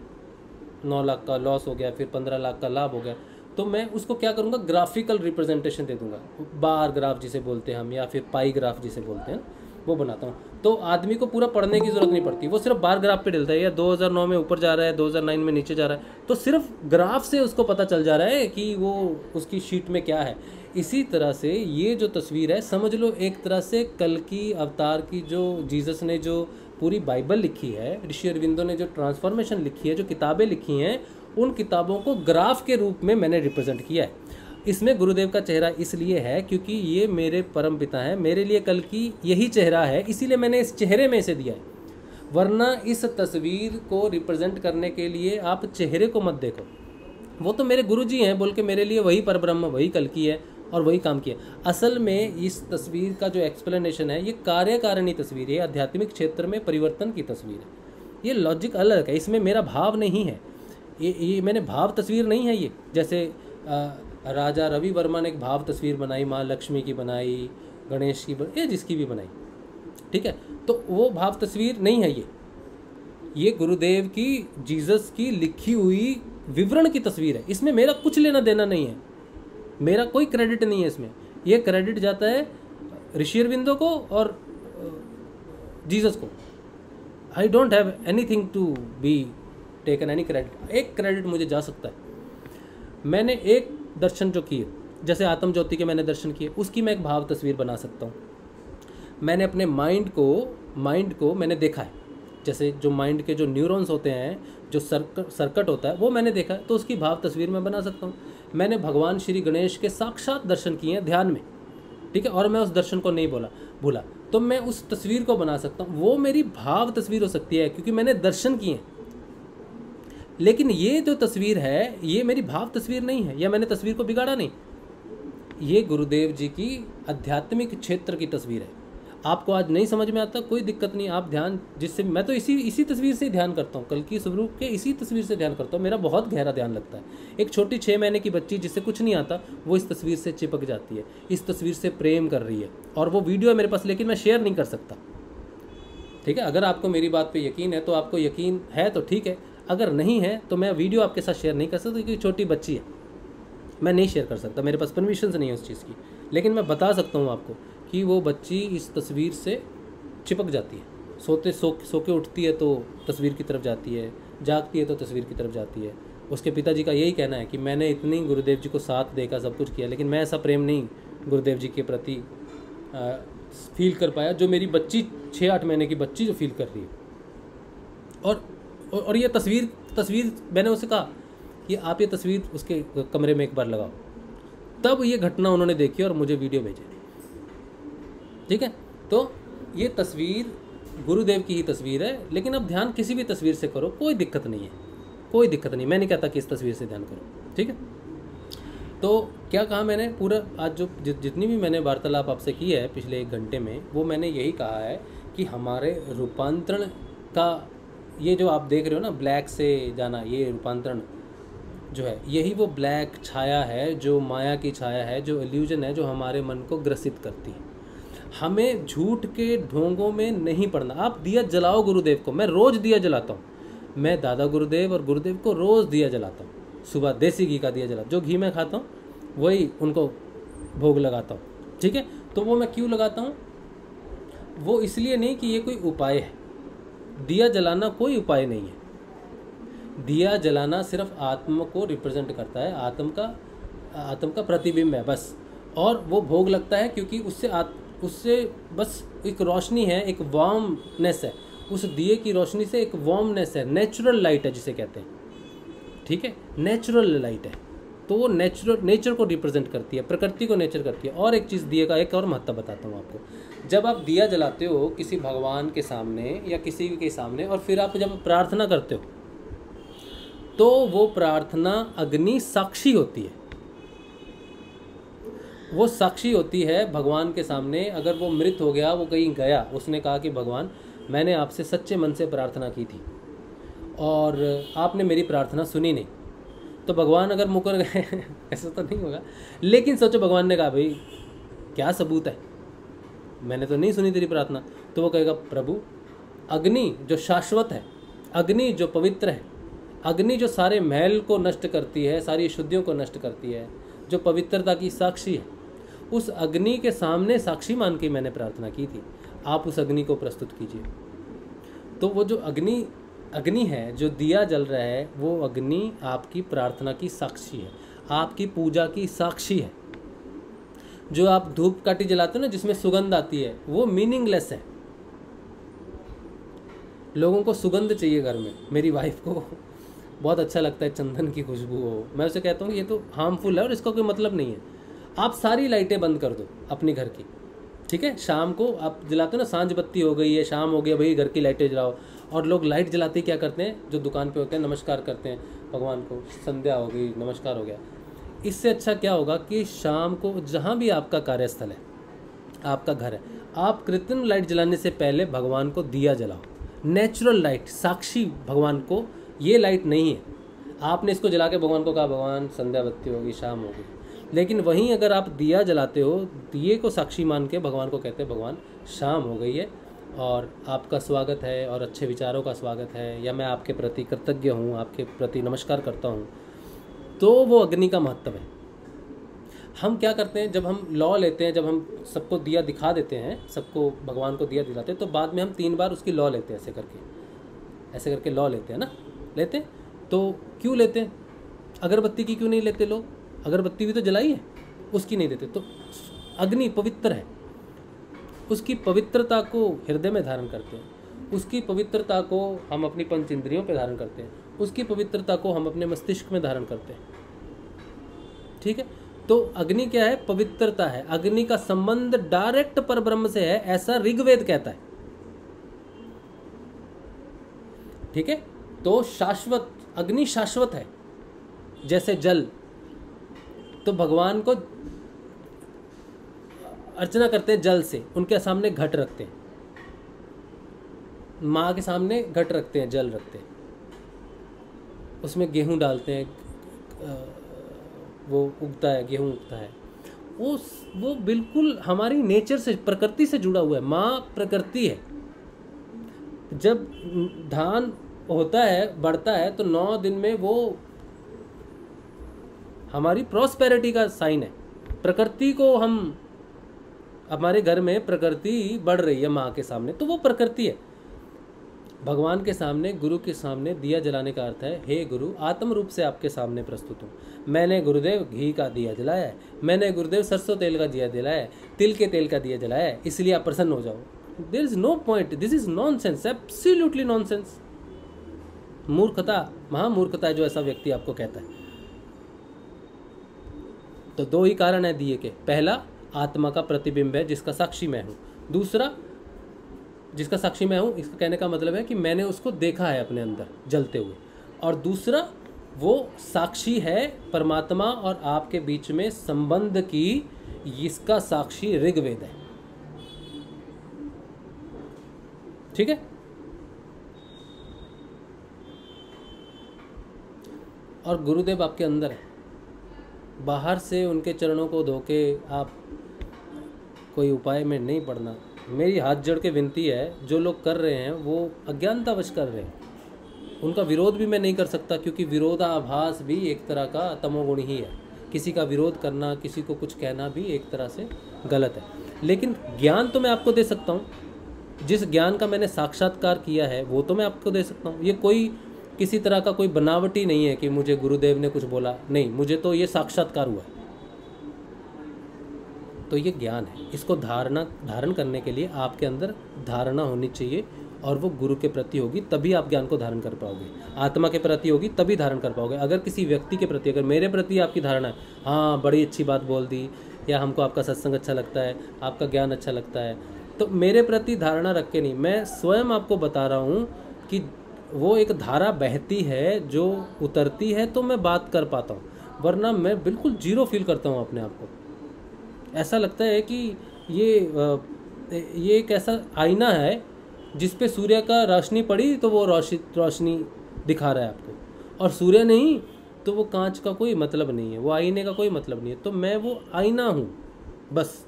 9 लाख का लॉस हो गया, फिर 15 लाख का लाभ हो गया, तो मैं उसको क्या करूँगा, ग्राफिकल रिप्रेजेंटेशन दे दूंगा, बार ग्राफ जिसे बोलते हैं हम, या फिर पाई ग्राफ जिसे बोलते हैं, वो बनाता हूँ। तो आदमी को पूरा पढ़ने की ज़रूरत नहीं पड़ती, वो सिर्फ बार ग्राफ पे डलता है, या 2009 में ऊपर जा रहा है, 2009 में नीचे जा रहा है, तो सिर्फ ग्राफ से उसको पता चल जा रहा है कि वो उसकी शीट में क्या है। इसी तरह से ये जो तस्वीर है, समझ लो एक तरह से कल्कि अवतार की, जो जीसस ने जो पूरी बाइबल लिखी है, ऋषि अरविंदो ने जो ट्रांसफॉर्मेशन लिखी है, जो किताबें लिखी हैं, उन किताबों को ग्राफ के रूप में मैंने रिप्रेजेंट किया है। इसमें गुरुदेव का चेहरा इसलिए है क्योंकि ये मेरे परम पिता हैं, मेरे लिए कल्कि यही चेहरा है, इसीलिए मैंने इस चेहरे में इसे दिया है। वरना इस तस्वीर को रिप्रेजेंट करने के लिए आप चेहरे को मत देखो, वो तो मेरे गुरुजी हैं बोल के मेरे लिए वही परब्रह्म, वही कल्कि है और वही काम किया। असल में इस तस्वीर का जो एक्सप्लेनेशन है, ये कार्यकारिणी तस्वीर है, आध्यात्मिक क्षेत्र में परिवर्तन की तस्वीर है। ये लॉजिक अलग है, इसमें मेरा भाव नहीं है, ये मैंने भाव तस्वीर नहीं है। ये जैसे राजा रवि वर्मा ने एक भाव तस्वीर बनाई, माँ लक्ष्मी की बनाई, गणेश की बनाई, जिसकी भी बनाई, ठीक है, तो वो भाव तस्वीर नहीं है। ये गुरुदेव की, जीसस की लिखी हुई विवरण की तस्वीर है। इसमें मेरा कुछ लेना देना नहीं है, मेरा कोई क्रेडिट नहीं है इसमें। ये क्रेडिट जाता है ऋषि अरविंदो को और जीसस को। I don't have anything to be taken any credit. एक क्रेडिट मुझे जा सकता है, मैंने एक दर्शन जो किए, जैसे आत्म ज्योति के मैंने दर्शन किए, उसकी मैं एक भाव तस्वीर बना सकता हूँ। मैंने अपने माइंड को मैंने देखा है, जैसे जो माइंड के जो न्यूरॉन्स होते हैं, जो सर्किट होता है, वो मैंने देखा है, तो उसकी भाव तस्वीर मैं बना सकता हूँ। मैंने भगवान श्री गणेश के साक्षात दर्शन किए हैं ध्यान में, ठीक है, और मैं उस दर्शन को नहीं भूला, तो मैं उस तस्वीर को बना सकता हूँ। वो मेरी भाव तस्वीर हो सकती है क्योंकि मैंने दर्शन किए। लेकिन ये जो तस्वीर है, ये मेरी भाव तस्वीर नहीं है, या मैंने तस्वीर को बिगाड़ा नहीं। ये गुरुदेव जी की आध्यात्मिक क्षेत्र की तस्वीर है। आपको आज नहीं समझ में आता, कोई दिक्कत नहीं, आप ध्यान, जिससे मैं तो इसी तस्वीर से ध्यान करता हूँ, कल्कि स्वरूप के इसी तस्वीर से ध्यान करता हूँ। मेरा बहुत गहरा ध्यान लगता है। एक छोटी 6 महीने की बच्ची जिससे कुछ नहीं आता, वो इस तस्वीर से चिपक जाती है, इस तस्वीर से प्रेम कर रही है, और वो वीडियो है मेरे पास, लेकिन मैं शेयर नहीं कर सकता। ठीक है, अगर आपको मेरी बात पर यकीन है तो आपको यकीन है तो ठीक है, अगर नहीं है तो मैं वीडियो आपके साथ शेयर नहीं कर सकता क्योंकि छोटी बच्ची है, मैं नहीं शेयर कर सकता, मेरे पास परमिशन नहीं है उस चीज़ की। लेकिन मैं बता सकता हूँ आपको कि वो बच्ची इस तस्वीर से चिपक जाती है। सो के उठती है तो तस्वीर की तरफ जाती है, जागती है तो तस्वीर की तरफ जाती है। उसके पिताजी का यही कहना है कि मैंने इतनी गुरुदेव जी को साथ देखा, सब कुछ किया, लेकिन मैं ऐसा प्रेम नहीं गुरुदेव जी के प्रति फील कर पाया जो मेरी बच्ची 6-8 महीने की बच्ची जो फील कर रही है। और ये तस्वीर मैंने उसे कहा कि आप ये तस्वीर उसके कमरे में एक बार लगाओ, तब ये घटना उन्होंने देखी और मुझे वीडियो भेजे। ठीक है, तो ये तस्वीर गुरुदेव की ही तस्वीर है, लेकिन अब ध्यान किसी भी तस्वीर से करो, कोई दिक्कत नहीं है, कोई दिक्कत नहीं। मैं नहीं कहता कि इस तस्वीर से ध्यान करो, ठीक है। तो क्या कहा मैंने पूरा आज जो जितनी भी मैंने वार्तालाप आपसे की है पिछले 1 घंटे में, वो मैंने यही कहा है कि हमारे रूपांतरण का ये जो आप देख रहे हो ना, ब्लैक से जाना, ये रूपांतरण जो है, यही वो ब्लैक छाया है, जो माया की छाया है, जो इल्यूजन है, जो हमारे मन को ग्रसित करती है। हमें झूठ के ढोंगों में नहीं पड़ना। आप दिया जलाओ गुरुदेव को, मैं रोज़ दिया जलाता हूँ, मैं दादा गुरुदेव और गुरुदेव को रोज़ दिया जलाता हूँ। सुबह देसी घी का दिया जलाता हूँ, जो घी मैं खाता हूँ वही उनको भोग लगाता हूँ, ठीक है। तो वो मैं क्यों लगाता हूँ? वो इसलिए नहीं कि ये कोई उपाय है, दिया जलाना कोई उपाय नहीं है। दिया जलाना सिर्फ आत्मा को रिप्रेजेंट करता है, आत्म का प्रतिबिंब है बस। और वो भोग लगता है क्योंकि उससे बस एक रोशनी है, एक वार्मनेस है, उस दिए की रोशनी से एक वार्मनेस है, नेचुरल लाइट है जिसे कहते हैं, ठीक है, नेचुरल लाइट है। तो वो नेचर को रिप्रेजेंट करती है, प्रकृति को नेचर करती है। और एक चीज़ दिए का एक और महत्व बताता हूँ आपको। जब आप दिया जलाते हो किसी भगवान के सामने या किसी के सामने, और फिर आप जब प्रार्थना करते हो, तो वो प्रार्थना अग्नि साक्षी होती है, वो साक्षी होती है भगवान के सामने। अगर वो मृत हो गया, वो कहीं गया, उसने कहा कि भगवान मैंने आपसे सच्चे मन से प्रार्थना की थी और आपने मेरी प्रार्थना सुनी नहीं, तो भगवान अगर मुकर गए ऐसा तो नहीं होगा, लेकिन सोचो भगवान ने कहा भाई क्या सबूत है, मैंने तो नहीं सुनी तेरी प्रार्थना, तो वो कहेगा प्रभु अग्नि जो शाश्वत है, अग्नि जो पवित्र है, अग्नि जो सारे महल को नष्ट करती है, सारी शुद्धियों को नष्ट करती है, जो पवित्रता की साक्षी है, उस अग्नि के सामने साक्षी मान के मैंने प्रार्थना की थी, आप उस अग्नि को प्रस्तुत कीजिए। तो वो जो अग्नि है, जो दिया जल रहा है, वो अग्नि आपकी प्रार्थना की साक्षी है, आपकी पूजा की साक्षी है। जो आप धूप काठी जलाते हो ना, जिसमें सुगंध आती है, वो मीनिंगलेस है। लोगों को सुगंध चाहिए घर में। मेरी वाइफ को बहुत अच्छा लगता है चंदन की खुशबू हो, मैं उसे कहता हूँ ये तो हार्मफुल है और इसका कोई मतलब नहीं है। आप सारी लाइटें बंद कर दो अपनी घर की, ठीक है। शाम को आप जलाते हो ना, सांझ बत्ती हो गई है, शाम हो गया, भाई घर की लाइटें जलाओ। और लोग लाइट जलाते क्या करते हैं, जो दुकान पे होते हैं नमस्कार करते हैं भगवान को, संध्या हो गई, नमस्कार हो गया। इससे अच्छा क्या होगा कि शाम को जहाँ भी आपका कार्यस्थल है, आपका घर है, आप कृत्रिम लाइट जलाने से पहले भगवान को दिया जलाओ, नेचुरल लाइट, साक्षी भगवान को। ये लाइट नहीं है, आपने इसको जला के भगवान को कहा भगवान संध्या बत्ती होगी, शाम होगी, लेकिन वहीं अगर आप दिया जलाते हो, दिए को साक्षी मान के भगवान को कहते हैं भगवान शाम हो गई है और आपका स्वागत है और अच्छे विचारों का स्वागत है, या मैं आपके प्रति कृतज्ञ हूँ, आपके प्रति नमस्कार करता हूँ। तो वो अग्नि का महत्व है। हम क्या करते हैं, जब हम लौ लेते हैं, जब हम सबको दिया दिखा देते हैं, सबको भगवान को दिया दिलाते हैं, तो बाद में हम 3 बार उसकी लौ लेते हैं, ऐसे करके लौ लेते हैं ना, लेते हैं। तो क्यों लेते हैं? अगरबत्ती की क्यों नहीं लेते लोग? अगरबत्ती भी तो जलाई है, उसकी नहीं देते। तो अग्नि पवित्र है, उसकी पवित्रता को हृदय में धारण करते हैं, उसकी पवित्रता को हम अपनी पंच इंद्रियों पे धारण करते हैं, उसकी पवित्रता को हम अपने मस्तिष्क में धारण करते हैं, ठीक है। तो अग्नि क्या है? पवित्रता है। अग्नि का संबंध डायरेक्ट परब्रह्म से है, ऐसा ऋग्वेद कहता है, ठीक है। तो शाश्वत, अग्नि शाश्वत है, जैसे जल। तो भगवान को अर्चना करते हैं जल से, उनके सामने घट रखते हैं, माँ के सामने घट रखते हैं, जल रखते हैं, उसमें गेहूं डालते हैं, वो उगता है, गेहूं उगता है। वो बिल्कुल हमारी नेचर से, प्रकृति से जुड़ा हुआ है। माँ प्रकृति है। जब धान होता है, बढ़ता है, तो 9 दिन में वो हमारी प्रॉस्पेरिटी का साइन है। प्रकृति को हम, हमारे घर में प्रकृति बढ़ रही है माँ के सामने, तो वो प्रकृति है। भगवान के सामने, गुरु के सामने दिया जलाने का अर्थ है, हे गुरु, आत्म रूप से आपके सामने प्रस्तुत हूँ। मैंने गुरुदेव घी का दिया जलाया है, मैंने गुरुदेव सरसों तेल का दिया जलाया है, तिल के तेल का दिया जलाया है, इसलिए आप प्रसन्न हो जाओ। There is no point, this is nonsense, absolutely nonsense. मूर्खता, महामूर्खता है जो ऐसा व्यक्ति आपको कहता है। तो 2 ही कारण है दिए के। पहला, आत्मा का प्रतिबिंब है जिसका साक्षी मैं हूँ। दूसरा, जिसका साक्षी मैं हूँ, इसका कहने का मतलब है कि मैंने उसको देखा है अपने अंदर जलते हुए। और दूसरा, वो साक्षी है परमात्मा और आपके बीच में संबंध की, इसका साक्षी ऋग्वेद है। ठीक है। और गुरुदेव आपके अंदर है, बाहर से उनके चरणों को धो के आप कोई उपाय में नहीं पड़ना। मेरी हाथ जोड़ के विनती है, जो लोग कर रहे हैं वो अज्ञानतावश कर रहे हैं, उनका विरोध भी मैं नहीं कर सकता, क्योंकि विरोधाभास भी एक तरह का तमोगुण ही है। किसी का विरोध करना, किसी को कुछ कहना भी एक तरह से गलत है। लेकिन ज्ञान तो मैं आपको दे सकता हूँ, जिस ज्ञान का मैंने साक्षात्कार किया है वो तो मैं आपको दे सकता हूँ। ये कोई किसी तरह का कोई बनावटी नहीं है कि मुझे गुरुदेव ने कुछ बोला, नहीं, मुझे तो ये साक्षात्कार हुआ है। तो ये ज्ञान है, इसको धारण करने के लिए आपके अंदर धारणा होनी चाहिए, और वो गुरु के प्रति होगी तभी आप ज्ञान को धारण कर पाओगे। आत्मा के प्रति होगी तभी धारण कर पाओगे। अगर किसी व्यक्ति के प्रति, अगर मेरे प्रति आपकी धारणा है, हाँ बड़ी अच्छी बात बोल दी, या हमको आपका सत्संग अच्छा लगता है, आपका ज्ञान अच्छा लगता है, तो मेरे प्रति धारणा रख के नहीं, मैं स्वयं आपको बता रहा हूँ कि वो एक धारा बहती है जो उतरती है तो मैं बात कर पाता हूँ, वरना मैं बिल्कुल जीरो फील करता हूँ अपने आप को। ऐसा लगता है कि ये एक ऐसा आईना है जिस पे सूर्य का रोशनी पड़ी तो वो रोशनी दिखा रहा है आपको, और सूर्य नहीं तो वो कांच का कोई मतलब नहीं है, वो आईने का कोई मतलब नहीं है। तो मैं वो आईना हूँ बस,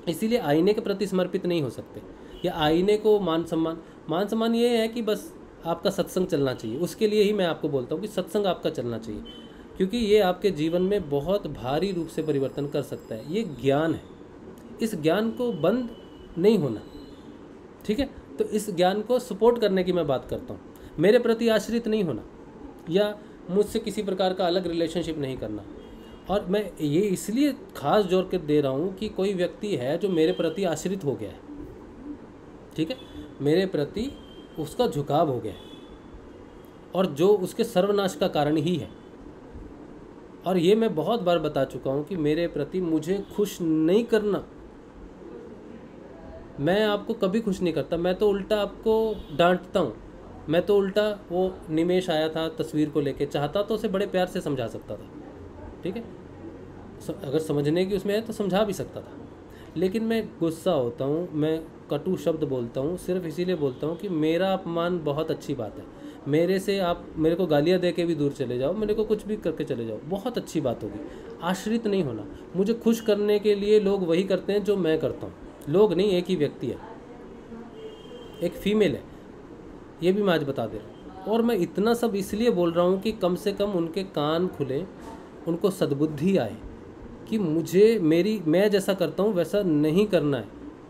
इसीलिए आईने के प्रति समर्पित नहीं हो सकते, या आईने को मान सम्मान ये है कि बस आपका सत्संग चलना चाहिए। उसके लिए ही मैं आपको बोलता हूँ कि सत्संग आपका चलना चाहिए, क्योंकि ये आपके जीवन में बहुत भारी रूप से परिवर्तन कर सकता है। ये ज्ञान है, इस ज्ञान को बंद नहीं होना। ठीक है, तो इस ज्ञान को सपोर्ट करने की मैं बात करता हूँ। मेरे प्रति आश्रित नहीं होना, या मुझसे किसी प्रकार का अलग रिलेशनशिप नहीं करना। और मैं ये इसलिए खास जोर कर दे रहा हूँ कि कोई व्यक्ति है जो मेरे प्रति आश्रित हो गया है, ठीक है, मेरे प्रति उसका झुकाव हो गया है, और जो उसके सर्वनाश का कारण ही है। और ये मैं बहुत बार बता चुका हूँ कि मेरे प्रति मुझे खुश नहीं करना, मैं आपको कभी खुश नहीं करता, मैं तो उल्टा आपको डांटता हूँ। मैं तो उल्टा, वो निमेश आया था तस्वीर को लेके, चाहता तो उसे बड़े प्यार से समझा सकता था, ठीक है, अगर समझने की उसमें है तो समझा भी सकता था, लेकिन मैं गुस्सा होता हूँ, मैं कटु शब्द बोलता हूँ, सिर्फ इसीलिए बोलता हूँ कि मेरा अपमान बहुत अच्छी बात है। मेरे से आप मेरे को गालियाँ दे के भी दूर चले जाओ, मेरे को कुछ भी करके चले जाओ, बहुत अच्छी बात होगी। आश्रित नहीं होना। मुझे खुश करने के लिए लोग वही करते हैं जो मैं करता हूँ। लोग नहीं, एक ही व्यक्ति है, एक फीमेल है, ये भी मैं आज बता दे रहा हूँ। और मैं इतना सब इसलिए बोल रहा हूँ कि कम से कम उनके कान खुले, उनको सद्बुद्धि आए कि मैं जैसा करता हूँ वैसा नहीं करना है,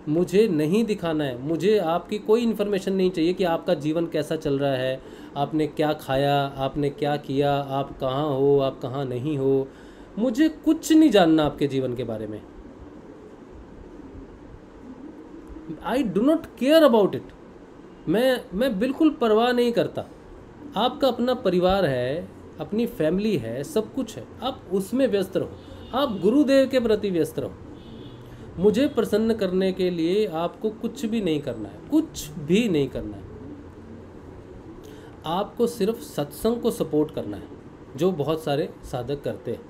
मुझे नहीं दिखाना है। मुझे आपकी कोई इन्फॉर्मेशन नहीं चाहिए कि आपका जीवन कैसा चल रहा है, आपने क्या खाया, आपने क्या किया, आप कहाँ हो, आप कहाँ नहीं हो। मुझे कुछ नहीं जानना आपके जीवन के बारे में। I do not care about it. मैं बिल्कुल परवाह नहीं करता। आपका अपना परिवार है, अपनी फैमिली है, सब कुछ है, आप उसमें व्यस्त रहो, आप गुरुदेव के प्रति व्यस्त रहो। मुझे प्रसन्न करने के लिए आपको कुछ भी नहीं करना है, कुछ भी नहीं करना है। आपको सिर्फ सत्संग को सपोर्ट करना है, जो बहुत सारे साधक करते हैं।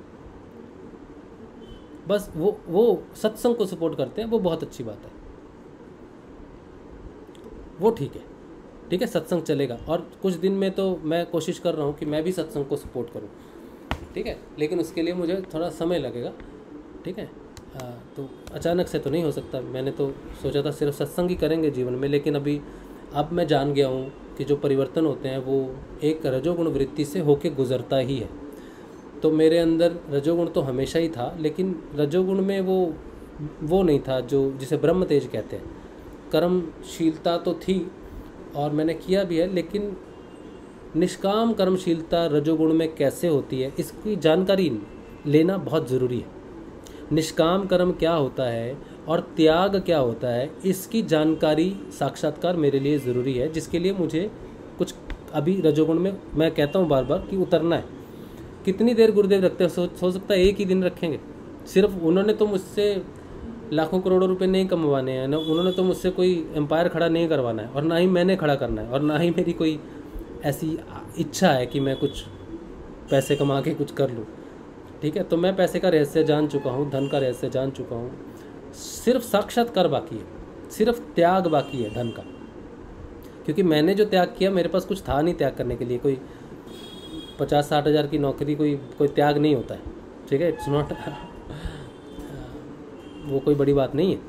बस वो सत्संग को सपोर्ट करते हैं, वो बहुत अच्छी बात है, वो ठीक है, ठीक है, सत्संग चलेगा। और कुछ दिन में तो मैं कोशिश कर रहा हूँ कि मैं भी सत्संग को सपोर्ट करूँ, ठीक है, लेकिन उसके लिए मुझे थोड़ा समय लगेगा, ठीक है। तो अचानक से तो नहीं हो सकता। मैंने तो सोचा था सिर्फ सत्संग ही करेंगे जीवन में, लेकिन अब मैं जान गया हूँ कि जो परिवर्तन होते हैं वो एक रजोगुण वृत्ति से होके गुजरता ही है। तो मेरे अंदर रजोगुण तो हमेशा ही था, लेकिन रजोगुण में वो नहीं था जो जिसे ब्रह्म तेज कहते हैं। कर्मशीलता तो थी और मैंने किया भी है, लेकिन निष्काम कर्मशीलता रजोगुण में कैसे होती है इसकी जानकारी लेना बहुत ज़रूरी है। निष्काम कर्म क्या होता है और त्याग क्या होता है, इसकी जानकारी साक्षात्कार मेरे लिए ज़रूरी है, जिसके लिए मुझे कुछ अभी रजोगुण में, मैं कहता हूँ बार बार कि उतरना है। कितनी देर गुरुदेव रखते हैं? हो सकता है एक ही दिन रखेंगे। सिर्फ उन्होंने तो मुझसे लाखों करोड़ों रुपए नहीं कमवाने हैं, ना उन्होंने तो मुझसे कोई एम्पायर खड़ा नहीं करवाना है, और ना ही मैंने खड़ा करना है, और ना ही मेरी कोई ऐसी इच्छा है कि मैं कुछ पैसे कमा के कुछ कर लूँ, ठीक है। तो मैं पैसे का रहस्य जान चुका हूँ, धन का रहस्य जान चुका हूँ, सिर्फ साक्षात्कार बाकी है, सिर्फ त्याग बाकी है धन का। क्योंकि मैंने जो त्याग किया, मेरे पास कुछ था नहीं त्याग करने के लिए। कोई 50-60 हज़ार की नौकरी कोई त्याग नहीं होता है, ठीक है। इट्स नॉट वो कोई बड़ी बात नहीं है,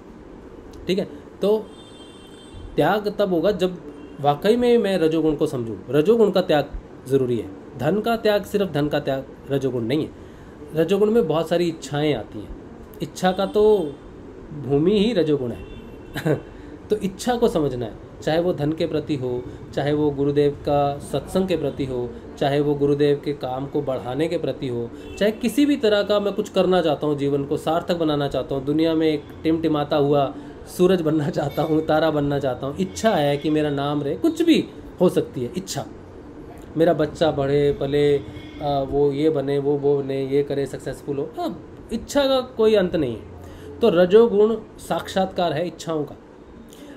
ठीक है। तो त्याग तब होगा जब वाकई में मैं रजोगुण को समझूं। रजोगुण का त्याग ज़रूरी है। धन का त्याग सिर्फ धन का त्याग रजोगुण नहीं है। रजोगुण में बहुत सारी इच्छाएं आती हैं। इच्छा का तो भूमि ही रजोगुण है तो इच्छा को समझना है, चाहे वो धन के प्रति हो, चाहे वो गुरुदेव का सत्संग के प्रति हो, चाहे वो गुरुदेव के काम को बढ़ाने के प्रति हो, चाहे किसी भी तरह का मैं कुछ करना चाहता हूँ, जीवन को सार्थक बनाना चाहता हूँ, दुनिया में एक टिमटिमाता हुआ सूरज बनना चाहता हूँ, तारा बनना चाहता हूँ, इच्छा है कि मेरा नाम रहे, कुछ भी हो सकती है इच्छा। मेरा बच्चा बढ़े पले, वो ये बने, वो बने, ये करे, सक्सेसफुल हो, इच्छा का कोई अंत नहीं है। तो रजोगुण साक्षात्कार है इच्छाओं का।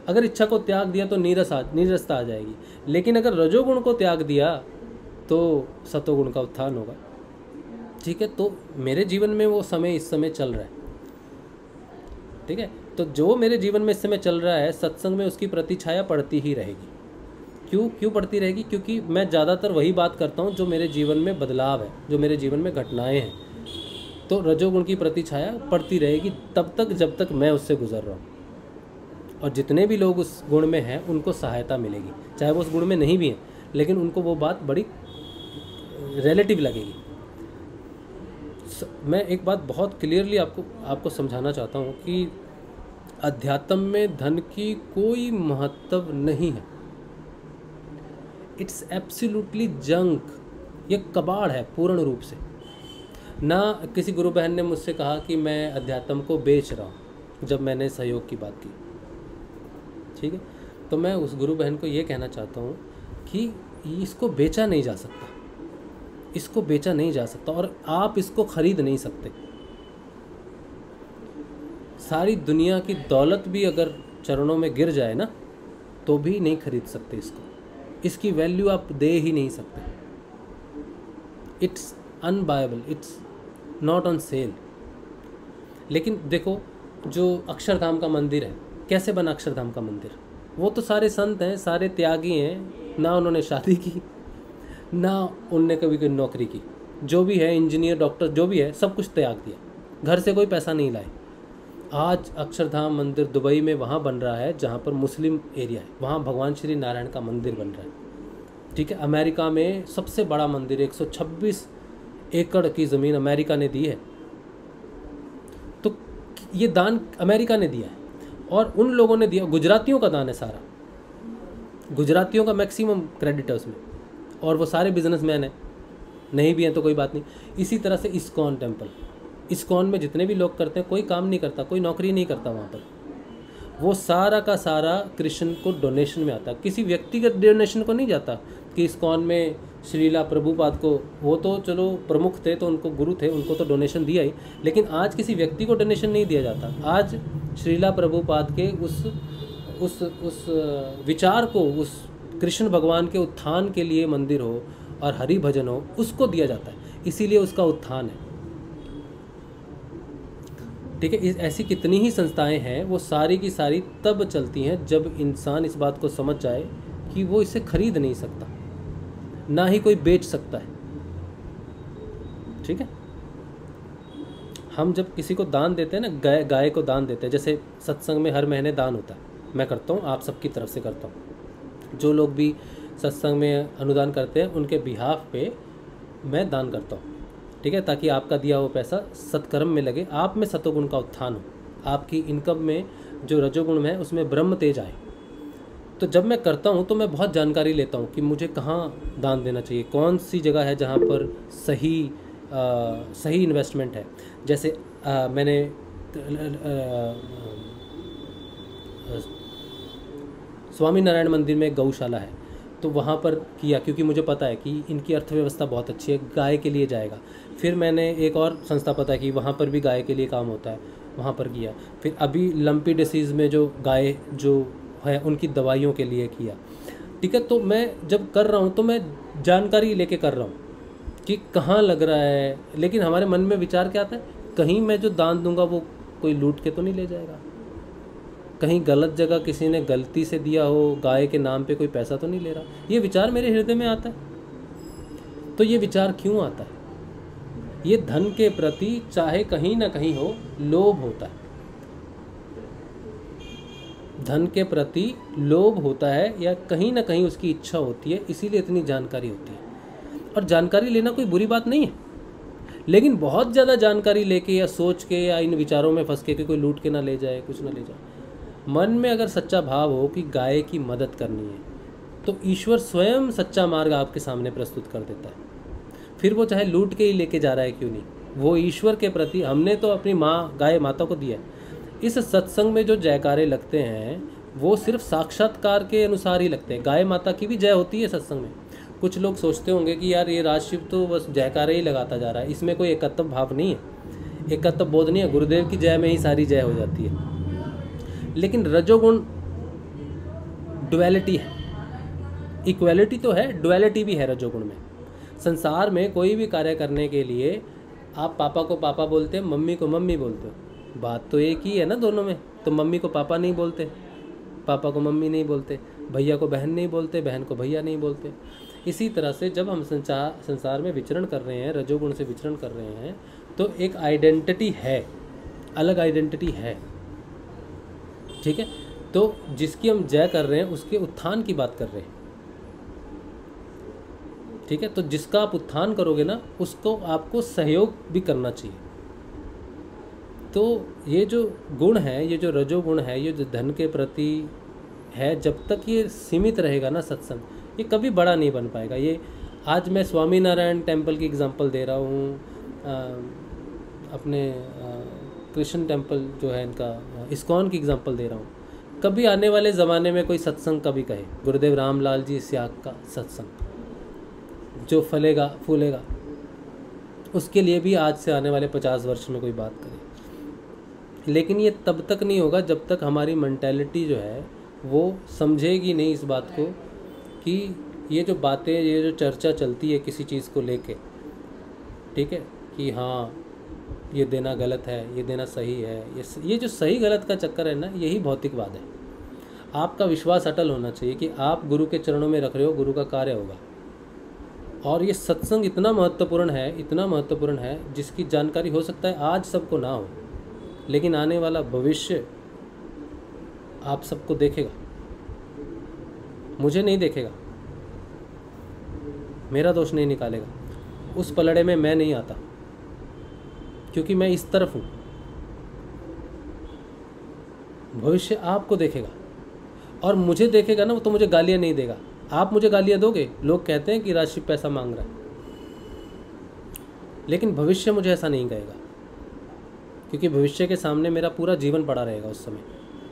अगर इच्छा को त्याग दिया तो नीरसता आ जाएगी, लेकिन अगर रजोगुण को त्याग दिया तो सतोगुण का उत्थान होगा, ठीक है। तो मेरे जीवन में वो समय इस समय चल रहा है, ठीक है। तो जो मेरे जीवन में इस समय चल रहा है, सत्संग में उसकी प्रतिछाया पड़ती ही रहेगी। क्यों पड़ती रहेगी? क्योंकि मैं ज़्यादातर वही बात करता हूँ जो मेरे जीवन में बदलाव है, जो मेरे जीवन में घटनाएं हैं। तो रजोगुण की प्रतिछाया पड़ती रहेगी तब तक जब तक मैं उससे गुजर रहा हूँ। और जितने भी लोग उस गुण में हैं उनको सहायता मिलेगी, चाहे वो उस गुण में नहीं भी हैं, लेकिन उनको वो बात बड़ी रिलेटिव लगेगी। मैं एक बात बहुत क्लियरली आपको समझाना चाहता हूँ कि अध्यात्म में धन की कोई महत्व नहीं है। It's absolutely junk. ये कबाड़ है पूर्ण रूप से। ना किसी गुरु बहन ने मुझसे कहा कि मैं अध्यात्म को बेच रहा हूँ जब मैंने सहयोग की बात की, ठीक है। तो मैं उस गुरु बहन को ये कहना चाहता हूँ कि इसको बेचा नहीं जा सकता, इसको बेचा नहीं जा सकता, और आप इसको खरीद नहीं सकते। सारी दुनिया की दौलत भी अगर चरणों में गिर जाए ना तो भी नहीं खरीद सकते इसको। इसकी वैल्यू आप दे ही नहीं सकते। It's unbuyable, it's not on sale. लेकिन देखो, जो अक्षरधाम का मंदिर है, कैसे बना अक्षरधाम का मंदिर? वो तो सारे संत हैं, सारे त्यागी हैं, ना उन्होंने शादी की, ना उनने कभी कोई नौकरी की। जो भी है, इंजीनियर, डॉक्टर, जो भी है, सब कुछ त्याग दिया, घर से कोई पैसा नहीं लाए। आज अक्षरधाम मंदिर दुबई में वहाँ बन रहा है जहाँ पर मुस्लिम एरिया है, वहाँ भगवान श्री नारायण का मंदिर बन रहा है, ठीक है। अमेरिका में सबसे बड़ा मंदिर, 126 एकड़ की ज़मीन अमेरिका ने दी है। तो ये दान अमेरिका ने दिया है, और उन लोगों ने दिया, गुजरातियों का दान है सारा, गुजरातियों का मैक्सिमम क्रेडिट है उसमें, और वो सारे बिजनेसमैन हैं, नहीं भी हैं तो कोई बात नहीं। इसी तरह से इस्कॉन टेम्पल, इस्कॉन में जितने भी लोग करते हैं, कोई काम नहीं करता, कोई नौकरी नहीं करता वहाँ पर, वो सारा का सारा कृष्ण को डोनेशन में आता, किसी व्यक्तिगत डोनेशन को नहीं जाता। कि इस्कॉन में श्रीला प्रभुपाद को, वो तो चलो प्रमुख थे तो उनको गुरु थे, उनको तो डोनेशन दिया ही, लेकिन आज किसी व्यक्ति को डोनेशन नहीं दिया जाता। आज श्रीला प्रभुपाद के उस विचार को, उस कृष्ण भगवान के उत्थान के लिए मंदिर हो और हरि भजन हो, उसको दिया जाता है, इसीलिए उसका उत्थान है, ठीक है। ऐसी कितनी ही संस्थाएं हैं, वो सारी की सारी तब चलती हैं जब इंसान इस बात को समझ जाए कि वो इसे खरीद नहीं सकता, ना ही कोई बेच सकता है, ठीक है। हम जब किसी को दान देते हैं ना, गाय को दान देते हैं, जैसे सत्संग में हर महीने दान होता है, मैं करता हूँ, आप सबकी तरफ से करता हूँ। जो लोग भी सत्संग में अनुदान करते हैं उनके बिहाफ पे मैं दान करता हूँ, ठीक है, ताकि आपका दिया हुआ पैसा सत्कर्म में लगे, आप में सतोगुण का उत्थान हो, आपकी इनकम में जो रजोगुण है उसमें ब्रह्म तेज आए। तो जब मैं करता हूँ तो मैं बहुत जानकारी लेता हूँ कि मुझे कहाँ दान देना चाहिए, कौन सी जगह है जहाँ पर सही इन्वेस्टमेंट है। जैसे मैंने स्वामी नारायण मंदिर में गौशाला है, तो वहाँ पर किया, क्योंकि मुझे पता है कि इनकी अर्थव्यवस्था बहुत अच्छी है, गाय के लिए जाएगा। फिर मैंने एक और संस्था पता कि वहाँ पर भी गाय के लिए काम होता है, वहाँ पर किया। फिर अभी लंपी डिसीज़ में जो गाय जो है उनकी दवाइयों के लिए किया, ठीक है। तो मैं जब कर रहा हूँ तो मैं जानकारी लेके कर रहा हूँ कि कहाँ लग रहा है, लेकिन हमारे मन में विचार क्या आता है, कहीं मैं जो दान दूंगा वो कोई लूट के तो नहीं ले जाएगा, कहीं गलत जगह किसी ने गलती से दिया हो, गाय के नाम पे कोई पैसा तो नहीं ले रहा। ये विचार मेरे हृदय में आता है। तो ये विचार क्यों आता है? ये धन के प्रति चाहे कहीं ना कहीं हो लोभ होता है, धन के प्रति लोभ होता है या कहीं ना कहीं उसकी इच्छा होती है, इसीलिए इतनी जानकारी होती है। और जानकारी लेना कोई बुरी बात नहीं है, लेकिन बहुत ज़्यादा जानकारी लेके या सोच के या इन विचारों में फंस के कि कोई लूट के ना ले जाए, कुछ ना ले जाए। मन में अगर सच्चा भाव हो कि गाय की मदद करनी है, तो ईश्वर स्वयं सच्चा मार्ग आपके सामने प्रस्तुत कर देता है। फिर वो चाहे लूट के ही लेके जा रहा है क्यों नहीं, वो ईश्वर के प्रति हमने तो अपनी माँ गाय माता को दिया है। इस सत्संग में जो जयकारे लगते हैं वो सिर्फ साक्षात्कार के अनुसार ही लगते हैं। गाय माता की भी जय होती है सत्संग में। कुछ लोग सोचते होंगे कि यार ये राजशिव तो बस जयकारे ही लगाता जा रहा है, इसमें कोई एकत्व भाव नहीं है, एकत्व बोध नहीं है, गुरुदेव की जय में ही सारी जय हो जाती है। लेकिन रजोगुण डुअलिटी है, इक्वलिटी तो है, डुअलिटी भी है रजोगुण में। संसार में कोई भी कार्य करने के लिए आप पापा को पापा बोलते हैं, मम्मी को मम्मी बोलते हो, बात तो एक ही है ना दोनों में। तो मम्मी को पापा नहीं बोलते, पापा को मम्मी नहीं बोलते, भैया को बहन नहीं बोलते, बहन को भैया नहीं बोलते। इसी तरह से जब हम संसार में विचरण कर रहे हैं, रजोगुण से विचरण कर रहे हैं, तो एक आइडेंटिटी है, अलग आइडेंटिटी है, ठीक है। तो जिसकी हम जय कर रहे हैं उसके उत्थान की बात कर रहे हैं, ठीक है। तो जिसका आप उत्थान करोगे ना, उसको आपको सहयोग भी करना चाहिए। तो ये जो गुण है, ये जो रजोगुण है, ये जो धन के प्रति है, जब तक ये सीमित रहेगा ना सत्संग, ये कभी बड़ा नहीं बन पाएगा। ये आज मैं स्वामीनारायण टेम्पल की एग्जांपल दे रहा हूँ, अपने कृष्ण टेम्पल जो है इनका, इस्कॉन की एग्जांपल दे रहा हूँ। कभी आने वाले ज़माने में कोई सत्संग कभी कहे गुरुदेव रामलाल जी स्याग का सत्संग जो फलेगा फूलेगा, उसके लिए भी आज से आने वाले 50 वर्ष में कोई बात करे। लेकिन ये तब तक नहीं होगा जब तक हमारी मेंटालिटी जो है वो समझेगी नहीं इस बात को कि ये जो बातें, ये जो चर्चा चलती है किसी चीज़ को लेके, ठीक है, कि हाँ ये देना गलत है, ये देना सही है, ये जो सही गलत का चक्कर है ना, यही भौतिकवाद है। आपका विश्वास अटल होना चाहिए कि आप गुरु के चरणों में रख रहे हो, गुरु का कार्य होगा। और ये सत्संग इतना महत्वपूर्ण है, इतना महत्वपूर्ण है, जिसकी जानकारी हो सकता है आज सबको ना हो, लेकिन आने वाला भविष्य आप सबको देखेगा। मुझे नहीं देखेगा, मेरा दोष नहीं निकालेगा, उस पलड़े में मैं नहीं आता, क्योंकि मैं इस तरफ हूँ। भविष्य आपको देखेगा, और मुझे देखेगा ना, वो तो मुझे गालियाँ नहीं देगा। आप मुझे गालियाँ दोगे, लोग कहते हैं कि राशि पैसा मांग रहा है, लेकिन भविष्य मुझे ऐसा नहीं कहेगा, क्योंकि भविष्य के सामने मेरा पूरा जीवन पड़ा रहेगा उस समय।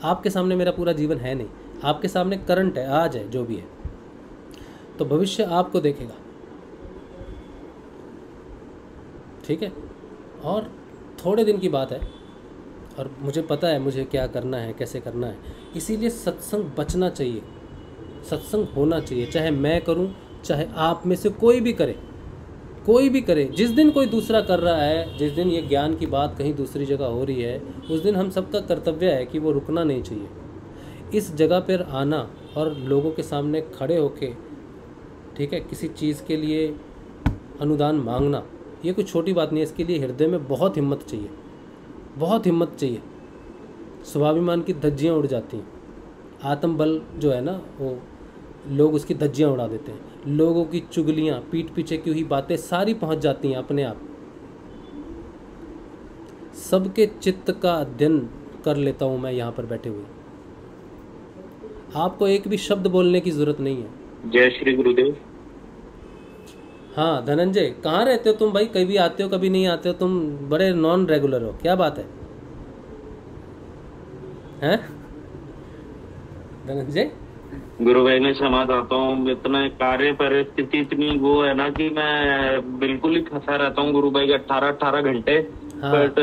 आपके सामने मेरा पूरा जीवन है नहीं, आपके सामने करंट है, आज है, जो भी है। तो भविष्य आपको देखेगा, ठीक है। और थोड़े दिन की बात है, और मुझे पता है मुझे क्या करना है, कैसे करना है। इसीलिए सत्संग बचना चाहिए, सत्संग होना चाहिए, चाहे मैं करूं, चाहे आप में से कोई भी करे, कोई भी करे। जिस दिन कोई दूसरा कर रहा है, जिस दिन ये ज्ञान की बात कहीं दूसरी जगह हो रही है, उस दिन हम सबका कर्तव्य है कि वो रुकना नहीं चाहिए। इस जगह पर आना और लोगों के सामने खड़े होके, ठीक है, किसी चीज़ के लिए अनुदान मांगना, ये कोई छोटी बात नहीं है। इसके लिए हृदय में बहुत हिम्मत चाहिए, बहुत हिम्मत चाहिए। स्वाभिमान की धज्जियाँ उड़ जाती हैं। आत्मबल जो है ना, वो लोग उसकी धज्जियाँ उड़ा देते हैं। लोगों की चुगलियाँ, पीठ पीछे की हुई बातें सारी पहुंच जाती हैं अपने आप। सबके चित्त का अध्ययन कर लेता हूँ मैं यहाँ पर बैठे हुए। आपको एक भी शब्द बोलने की जरूरत नहीं है। जय श्री गुरुदेव। हाँ धनंजय, कहाँ रहते हो तुम भाई? कभी आते हो कभी नहीं आते हो, तुम बड़े नॉन रेगुलर हो, क्या बात है? हैं धनंजय? गुरु भाई मैं क्षमा चाहता हूँ, इतना कार्य परिस्थिति इतनी वो है ना कि मैं बिल्कुल ही फंसा रहता हूँ गुरु भाई के 18 घंटे। हाँ। बट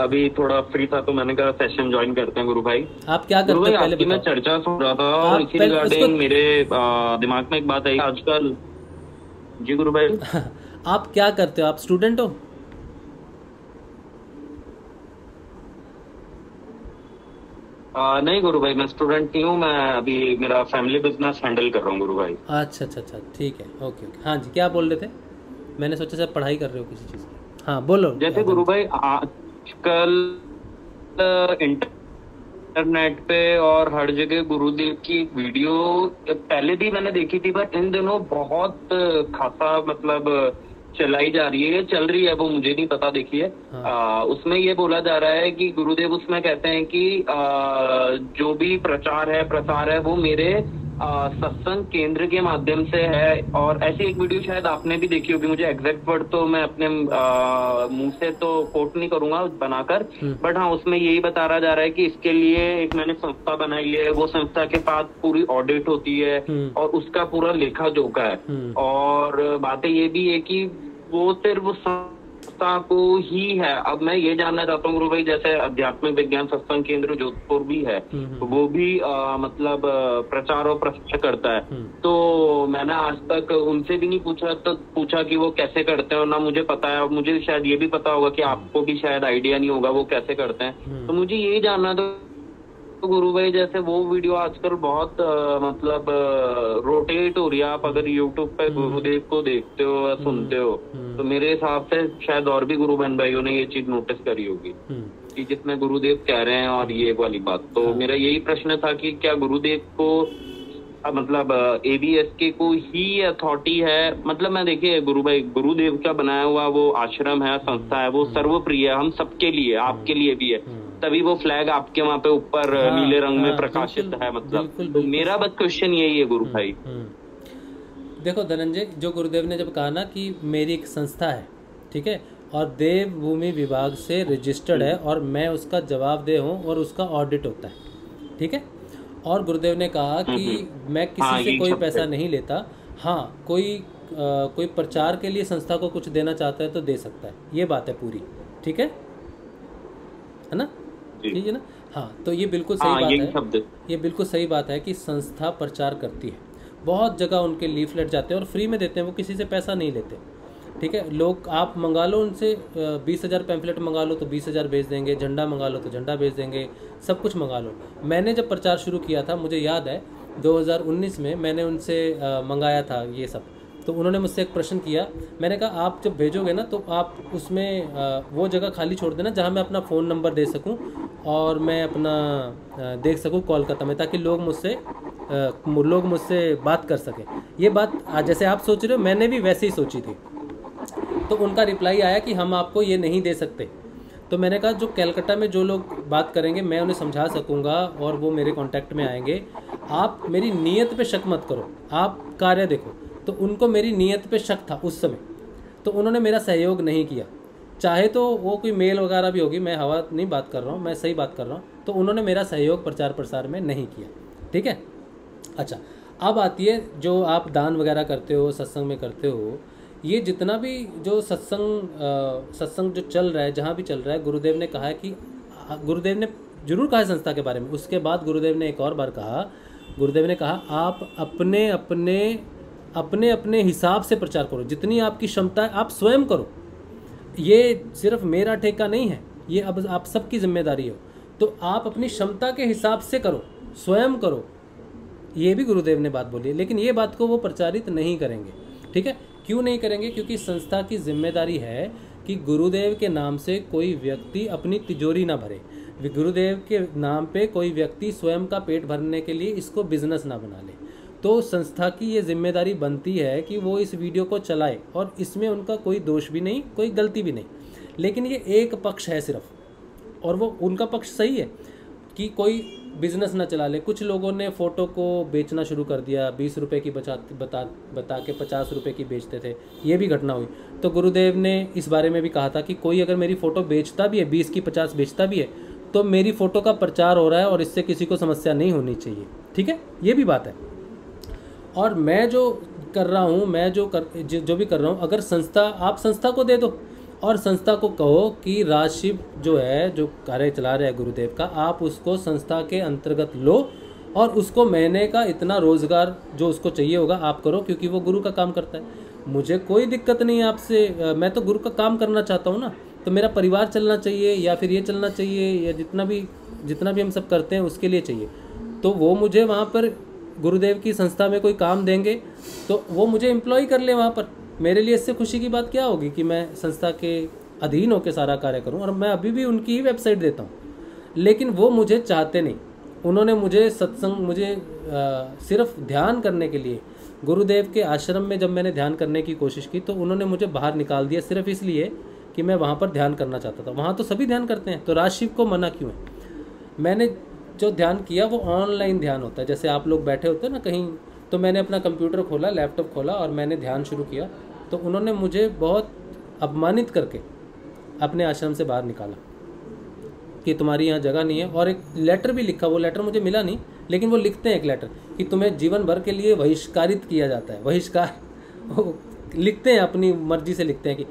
अभी थोड़ा फ्री था तो मैंने कहा सेशन ज्वाइन करते हैं गुरु भाई। आप क्या करते हो पहले बताओ। मैं चर्चा सुन रहा था और इसी रिगार्डिंग मेरे दिमाग में एक बात आई आजकल। जी गुरु भाई। आप क्या करते हो? आप स्टूडेंट हो? नहीं गुरु भाई, मैं स्टूडेंट नहीं हूँ। मैं अभी मेरा फैमिली बिजनेस हैंडल कर रहा हूँ गुरु भाई। अच्छा अच्छा अच्छा, ठीक है, ओके ओके। हाँ जी, क्या बोल रहे थे? मैंने सोचा शायद पढ़ाई कर रहे हो किसी चीज़ की। हाँ बोलो जैसे धन गुरु जी। भाई आजकल इंटरनेट पे और हर जगह गुरुदेव की वीडियो पहले भी मैंने देखी थी, बट इन दिनों बहुत खासा मतलब चलाई जा रही है, चल रही है, वो मुझे नहीं पता। देखिए हाँ उसमें ये बोला जा रहा है कि गुरुदेव उसमें कहते हैं कि जो भी प्रचार है प्रसार है वो मेरे सत्संग केंद्र के माध्यम से है। और ऐसी एक वीडियो शायद आपने भी देखी होगी, मुझे एग्जैक्ट वर्ड तो मैं अपने मुंह से तो कोट नहीं करूंगा बनाकर, बट हाँ उसमें यही बता रहा जा रहा है कि इसके लिए एक मैंने संस्था बनाई है, वो संस्था के पास पूरी ऑडिट होती है और उसका पूरा लेखा जोखा है। और बातें ये भी है कि वो सिर्फ संस्था को ही है। अब मैं ये जानना चाहता हूँ गुरु भाई, जैसे आध्यात्मिक विज्ञान सत्संग केंद्र जोधपुर भी है, तो वो भी मतलब प्रचार और प्रसार करता है। तो मैंने आज तक उनसे भी नहीं पूछा कि वो कैसे करते हैं, और ना मुझे पता है। और मुझे शायद ये भी पता होगा कि आपको भी शायद आइडिया नहीं होगा वो कैसे करते हैं। तो मुझे यही जानना था गुरु भाई, जैसे वो वीडियो आजकल बहुत मतलब रोटेट हो रही है। आप अगर यूट्यूब पे गुरुदेव को देखते हो या सुनते हो तो मेरे हिसाब से शायद और भी गुरु बहन भाइयों ने ये चीज नोटिस करी होगी कि जिसमें गुरुदेव कह रहे हैं और ये वाली बात। तो मेरा यही प्रश्न था कि क्या गुरुदेव को मतलब ABSK को ही अथॉरिटी है? मतलब मैं देखिए गुरु भाई, गुरुदेव का बनाया हुआ वो आश्रम है, संस्था है, वो सर्वप्रिय है, हम सबके लिए, आपके लिए भी है, तभी वो फ्लैग आपके वहाँ पे ऊपर नीले रंग में प्रकाशित है। मतलब तो मेरा बस क्वेश्चन यही है गुरु भाई। देखो धनंजय, जो गुरुदेव ने जब कहा ना कि मेरी एक संस्था है, ठीक है, और देव भूमि विभाग से रजिस्टर्ड है और मैं उसका जवाबदेह हूँ और उसका ऑडिट होता है, ठीक है। और गुरुदेव ने कहा कि मैं किसी से कोई पैसा नहीं लेता। हाँ, कोई प्रचार के लिए संस्था को कुछ देना चाहता है तो दे सकता है, ये बात है पूरी, ठीक है ना? ठीक है ना? हाँ, तो ये बिल्कुल सही बात है। ये बिल्कुल सही बात है कि संस्था प्रचार करती है। बहुत जगह उनके लीफलेट जाते हैं और फ्री में देते हैं, वो किसी से पैसा नहीं लेते, ठीक है। लोग आप मंगा लो उनसे 20,000 पैम्फलेट मंगा लो तो 20,000 भेज देंगे, झंडा मंगा लो तो झंडा भेज देंगे, सब कुछ मंगा लो। मैंने जब प्रचार शुरू किया था, मुझे याद है 2019 में मैंने उनसे मंगाया था ये सब। तो उन्होंने मुझसे एक प्रश्न किया, मैंने कहा आप जब भेजोगे ना तो आप उसमें वो जगह खाली छोड़ देना जहाँ मैं अपना फ़ोन नंबर दे सकूँ और मैं अपना देख सकूँ कोलकाता में, ताकि लोग मुझसे बात कर सकें। ये बात जैसे आप सोच रहे हो, मैंने भी वैसे ही सोची थी। तो उनका रिप्लाई आया कि हम आपको ये नहीं दे सकते। तो मैंने कहा जो कलकत्ता में जो लोग बात करेंगे मैं उन्हें समझा सकूंगा और वो मेरे कांटेक्ट में आएंगे। आप मेरी नीयत पे शक मत करो, आप कार्य देखो। तो उनको मेरी नीयत पे शक था उस समय, तो उन्होंने मेरा सहयोग नहीं किया। चाहे तो वो कोई मेल वगैरह भी होगी, मैं हवा नहीं बात कर रहा हूँ, मैं सही बात कर रहा हूँ। तो उन्होंने मेरा सहयोग प्रचार प्रसार में नहीं किया, ठीक है। अच्छा, अब आती है जो आप दान वगैरह करते हो, सत्संग में करते हो, ये जितना भी जो सत्संग जो चल रहा है, जहाँ भी चल रहा है, गुरुदेव ने कहा है कि गुरुदेव ने जरूर कहा है संस्था के बारे में। उसके बाद गुरुदेव ने एक और बार कहा, गुरुदेव ने कहा आप अपने अपने हिसाब से प्रचार करो, जितनी आपकी क्षमता है आप स्वयं करो। ये सिर्फ मेरा ठेका नहीं है, ये अब आप सबकी जिम्मेदारी हो। तो आप अपनी क्षमता के हिसाब से करो, स्वयं करो, ये भी गुरुदेव ने बात बोली है। लेकिन ये बात को वो प्रचारित नहीं करेंगे, ठीक है। क्यों नहीं करेंगे? क्योंकि संस्था की जिम्मेदारी है कि गुरुदेव के नाम से कोई व्यक्ति अपनी तिजोरी ना भरे, गुरुदेव के नाम पे कोई व्यक्ति स्वयं का पेट भरने के लिए इसको बिजनेस ना बना ले। तो संस्था की ये जिम्मेदारी बनती है कि वो इस वीडियो को चलाए, और इसमें उनका कोई दोष भी नहीं, कोई गलती भी नहीं। लेकिन ये एक पक्ष है सिर्फ, और वो उनका पक्ष सही है कि कोई बिजनेस ना चला ले। कुछ लोगों ने फ़ोटो को बेचना शुरू कर दिया, 20 रुपये की बता के 50 रुपये की बेचते थे, ये भी घटना हुई। तो गुरुदेव ने इस बारे में भी कहा था कि कोई अगर मेरी फ़ोटो बेचता भी है, 20 की 50 बेचता भी है, तो मेरी फ़ोटो का प्रचार हो रहा है और इससे किसी को समस्या नहीं होनी चाहिए, ठीक है। ये भी बात है। और मैं जो कर रहा हूँ, मैं जो भी कर रहा हूँ, अगर आप संस्था को दे दो और संस्था को कहो कि राजशिव जो है, जो कार्य चला रहा है गुरुदेव का, आप उसको संस्था के अंतर्गत लो और उसको महीने का इतना रोज़गार जो उसको चाहिए होगा आप करो, क्योंकि वो गुरु का काम करता है। मुझे कोई दिक्कत नहीं है आपसे, मैं तो गुरु का काम करना चाहता हूँ ना, तो मेरा परिवार चलना चाहिए या फिर ये चलना चाहिए या जितना भी हम सब करते हैं उसके लिए चाहिए। तो वो मुझे वहाँ पर गुरुदेव की संस्था में कोई काम देंगे तो वो मुझे एम्प्लॉय कर ले वहाँ पर। मेरे लिए इससे खुशी की बात क्या होगी कि मैं संस्था के अधीन होकर सारा कार्य करूँ, और मैं अभी भी उनकी ही वेबसाइट देता हूँ। लेकिन वो मुझे चाहते नहीं, उन्होंने मुझे सिर्फ ध्यान करने के लिए, गुरुदेव के आश्रम में जब मैंने ध्यान करने की कोशिश की तो उन्होंने मुझे बाहर निकाल दिया, सिर्फ इसलिए कि मैं वहाँ पर ध्यान करना चाहता था। वहाँ तो सभी ध्यान करते हैं, तो राजशिव को मना क्यों है? मैंने जो ध्यान किया वो ऑनलाइन ध्यान होता है, जैसे आप लोग बैठे होते हैं ना कहीं, तो मैंने अपना कंप्यूटर खोला, लैपटॉप खोला और मैंने ध्यान शुरू किया। तो उन्होंने मुझे बहुत अपमानित करके अपने आश्रम से बाहर निकाला कि तुम्हारी यहाँ जगह नहीं है, और एक लेटर भी लिखा। वो लेटर मुझे मिला नहीं, लेकिन वो लिखते हैं एक लेटर कि तुम्हें जीवन भर के लिए बहिष्कारित किया जाता है। बहिष्कार लिखते हैं, अपनी मर्जी से लिखते हैं कि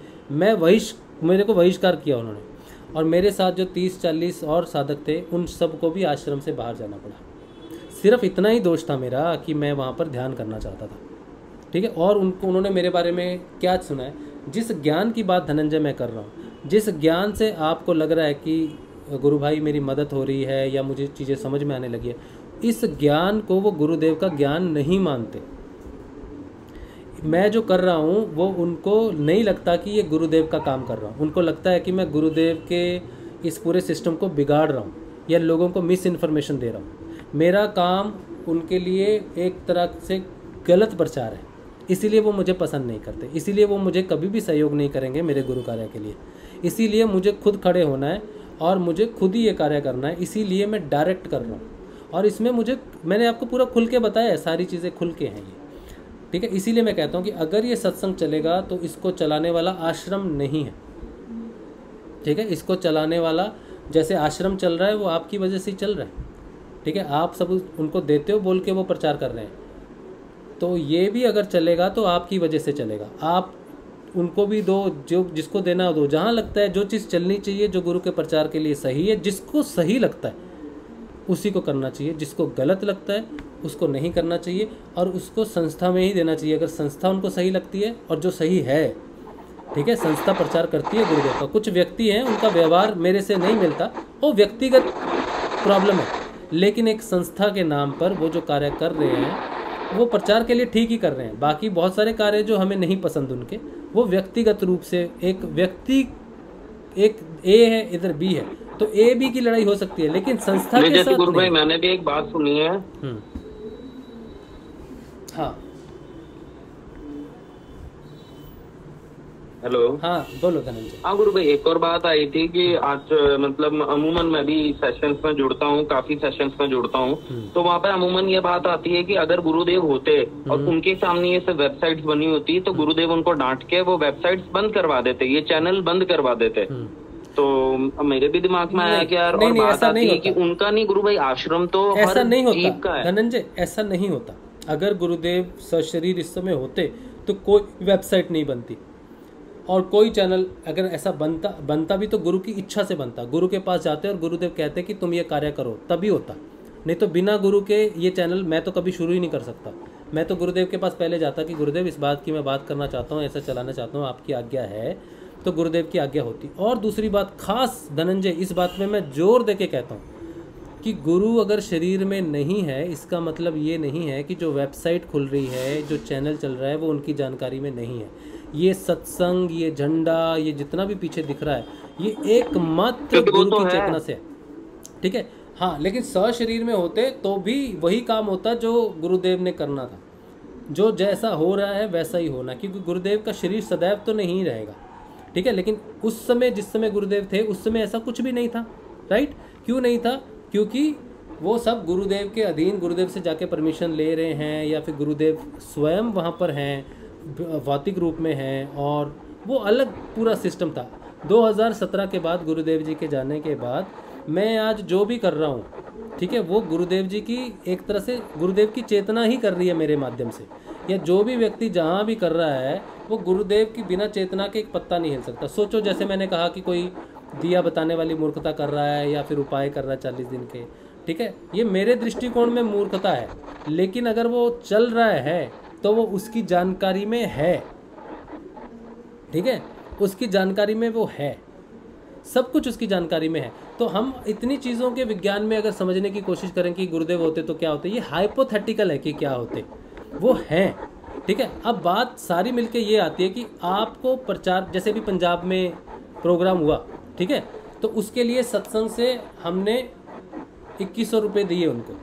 मेरे को बहिष्कार किया उन्होंने। और मेरे साथ जो 30-40 और साधक थे उन सबको भी आश्रम से बाहर जाना पड़ा। सिर्फ इतना ही दोष था मेरा कि मैं वहाँ पर ध्यान करना चाहता था, ठीक है। और उन्होंने मेरे बारे में क्या सुना है? जिस ज्ञान की बात धनंजय मैं कर रहा हूँ, जिस ज्ञान से आपको लग रहा है कि गुरु भाई मेरी मदद हो रही है या मुझे चीज़ें समझ में आने लगी है, इस ज्ञान को वो गुरुदेव का ज्ञान नहीं मानते। मैं जो कर रहा हूँ वो उनको नहीं लगता कि ये गुरुदेव का काम कर रहा हूँ, उनको लगता है कि मैं गुरुदेव के इस पूरे सिस्टम को बिगाड़ रहा हूँ या लोगों को मिस इन्फॉर्मेशन दे रहा हूँ। मेरा काम उनके लिए एक तरह से गलत प्रचार है, इसीलिए वो मुझे पसंद नहीं करते, इसीलिए वो मुझे कभी भी सहयोग नहीं करेंगे मेरे गुरु कार्य के लिए। इसीलिए मुझे खुद खड़े होना है और मुझे खुद ही ये कार्य करना है, इसीलिए मैं डायरेक्ट कर रहा हूँ। और इसमें मैंने आपको पूरा खुल के बताया है, सारी चीज़ें खुल के हैं ये, ठीक है। इसीलिए मैं कहता हूँ कि अगर ये सत्संग चलेगा तो इसको चलाने वाला आश्रम नहीं है, ठीक है। इसको चलाने वाला, जैसे आश्रम चल रहा है वो आपकी वजह से ही चल रहा है, ठीक है। आप सब उनको देते हो, बोल के वो प्रचार कर रहे हैं, तो ये भी अगर चलेगा तो आपकी वजह से चलेगा। आप उनको भी दो, जो जिसको देना दो। जहाँ लगता है जो चीज़ चलनी चाहिए, जो गुरु के प्रचार के लिए सही है, जिसको सही लगता है उसी को करना चाहिए, जिसको गलत लगता है उसको नहीं करना चाहिए, और उसको संस्था में ही देना चाहिए अगर संस्था उनको सही लगती है और जो सही है, ठीक है। संस्था प्रचार करती है गुरुदेव का। कुछ व्यक्ति हैं उनका व्यवहार मेरे से नहीं मिलता, वो व्यक्तिगत प्रॉब्लम है, लेकिन एक संस्था के नाम पर वो जो कार्य कर रहे हैं वो प्रचार के लिए ठीक ही कर रहे हैं। बाकी बहुत सारे कार्य जो हमें नहीं पसंद उनके, वो व्यक्तिगत रूप से, एक व्यक्ति, एक ए है इधर बी है, तो ए बी की लड़ाई हो सकती है, लेकिन संस्था के साथ गुरु भाई नहीं। मैंने भी एक बात सुनी है। हाँ हेलो, हाँ बोलो धनंजय। हाँ गुरु भाई, एक और बात आई थी कि आज मतलब अमूमन मैं भी सेशंस में जुड़ता हूँ, काफी सेशंस में जुड़ता हूँ, तो वहाँ पे अमूमन ये बात आती है कि अगर गुरुदेव होते और उनके सामने ये सब वेबसाइट्स बनी होती तो गुरुदेव उनको डांट के वो वेबसाइट्स बंद करवा देते, ये चैनल बंद करवा देते। तो मेरे भी दिमाग में आया कि यार, और बात आती है कि उनका नहीं गुरु भाई, आश्रम तो ऐसा नहीं जीव का होता है। धनंजय, ऐसा नहीं होता। अगर गुरुदेव सशरीर इस समय होते तो कोई वेबसाइट नहीं बनती, और कोई चैनल अगर ऐसा बनता भी तो गुरु की इच्छा से बनता। गुरु के पास जाते और गुरुदेव कहते कि तुम ये कार्य करो, तभी होता। नहीं तो बिना गुरु के ये चैनल मैं तो कभी शुरू ही नहीं कर सकता। मैं तो गुरुदेव के पास पहले जाता कि गुरुदेव इस बात की मैं बात करना चाहता हूँ, ऐसा चलाना चाहता हूँ, आपकी आज्ञा है, तो गुरुदेव की आज्ञा होती। और दूसरी बात खास धनंजय, इस बात में मैं जोर दे के कहता हूँ कि गुरु अगर शरीर में नहीं है, इसका मतलब ये नहीं है कि जो वेबसाइट खुल रही है, जो चैनल चल रहा है, वो उनकी जानकारी में नहीं है। ये सत्संग, ये झंडा, ये जितना भी पीछे दिख रहा है, ये एकमात्र गुरु की चेतना से है, ठीक है। हाँ, लेकिन सशरीर में होते तो भी वही काम होता जो गुरुदेव ने करना था। जो जैसा हो रहा है वैसा ही होना, क्योंकि गुरुदेव का शरीर सदैव तो नहीं रहेगा, ठीक है। लेकिन उस समय, जिस समय गुरुदेव थे, उस समय ऐसा कुछ भी नहीं था, राइट। क्यों नहीं था? क्योंकि वो सब गुरुदेव के अधीन, गुरुदेव से जाके परमिशन ले रहे हैं, या फिर गुरुदेव स्वयं वहाँ पर हैं, भौतिक रूप में हैं, और वो अलग पूरा सिस्टम था। 2017 के बाद, गुरुदेव जी के जाने के बाद, मैं आज जो भी कर रहा हूँ, ठीक है, वो गुरुदेव जी की एक तरह से गुरुदेव की चेतना ही कर रही है मेरे माध्यम से। या जो भी व्यक्ति जहाँ भी कर रहा है वो गुरुदेव की बिना चेतना के एक पत्ता नहीं हिल सकता। सोचो, जैसे मैंने कहा कि कोई दिया बताने वाली मूर्खता कर रहा है या फिर उपाय कर रहा है 40 दिन के, ठीक है, ये मेरे दृष्टिकोण में मूर्खता है। लेकिन अगर वो चल रहा है तो वो उसकी जानकारी में है, ठीक है, उसकी जानकारी में वो है, सब कुछ उसकी जानकारी में है। तो हम इतनी चीज़ों के विज्ञान में अगर समझने की कोशिश करें कि गुरुदेव होते तो क्या होते, ये हाइपोथेटिकल है कि क्या होते, वो हैं, ठीक है। अब बात सारी मिलके ये आती है कि आपको प्रचार, जैसे भी पंजाब में प्रोग्राम हुआ, ठीक है, तो उसके लिए सत्संग से हमने 2100 रुपये दिए उनको,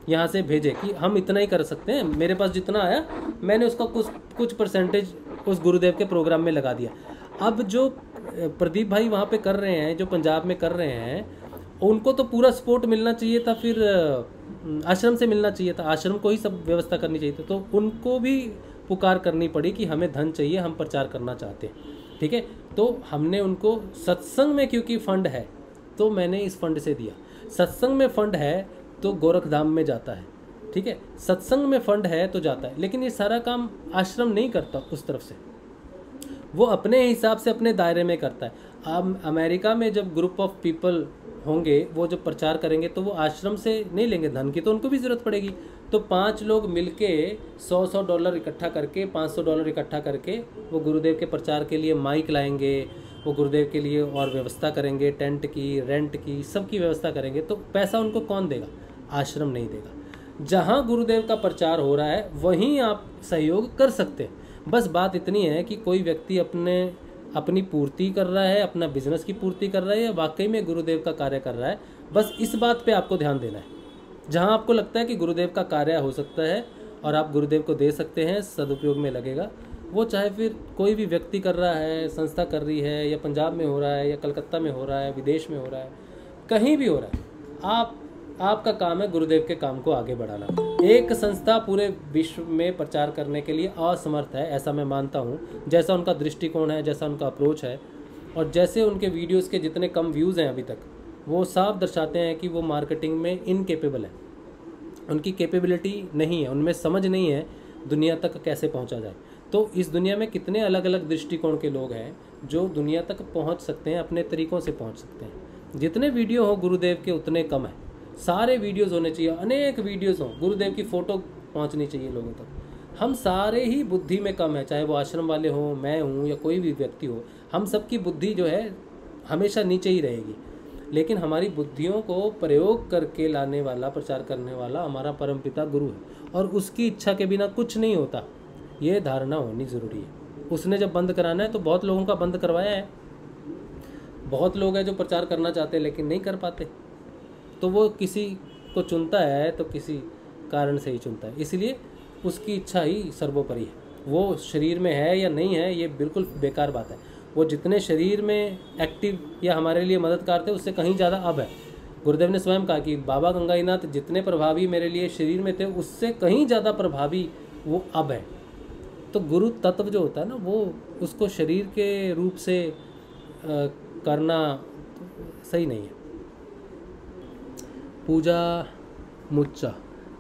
यहाँ से भेजे कि हम इतना ही कर सकते हैं, मेरे पास जितना आया मैंने उसका कुछ परसेंटेज उस गुरुदेव के प्रोग्राम में लगा दिया। अब जो प्रदीप भाई वहाँ पे कर रहे हैं, जो पंजाब में कर रहे हैं, उनको तो पूरा सपोर्ट मिलना चाहिए था, फिर आश्रम से मिलना चाहिए था, आश्रम को ही सब व्यवस्था करनी चाहिए थी। तो उनको भी पुकार करनी पड़ी कि हमें धन चाहिए, हम प्रचार करना चाहते हैं, ठीक है। तो हमने उनको सत्संग में, क्योंकि फंड है तो मैंने इस फंड से दिया, सत्संग में फंड है तो गोरखधाम में जाता है, ठीक है, सत्संग में फंड है तो जाता है। लेकिन ये सारा काम आश्रम नहीं करता उस तरफ से, वो अपने हिसाब से अपने दायरे में करता है। अब अमेरिका में जब ग्रुप ऑफ पीपल होंगे, वो जब प्रचार करेंगे तो वो आश्रम से नहीं लेंगे धन की, तो उनको भी ज़रूरत पड़ेगी। तो 5 लोग मिलके $100 इकट्ठा करके, $500 इकट्ठा करके वो गुरुदेव के प्रचार के लिए माइक लाएंगे, वो गुरुदेव के लिए और व्यवस्था करेंगे, टेंट की, रेंट की, सबकी व्यवस्था करेंगे। तो पैसा उनको कौन देगा? आश्रम नहीं देगा। जहाँ गुरुदेव का प्रचार हो रहा है वहीं आप सहयोग कर सकते हैं। बस बात इतनी है कि कोई व्यक्ति अपनी पूर्ति कर रहा है, अपना बिजनेस की पूर्ति कर रहा है, या वाकई में गुरुदेव का कार्य कर रहा है। बस इस बात पे आपको ध्यान देना है। जहाँ आपको लगता है कि गुरुदेव का कार्य हो सकता है और आप गुरुदेव को दे सकते हैं, सदुपयोग में लगेगा, वो चाहे फिर कोई भी व्यक्ति कर रहा है, संस्था कर रही है, या पंजाब में हो रहा है, या कलकत्ता में हो रहा है, विदेश में हो रहा है, कहीं भी हो रहा है, आपका काम है गुरुदेव के काम को आगे बढ़ाना। एक संस्था पूरे विश्व में प्रचार करने के लिए असमर्थ है, ऐसा मैं मानता हूँ। जैसा उनका दृष्टिकोण है, जैसा उनका अप्रोच है, और जैसे उनके वीडियोस के जितने कम व्यूज़ हैं अभी तक, वो साफ दर्शाते हैं कि वो मार्केटिंग में इनकेपेबल है, उनकी कैपेबिलिटी नहीं है, उनमें समझ नहीं है दुनिया तक कैसे पहुँचा जाए। तो इस दुनिया में कितने अलग अलग दृष्टिकोण के लोग हैं जो दुनिया तक पहुँच सकते हैं, अपने तरीक़ों से पहुँच सकते हैं। जितने वीडियो हो गुरुदेव के उतने कम है, सारे वीडियोस होने चाहिए, अनेक वीडियोस हों, गुरुदेव की फ़ोटो पहुंचनी चाहिए लोगों तक। हम सारे ही बुद्धि में कम है, चाहे वो आश्रम वाले हों, मैं हूँ, या कोई भी व्यक्ति हो, हम सबकी बुद्धि जो है हमेशा नीचे ही रहेगी। लेकिन हमारी बुद्धियों को प्रयोग करके लाने वाला, प्रचार करने वाला हमारा परमपिता गुरु है, और उसकी इच्छा के बिना कुछ नहीं होता, ये धारणा होनी ज़रूरी है। उसने जब बंद कराना है तो बहुत लोगों का बंद करवाया है। बहुत लोग हैं जो प्रचार करना चाहते हैं लेकिन नहीं कर पाते, तो वो किसी को चुनता है तो किसी कारण से ही चुनता है, इसलिए उसकी इच्छा ही सर्वोपरि है। वो शरीर में है या नहीं है ये बिल्कुल बेकार बात है। वो जितने शरीर में एक्टिव या हमारे लिए मददगार थे उससे कहीं ज़्यादा अब है। गुरुदेव ने स्वयं कहा कि बाबा गंगाईनाथ जितने प्रभावी मेरे लिए शरीर में थे उससे कहीं ज़्यादा प्रभावी वो अब है। तो गुरु तत्व जो होता है ना, वो उसको शरीर के रूप से करना सही नहीं है। पूजा मुच्चा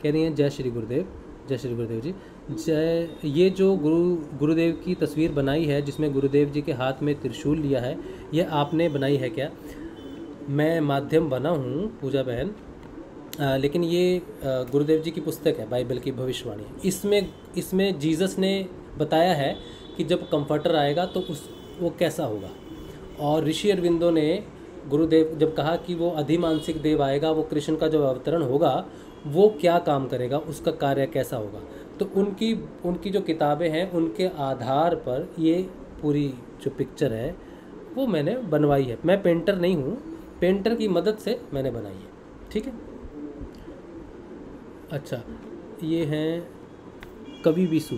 कह रही हैं जय श्री गुरुदेव, जय श्री गुरुदेव जी जय। ये जो गुरुदेव की तस्वीर बनाई है जिसमें गुरुदेव जी के हाथ में त्रिशूल लिया है, यह आपने बनाई है क्या? मैं माध्यम बना हूँ पूजा बहन, लेकिन ये गुरुदेव जी की पुस्तक है, बाइबल की भविष्यवाणी है। इसमें जीसस ने बताया है कि जब कंफर्टर आएगा तो वो कैसा होगा, और ऋषि अरविंदो ने गुरुदेव जब कहा कि वो अधिमानसिक देव आएगा, वो कृष्ण का जो अवतरण होगा वो क्या काम करेगा, उसका कार्य कैसा होगा, तो उनकी जो किताबें हैं उनके आधार पर ये पूरी जो पिक्चर है वो मैंने बनवाई है। मैं पेंटर नहीं हूँ, पेंटर की मदद से मैंने बनाई है, ठीक है। अच्छा, ये हैं कवि विशु,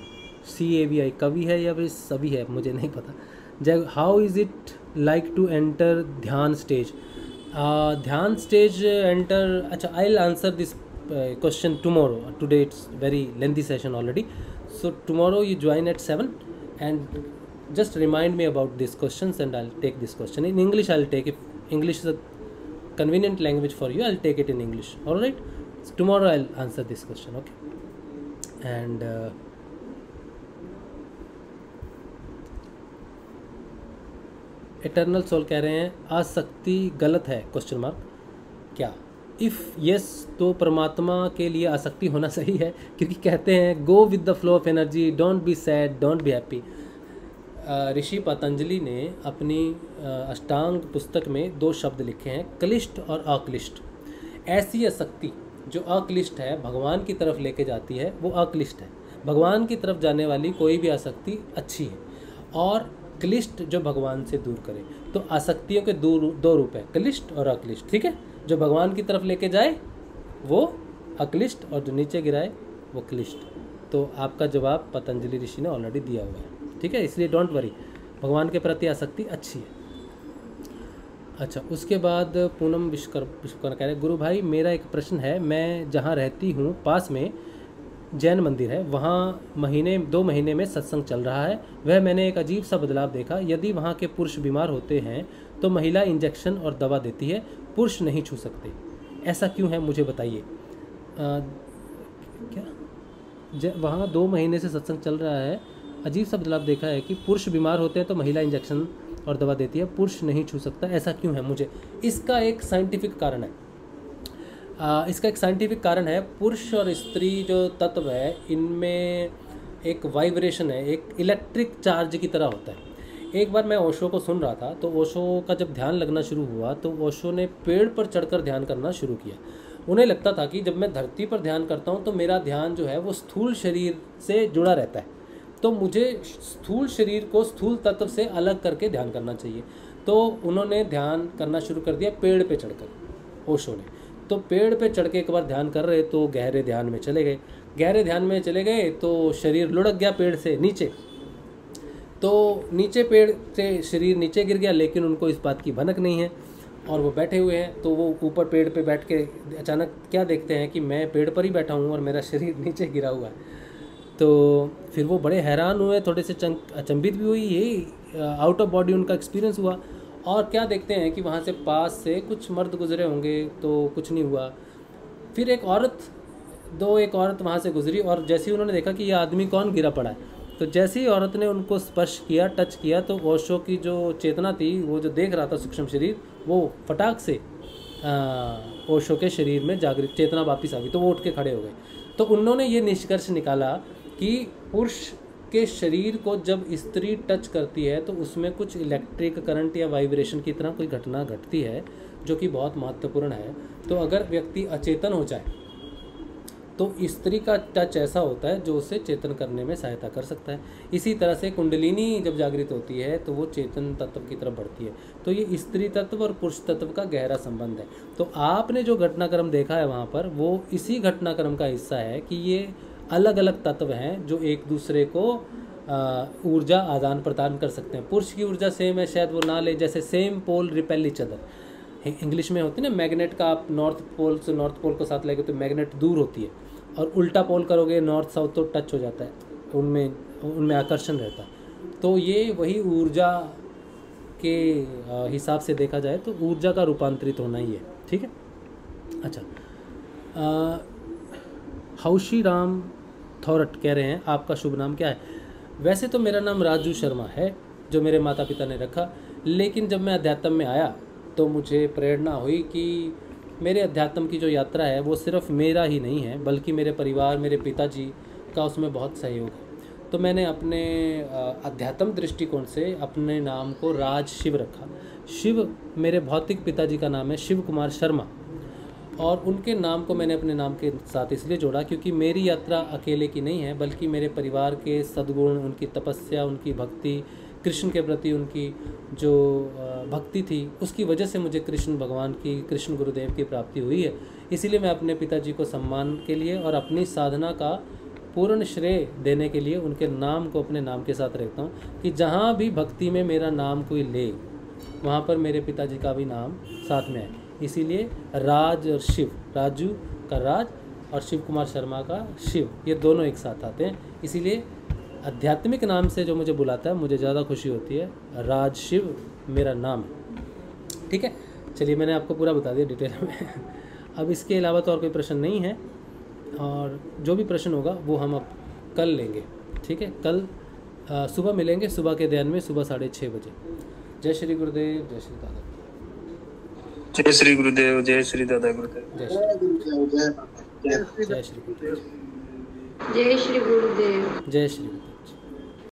CAVI, कवि है या फिर सभी है मुझे नहीं पता। Jay, how is it like to enter dhyan stage? Dhyan stage enter, अच्छा, I will answer this question tomorrow. Today it's very lengthy session already, so tomorrow you join at 7 and just remind me about these questions and I'll take this question in English. I'll take, if English is a convenient language for you, I'll take it in English. All right, so tomorrow I'll answer this question, okay? And eternal soul कह रहे हैं आसक्ति गलत है question mark, क्या? If yes तो परमात्मा के लिए आसक्ति होना सही है, क्योंकि कहते हैं go with the flow of energy, don't be sad, don't be happy. Rishi Patanjali ने अपनी अष्टांग पुस्तक में 2 शब्द लिखे हैं, क्लिष्ट और अक्लिष्ट। ऐसी आसक्ति जो अक्लिष्ट है, भगवान की तरफ लेके जाती है, वो अक्लिष्ट है। भगवान की तरफ जाने वाली कोई भी आसक्ति अच्छी है, और क्लिष्ट जो भगवान से दूर करे। तो आसक्तियों के 2 रूप है, क्लिष्ट और अक्लिष्ट। ठीक है, जो भगवान की तरफ लेके जाए वो अक्लिष्ट, और जो नीचे गिराए वो क्लिष्ट। तो आपका जवाब पतंजलि ऋषि ने ऑलरेडी दिया हुआ है। ठीक है, इसलिए डोंट वरी, भगवान के प्रति आसक्ति अच्छी है। अच्छा, उसके बाद पूनम विश्वकर्मा कह रहे, गुरु भाई मेरा एक प्रश्न है, मैं जहाँ रहती हूँ पास में जैन मंदिर है, वहाँ 2 महीने में सत्संग चल रहा है। वह मैंने एक अजीब सा बदलाव देखा। यदि वहाँ के पुरुष बीमार होते हैं तो महिला इंजेक्शन और दवा देती है, पुरुष नहीं छू सकते। ऐसा क्यों है, मुझे बताइए। क्या वहाँ 2 महीने से सत्संग चल रहा है, अजीब सा बदलाव देखा है कि पुरुष बीमार होते हैं तो महिला इंजेक्शन और दवा देती है, पुरुष नहीं छू सकता। ऐसा क्यों है मुझे, इसका एक साइंटिफिक कारण है। इसका एक साइंटिफिक कारण है, पुरुष और स्त्री जो तत्व है इनमें एक वाइब्रेशन है, एक इलेक्ट्रिक चार्ज की तरह होता है। एक बार मैं ओशो को सुन रहा था, तो ओशो का जब ध्यान लगना शुरू हुआ तो ओशो ने पेड़ पर चढ़कर ध्यान करना शुरू किया। उन्हें लगता था कि जब मैं धरती पर ध्यान करता हूँ तो मेरा ध्यान जो है वो स्थूल शरीर से जुड़ा रहता है, तो मुझे स्थूल शरीर को स्थूल तत्व से अलग करके ध्यान करना चाहिए। तो उन्होंने ध्यान करना शुरू कर दिया पेड़ पे चढ़कर, ओशो ने। तो पेड़ पे चढ़ के एक बार ध्यान कर रहे तो गहरे ध्यान में चले गए। गहरे ध्यान में चले गए तो शरीर लुढ़क गया पेड़ से नीचे, तो नीचे पेड़ से शरीर नीचे गिर गया, लेकिन उनको इस बात की भनक नहीं है और वो बैठे हुए हैं। तो वो ऊपर पेड़ पे बैठ के अचानक क्या देखते हैं कि मैं पेड़ पर ही बैठा हूँ और मेरा शरीर नीचे गिरा हुआ है। तो फिर वो बड़े हैरान हुए, थोड़े से अचंभित भी हुई, ये आउट ऑफ बॉडी उनका एक्सपीरियंस हुआ। और क्या देखते हैं कि वहाँ से पास से कुछ मर्द गुजरे होंगे तो कुछ नहीं हुआ। फिर एक औरत वहाँ से गुजरी, और जैसे ही उन्होंने देखा कि ये आदमी कौन गिरा पड़ा है, तो जैसे ही औरत ने उनको स्पर्श किया, टच किया, तो ओशो की जो चेतना थी, वो जो देख रहा था सूक्ष्म शरीर, वो फटाक से ओशो के शरीर में जागृत चेतना वापस आ गई। तो वो उठ के खड़े हो गए। तो उन्होंने ये निष्कर्ष निकाला कि पुरुष के शरीर को जब स्त्री टच करती है तो उसमें कुछ इलेक्ट्रिक करंट या वाइब्रेशन की तरह कोई घटना घटती है, जो कि बहुत महत्वपूर्ण है। तो अगर व्यक्ति अचेतन हो जाए तो स्त्री का टच ऐसा होता है जो उसे चेतन करने में सहायता कर सकता है। इसी तरह से कुंडलिनी जब जागृत होती है तो वो चेतन तत्व की तरफ बढ़ती है। तो ये स्त्री तत्व और पुरुष तत्व का गहरा संबंध है। तो आपने जो घटनाक्रम देखा है वहाँ पर, वो इसी घटनाक्रम का हिस्सा है कि ये अलग अलग तत्व हैं जो एक दूसरे को ऊर्जा आदान प्रदान कर सकते हैं। पुरुष की ऊर्जा सेम है, शायद वो ना ले, जैसे same pole repel each other. English में होती है ना, मैग्नेट का आप नॉर्थ पोल से नॉर्थ पोल को साथ लेके तो मैग्नेट दूर होती है, और उल्टा पोल करोगे नॉर्थ साउथ तो टच हो जाता है, उनमें आकर्षण रहता है। तो ये वही ऊर्जा के हिसाब से देखा जाए तो ऊर्जा का रूपांतरित होना ही है। ठीक है। अच्छा, हौशी राम थॉरट कह रहे हैं, आपका शुभ नाम क्या है? वैसे तो मेरा नाम राजू शर्मा है, जो मेरे माता पिता ने रखा, लेकिन जब मैं अध्यात्म में आया तो मुझे प्रेरणा हुई कि मेरे अध्यात्म की जो यात्रा है वो सिर्फ मेरा ही नहीं है, बल्कि मेरे परिवार, मेरे पिताजी का उसमें बहुत सहयोग है। तो मैंने अपने अध्यात्म दृष्टिकोण से अपने नाम को राज शिव रखा। शिव मेरे भौतिक पिताजी का नाम है, शिव कुमार शर्मा, और उनके नाम को मैंने अपने नाम के साथ इसलिए जोड़ा क्योंकि मेरी यात्रा अकेले की नहीं है, बल्कि मेरे परिवार के सद्गुण, उनकी तपस्या, उनकी भक्ति, कृष्ण के प्रति उनकी जो भक्ति थी, उसकी वजह से मुझे कृष्ण भगवान की, कृष्ण गुरुदेव की प्राप्ति हुई है। इसीलिए मैं अपने पिताजी को सम्मान के लिए और अपनी साधना का पूर्ण श्रेय देने के लिए उनके नाम को अपने नाम के साथ रखता हूँ कि जहाँ भी भक्ति में मेरा नाम कोई ले, वहाँ पर मेरे पिताजी का भी नाम साथ में है। इसीलिए राज और शिव, राजू का राज और शिव कुमार शर्मा का शिव, ये दोनों एक साथ आते हैं। इसीलिए आध्यात्मिक नाम से जो मुझे बुलाता है मुझे ज़्यादा खुशी होती है। राज शिव मेरा नाम है। ठीक है, चलिए मैंने आपको पूरा बता दिया डिटेल में। अब इसके अलावा तो और कोई प्रश्न नहीं है, और जो भी प्रश्न होगा वो हम अब कल लेंगे। ठीक है, कल सुबह मिलेंगे, सुबह के ध्यान में, सुबह 6:30 बजे। जय श्री गुरुदेव, जय श्री दादा, जय श्री गुरुदेव, जय श्री दादा गुरुदेव, जय श्री गुरुदेव, जय श्री गुरुदेव। जय श्री गुरुदेव।